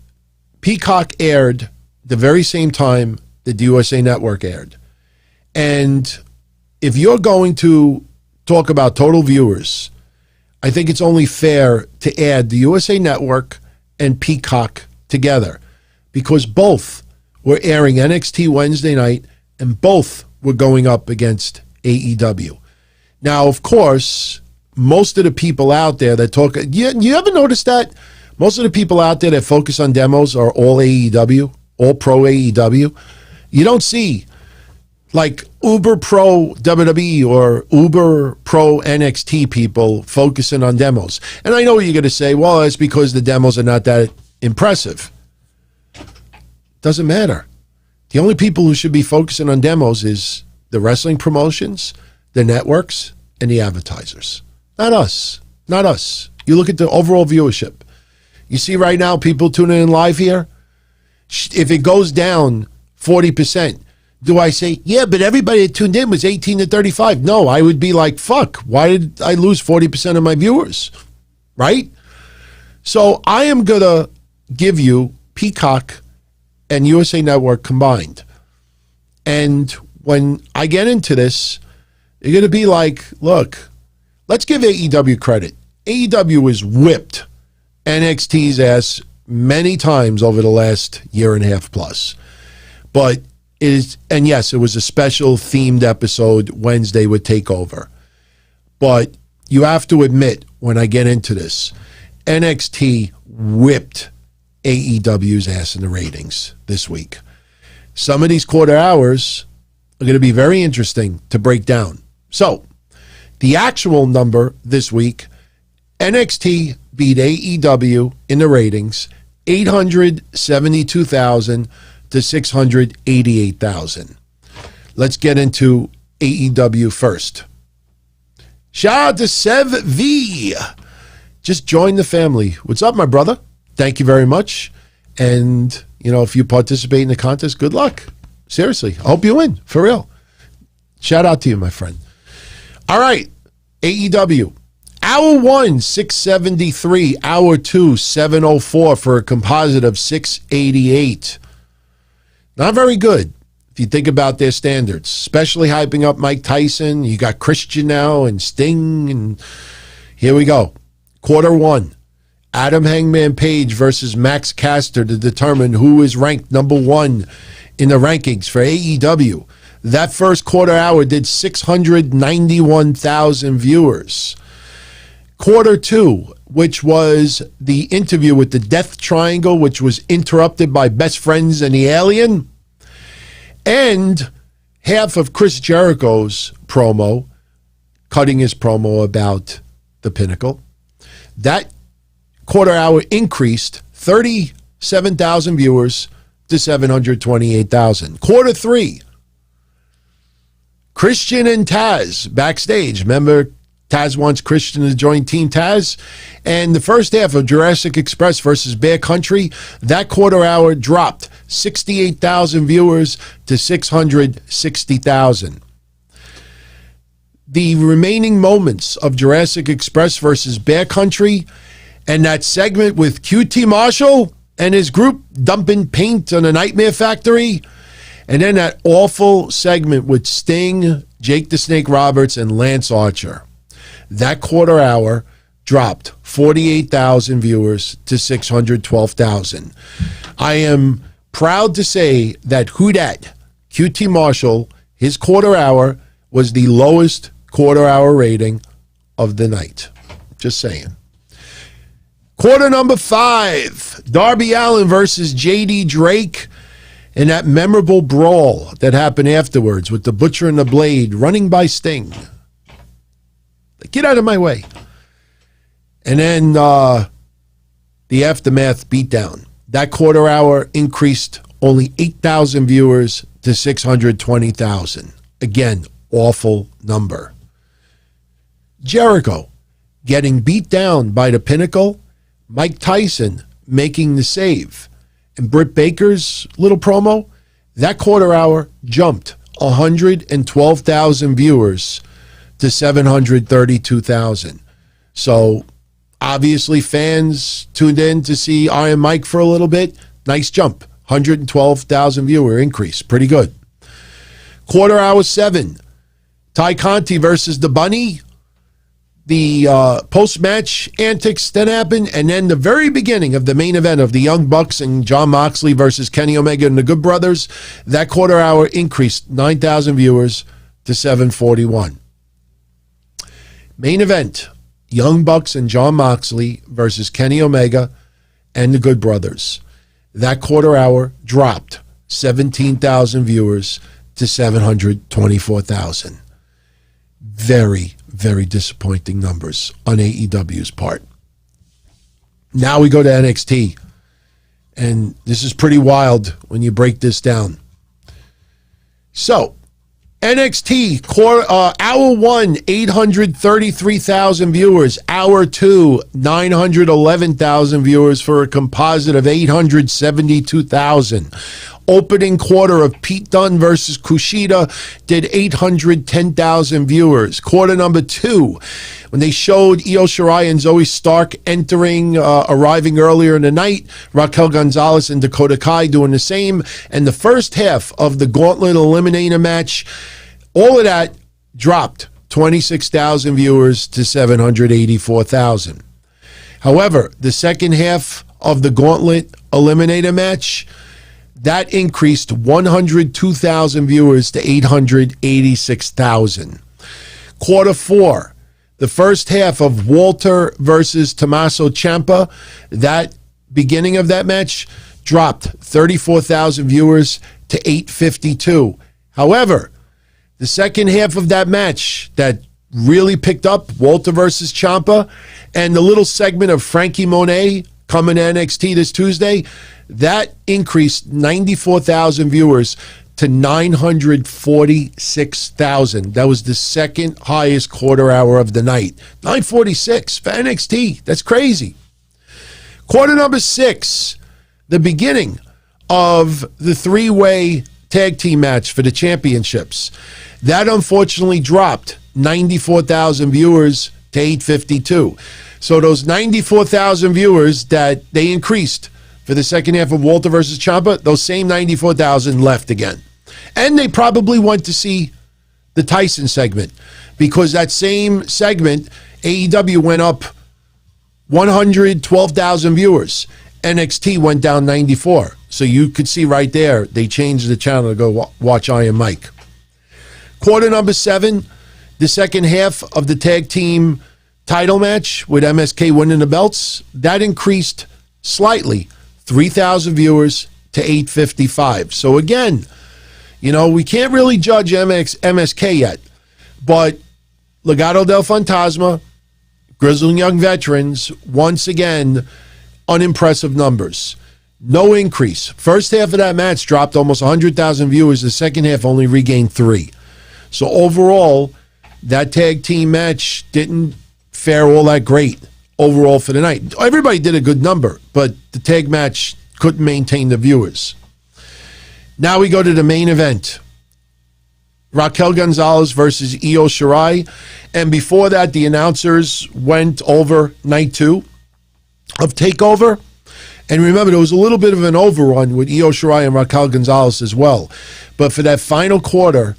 Peacock aired the very same time that the USA Network aired. And if you're going to talk about total viewers, I think it's only fair to add the USA Network and Peacock together, because both were airing NXT Wednesday night and both were going up against AEW. Now, of course, most of the people out there that talk, you ever notice that? Most of the people out there that focus on demos are all AEW, all pro AEW. You don't see like uber pro WWE or uber pro NXT people focusing on demos. And I know what you're going to say, well, it's because the demos are not that impressive. Doesn't matter. The only people who should be focusing on demos is the wrestling promotions, the networks, and the advertisers. Not us. Not us. You look at the overall viewership. You see right now people tuning in live here. If it goes down 40%, do I say, yeah, but everybody that tuned in was 18 to 35? No, I would be like, fuck, why did I lose 40% of my viewers? Right? So I am going to give you Peacock and USA Network combined. And when I get into this, you're going to be like, look, let's give AEW credit. AEW has whipped NXT's ass many times over the last year and a half plus. But it is, and yes, it was a special themed episode Wednesday with TakeOver. But you have to admit, when I get into this, NXT whipped AEW's ass in the ratings this week. Some of these quarter hours are going to be very interesting to break down. So, the actual number this week, NXT beat AEW in the ratings, 872,000 to 688,000. Let's get into AEW first. Shout out to Sev V. Just joined the family. What's up, my brother? Thank you very much. And, you know, if you participate in the contest, good luck. Seriously. I hope you win. For real. Shout out to you, my friend. All right. AEW. Hour 1, 673. Hour 2, 704 for a composite of 688. Not very good if you think about their standards, especially hyping up Mike Tyson. You got Christian now and Sting, and here we go. Quarter 1, Adam Hangman Page versus Max Caster to determine who is ranked number 1 in the rankings for AEW. That first quarter hour did 691,000 viewers. Quarter 2, which was the interview with the Death Triangle, which was interrupted by Best Friends and the Alien, and half of Chris Jericho's promo, cutting his promo about the Pinnacle. That quarter hour increased 37,000 viewers to 728,000. Quarter 3, Christian and Taz backstage. Remember, Taz wants Christian to join Team Taz. And the first half of Jurassic Express versus Bear Country, that quarter hour dropped 68,000 viewers to 660,000. The remaining moments of Jurassic Express versus Bear Country and that segment with QT Marshall and his group dumping paint on a Nightmare Factory, and then that awful segment with Sting, Jake the Snake Roberts, and Lance Archer. That quarter hour dropped 48,000 viewers to 612,000. I am proud to say that Who Dat, QT Marshall, his quarter hour was the lowest quarter hour rating of the night. Just saying. Quarter number 5, Darby Allin versus JD Drake, and that memorable brawl that happened afterwards with the Butcher and the Blade running by Sting. Get out of my way. And then the Aftermath beatdown. That quarter hour increased only 8,000 viewers to 620,000. Again, awful number. Jericho getting beat down by the Pinnacle. Mike Tyson making the save. And Britt Baker's little promo. That quarter hour jumped 112,000 viewers to 732,000. So Obviously, fans tuned in to see Iron Mike for a little bit. Nice jump. 112,000 viewer increase. Pretty good. Quarter hour 7. Ty Conti versus the Bunny. The post-match antics that happened, and then the very beginning of the main event of the Young Bucks and Jon Moxley versus Kenny Omega and the Good Brothers, that quarter hour increased 9,000 viewers to 741. Main event, Young Bucks and Jon Moxley versus Kenny Omega and the Good Brothers. That quarter hour dropped 17,000 viewers to 724,000. Very, very disappointing numbers on AEW's part. Now we go to NXT, and this is pretty wild when you break this down. So, NXT, hour 1, 833,000 viewers. Hour 2, 911,000 viewers for a composite of 872,000. Opening quarter of Pete Dunne versus Kushida did 810,000 viewers. Quarter number 2, when they showed Io Shirai and Zoe Stark arriving earlier in the night, Raquel Gonzalez and Dakota Kai doing the same, and the first half of the Gauntlet Eliminator match, all of that dropped 26,000 viewers to 784,000. However, the second half of the Gauntlet Eliminator match, that increased 102,000 viewers to 886,000. Quarter 4, the first half of Walter versus Tommaso Ciampa, that beginning of that match dropped 34,000 viewers to 852. However, the second half of that match that really picked up, Walter versus Ciampa, and the little segment of Frankie Monet coming to NXT this Tuesday, that increased 94,000 viewers to 946,000. That was the second highest quarter hour of the night. 946 for NXT. That's crazy. Quarter number 6, the beginning of the 3-way tag team match for the championships. That unfortunately dropped 94,000 viewers to 852. So those 94,000 viewers that they increased for the second half of Walter versus Ciampa, those same 94,000 left again. And they probably went to see the Tyson segment, because that same segment, AEW went up 112,000 viewers. NXT went down 94. So you could see right there, they changed the channel to go watch Iron Mike. Quarter number 7, the second half of the tag team title match with MSK winning the belts, that increased slightly, 3,000 viewers to 855. So again, we can't really judge MSK yet, but Legado del Fantasma, Grizzled Young Veterans, once again, unimpressive numbers. No increase. First half of that match dropped almost 100,000 viewers. The second half only regained 3. So overall, that tag team match didn't fare all that great overall for the night. Everybody did a good number, but the tag match couldn't maintain the viewers. Now we go to the main event. Raquel Gonzalez versus Io Shirai. And before that, the announcers went over night 2 of TakeOver. And remember, there was a little bit of an overrun with Io Shirai and Raquel Gonzalez as well. But for that final quarter,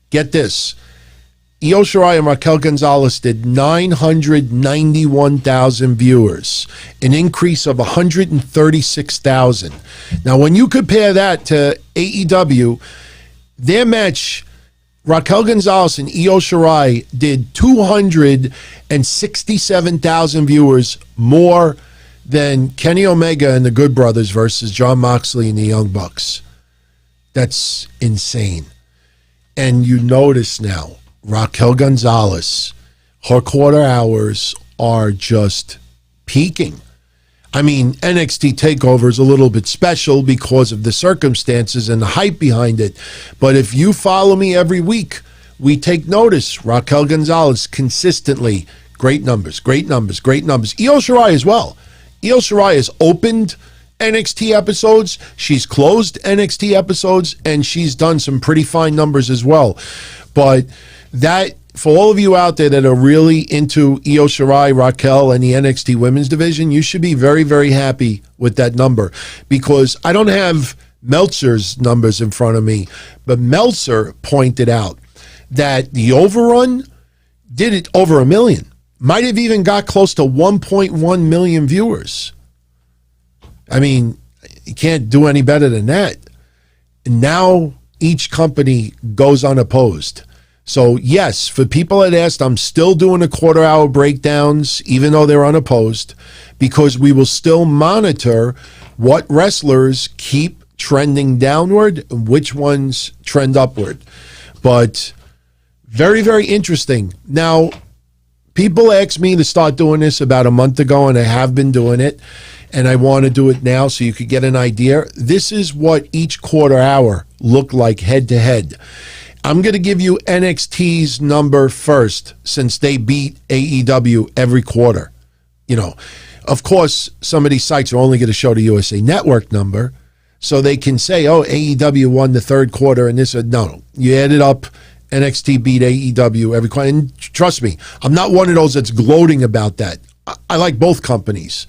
get this, Io Shirai and Raquel Gonzalez did 991,000 viewers, an increase of 136,000. Now, when you compare that to AEW, their match, Raquel Gonzalez and Io Shirai did 267,000 viewers more than Kenny Omega and the Good Brothers versus Jon Moxley and the Young Bucks. That's insane. And you notice now, Raquel Gonzalez, her quarter hours are just peaking. I mean, NXT TakeOver is a little bit special because of the circumstances and the hype behind it. But if you follow me every week, we take notice. Raquel Gonzalez consistently, great numbers, great numbers, great numbers. Io Shirai as well. Io Shirai has opened NXT episodes, she's closed NXT episodes, and she's done some pretty fine numbers as well. But that for all of you out there that are really into Io Shirai, Raquel, and the NXT women's division, you should be very, very happy with that number, because I don't have Meltzer's numbers in front of me, but Meltzer pointed out that the overrun did it over 1 million. Might have even got close to 1.1 million viewers. I mean, you can't do any better than that. And now each company goes unopposed. So yes, for people that asked, I'm still doing the quarter-hour breakdowns, even though they're unopposed, because we will still monitor what wrestlers keep trending downward and which ones trend upward. But very, very interesting. Now, people asked me to start doing this about a month ago, and I have been doing it, and I want to do it now so you could get an idea. This is what each quarter hour looked like head to head. I'm going to give you NXT's number first, since they beat AEW every quarter. You know, of course, some of these sites are only going to show the USA Network number, so they can say, oh, AEW won the third quarter, and this. No, you add it up. NXT beat AEW every quarter. And trust me, I'm not one of those that's gloating about that. I like both companies.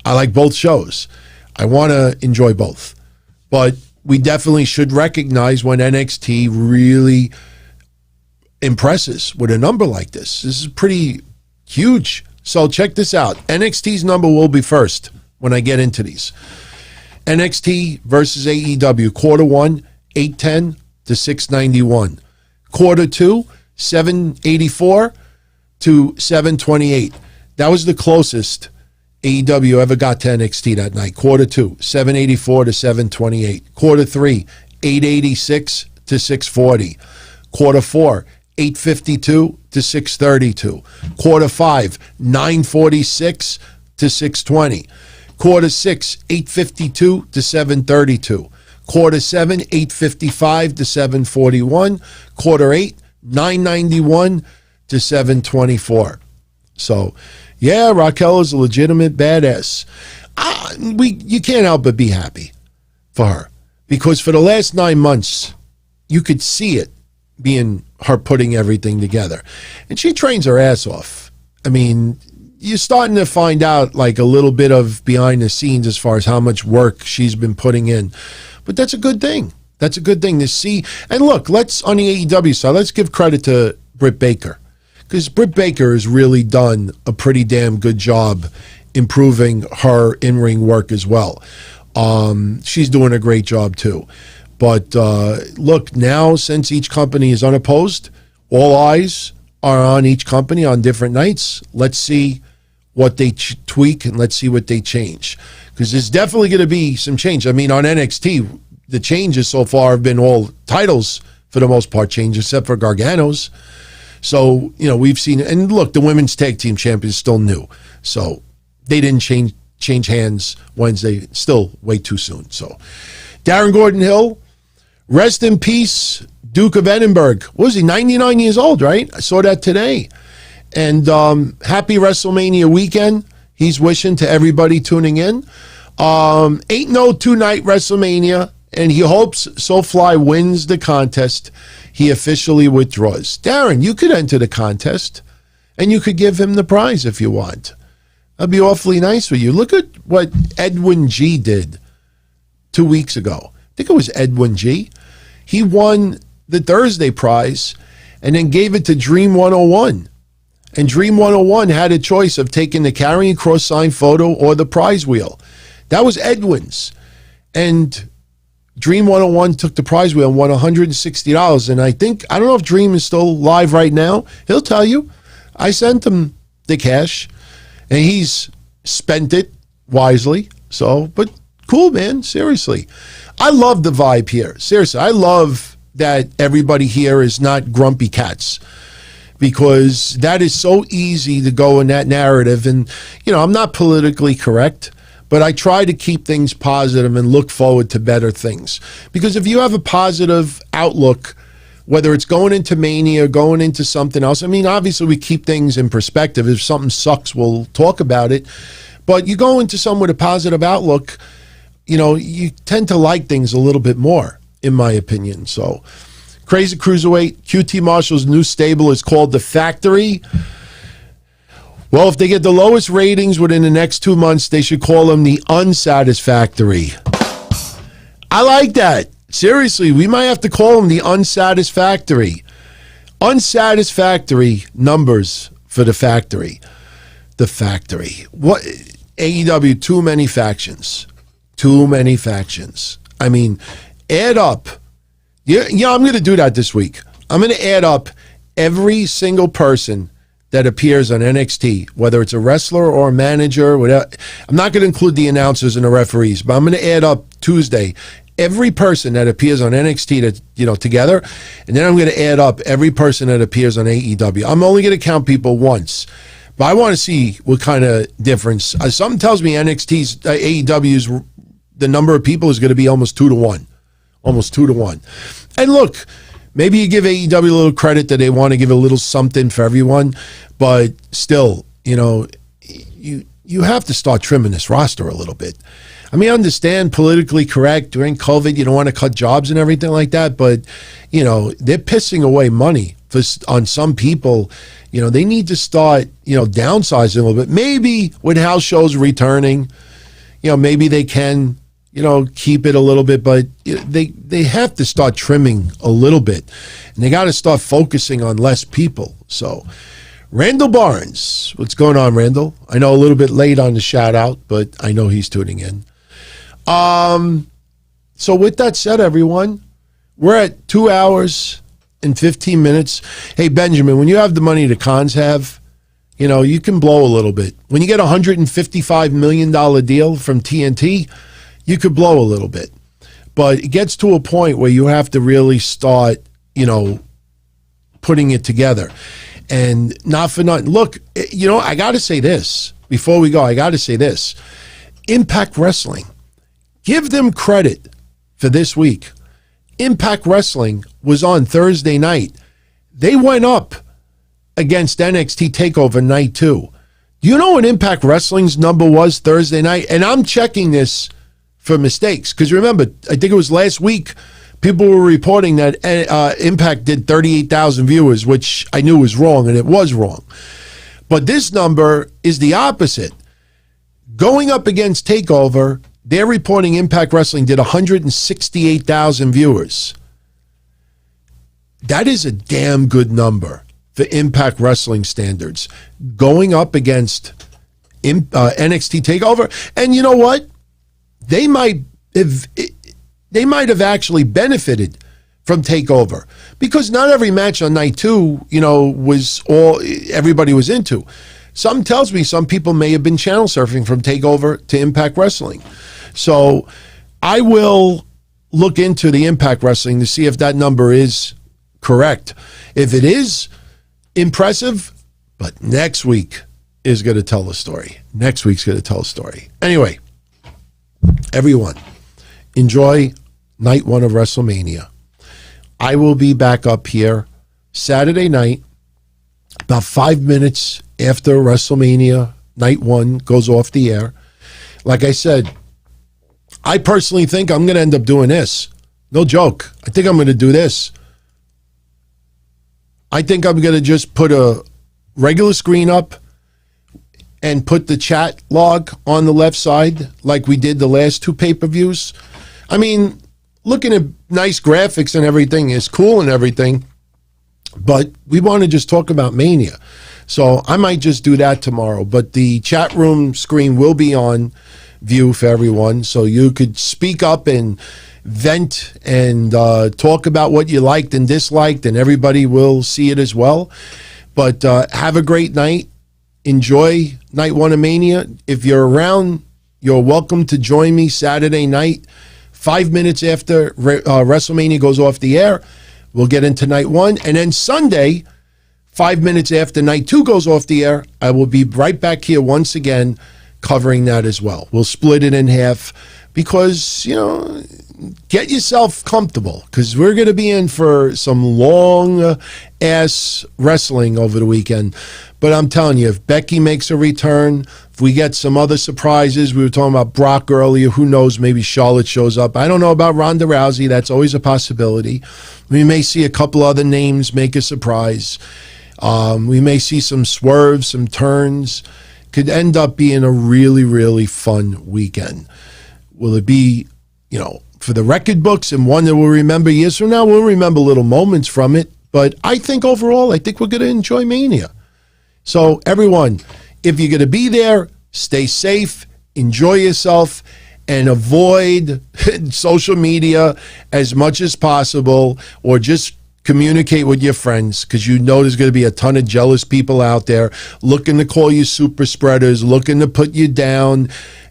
I like both shows. I want to enjoy both. But we definitely should recognize when NXT really impresses with a number like this. This is pretty huge. So check this out. NXT's number will be first when I get into these. NXT versus AEW, quarter one, 810 to 691. Quarter two, 784 to 728. That was the closest AEW ever got to NXT that night. Quarter two, 784 to 728. Quarter three, 886 to 640. Quarter four, 852 to 632. Quarter five, 946 to 620. Quarter six, 852 to 732. Quarter seven, 855 to 741. Quarter eight, 991 to 724. So, yeah, Raquel is a legitimate badass. You can't help but be happy for her, because for the last 9 months, you could see it being her putting everything together. And she trains her ass off. I mean, you're starting to find out like a little bit of behind the scenes as far as how much work she's been putting in. But that's a good thing. That's a good thing to see. And look, on the AEW side, let's give credit to Britt Baker, because Britt Baker has really done a pretty damn good job improving her in-ring work as well. She's doing a great job too. But look, now since each company is unopposed, all eyes are on each company on different nights. Let's see what they tweak, and let's see what they change, because there's definitely going to be some change. I mean, on NXT, the changes so far have been all titles for the most part change, except for Gargano's. So, you know, we've seen, and look, the women's tag team champion is still new. So they didn't change hands Wednesday, still way too soon. So Darren Gordon-Hill, rest in peace, Duke of Edinburgh. What was he, 99 years old, right? I saw that today. And happy WrestleMania weekend. He's wishing to everybody tuning in. Ain't no two-night WrestleMania, and he hopes SoFly wins the contest. He officially withdraws. Darren, you could enter the contest, and you could give him the prize if you want. That'd be awfully nice for you. Look at what Edwin G did 2 weeks ago. I think it was Edwin G. He won the Thursday prize and then gave it to Dream 101. And Dream 101 had a choice of taking the Carrying Cross sign photo or the prize wheel. That was Edwin's. And Dream 101 took the prize wheel and won $160. And I don't know if Dream is still live right now. He'll tell you. I sent him the cash, and he's spent it wisely. So, but cool, man. Seriously. I love the vibe here. Seriously. I love that everybody here is not grumpy cats, because that is so easy to go in that narrative. And, you know, I'm not politically correct, but I try to keep things positive and look forward to better things. Because if you have a positive outlook, whether it's going into Mania or going into something else, I mean, obviously we keep things in perspective. If something sucks, we'll talk about it. But you go into something with a positive outlook, you know, you tend to like things a little bit more, in my opinion. So, Crazy Cruiserweight, QT Marshall's new stable is called The Factory. Well, if they get the lowest ratings within the next 2 months, they should call them the Unsatisfactory. I like that. Seriously, we might have to call them the Unsatisfactory. Unsatisfactory numbers for The Factory. The Factory. What? AEW, too many factions. Too many factions. I mean, add up. Yeah, I'm going to do that this week. I'm going to add up every single person that appears on NXT, whether it's a wrestler or a manager, whatever. I'm not going to include the announcers and the referees, but I'm going to add up Tuesday every person that appears on NXT together, and then I'm going to add up every person that appears on AEW. I'm only going to count people once, but I want to see what kind of difference. Something tells me NXT's AEW's the number of people is going to be almost 2-1, almost 2-1. And look. Maybe you give AEW a little credit that they want to give a little something for everyone, but still, you have to start trimming this roster a little bit. I mean, I understand politically correct during COVID, you don't want to cut jobs and everything like that, but, they're pissing away money on some people. They need to start, downsizing a little bit. Maybe with house shows returning, maybe they can keep it a little bit, but they have to start trimming a little bit, and they got to start focusing on less people. So, Randall Barnes, what's going on, Randall? I know a little bit late on the shout out, but I know he's tuning in. So with that said, everyone, we're at 2 hours and 15 minutes. Hey, Benjamin, when you have the money the Cons have, you can blow a little bit. When you get a $155 million deal from TNT, you could blow a little bit, but it gets to a point where you have to really start, putting it together. And not for nothing. Look, I got to say this before we go. I got to say this. Impact Wrestling, give them credit for this week. Impact Wrestling was on Thursday night. They went up against NXT TakeOver Night 2. Do you know what Impact Wrestling's number was Thursday night? And I'm checking this for mistakes. Because remember, I think it was last week, people were reporting that Impact did 38,000 viewers, which I knew was wrong, and it was wrong. But this number is the opposite. Going up against TakeOver, they're reporting Impact Wrestling did 168,000 viewers. That is a damn good number for Impact Wrestling standards. Going up against NXT TakeOver. And you know what? They might have actually benefited from TakeOver, because not every match on night 2, was all everybody was into. Something tells me some people may have been channel surfing from TakeOver to Impact Wrestling. So I will look into the Impact Wrestling to see if that number is correct. If it is, impressive, but next week is going to tell the story. Next week's going to tell a story. Anyway, everyone, enjoy night 1 of WrestleMania. I will be back up here Saturday night, about 5 minutes after WrestleMania night 1 goes off the air. Like I said, I personally think I'm going to end up doing this. No joke. I think I'm going to do this. I think I'm going to just put a regular screen up and put the chat log on the left side like we did the last 2 pay-per-views. I mean, looking at nice graphics and everything is cool and everything, but we want to just talk about Mania. So I might just do that tomorrow, but the chat room screen will be on view for everyone, so you could speak up and vent and talk about what you liked and disliked, and everybody will see it as well. But have a great night. Enjoy night 1 of Mania. If you're around, you're welcome to join me Saturday night, 5 minutes after WrestleMania goes off the air. We'll get into night 1. And then Sunday, 5 minutes after night 2 goes off the air, I will be right back here once again covering that as well. We'll split it in half because, get yourself comfortable because we're going to be in for some long ass wrestling over the weekend. But I'm telling you, if Becky makes a return, if we get some other surprises, we were talking about Brock earlier, who knows, maybe Charlotte shows up. I don't know about Ronda Rousey. That's always a possibility. We may see a couple other names make a surprise. We may see some swerves, some turns. Could end up being a really, really fun weekend. Will it be, for the record books and one that we'll remember years from now? We'll remember little moments from it. But I think overall, I think we're going to enjoy Mania. So everyone, if you're going to be there, stay safe, enjoy yourself, and avoid social media as much as possible, or just communicate with your friends, because there's going to be a ton of jealous people out there looking to call you super spreaders, looking to put you down.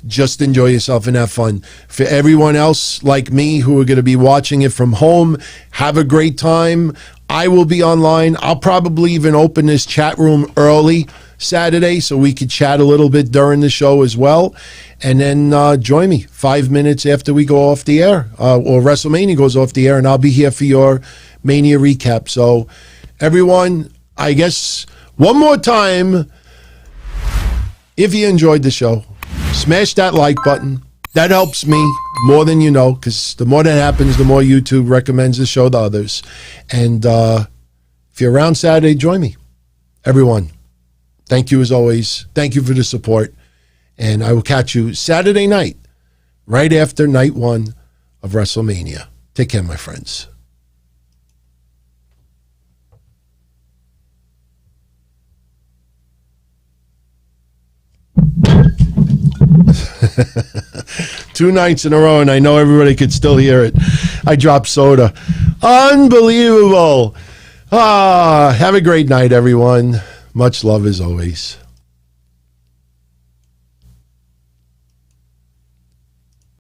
Just enjoy yourself and have fun. For everyone else like me who are going to be watching it from home, have a great time. I will be online. I'll probably even open this chat room early Saturday so we could chat a little bit during the show as well. And then join me 5 minutes after we go off the air, or WrestleMania goes off the air, and I'll be here for your Mania recap. So everyone, I guess one more time, if you enjoyed the show, smash that like button. That helps me more than you know, because the more that happens, the more YouTube recommends the show to others. And if you're around Saturday, join me. Everyone, thank you as always. Thank you for the support. And I will catch you Saturday night, right after night one of WrestleMania. Take care, my friends. Two nights in a row, and I know everybody could still hear it. I dropped soda. Unbelievable. Have a great night, everyone. Much love as always.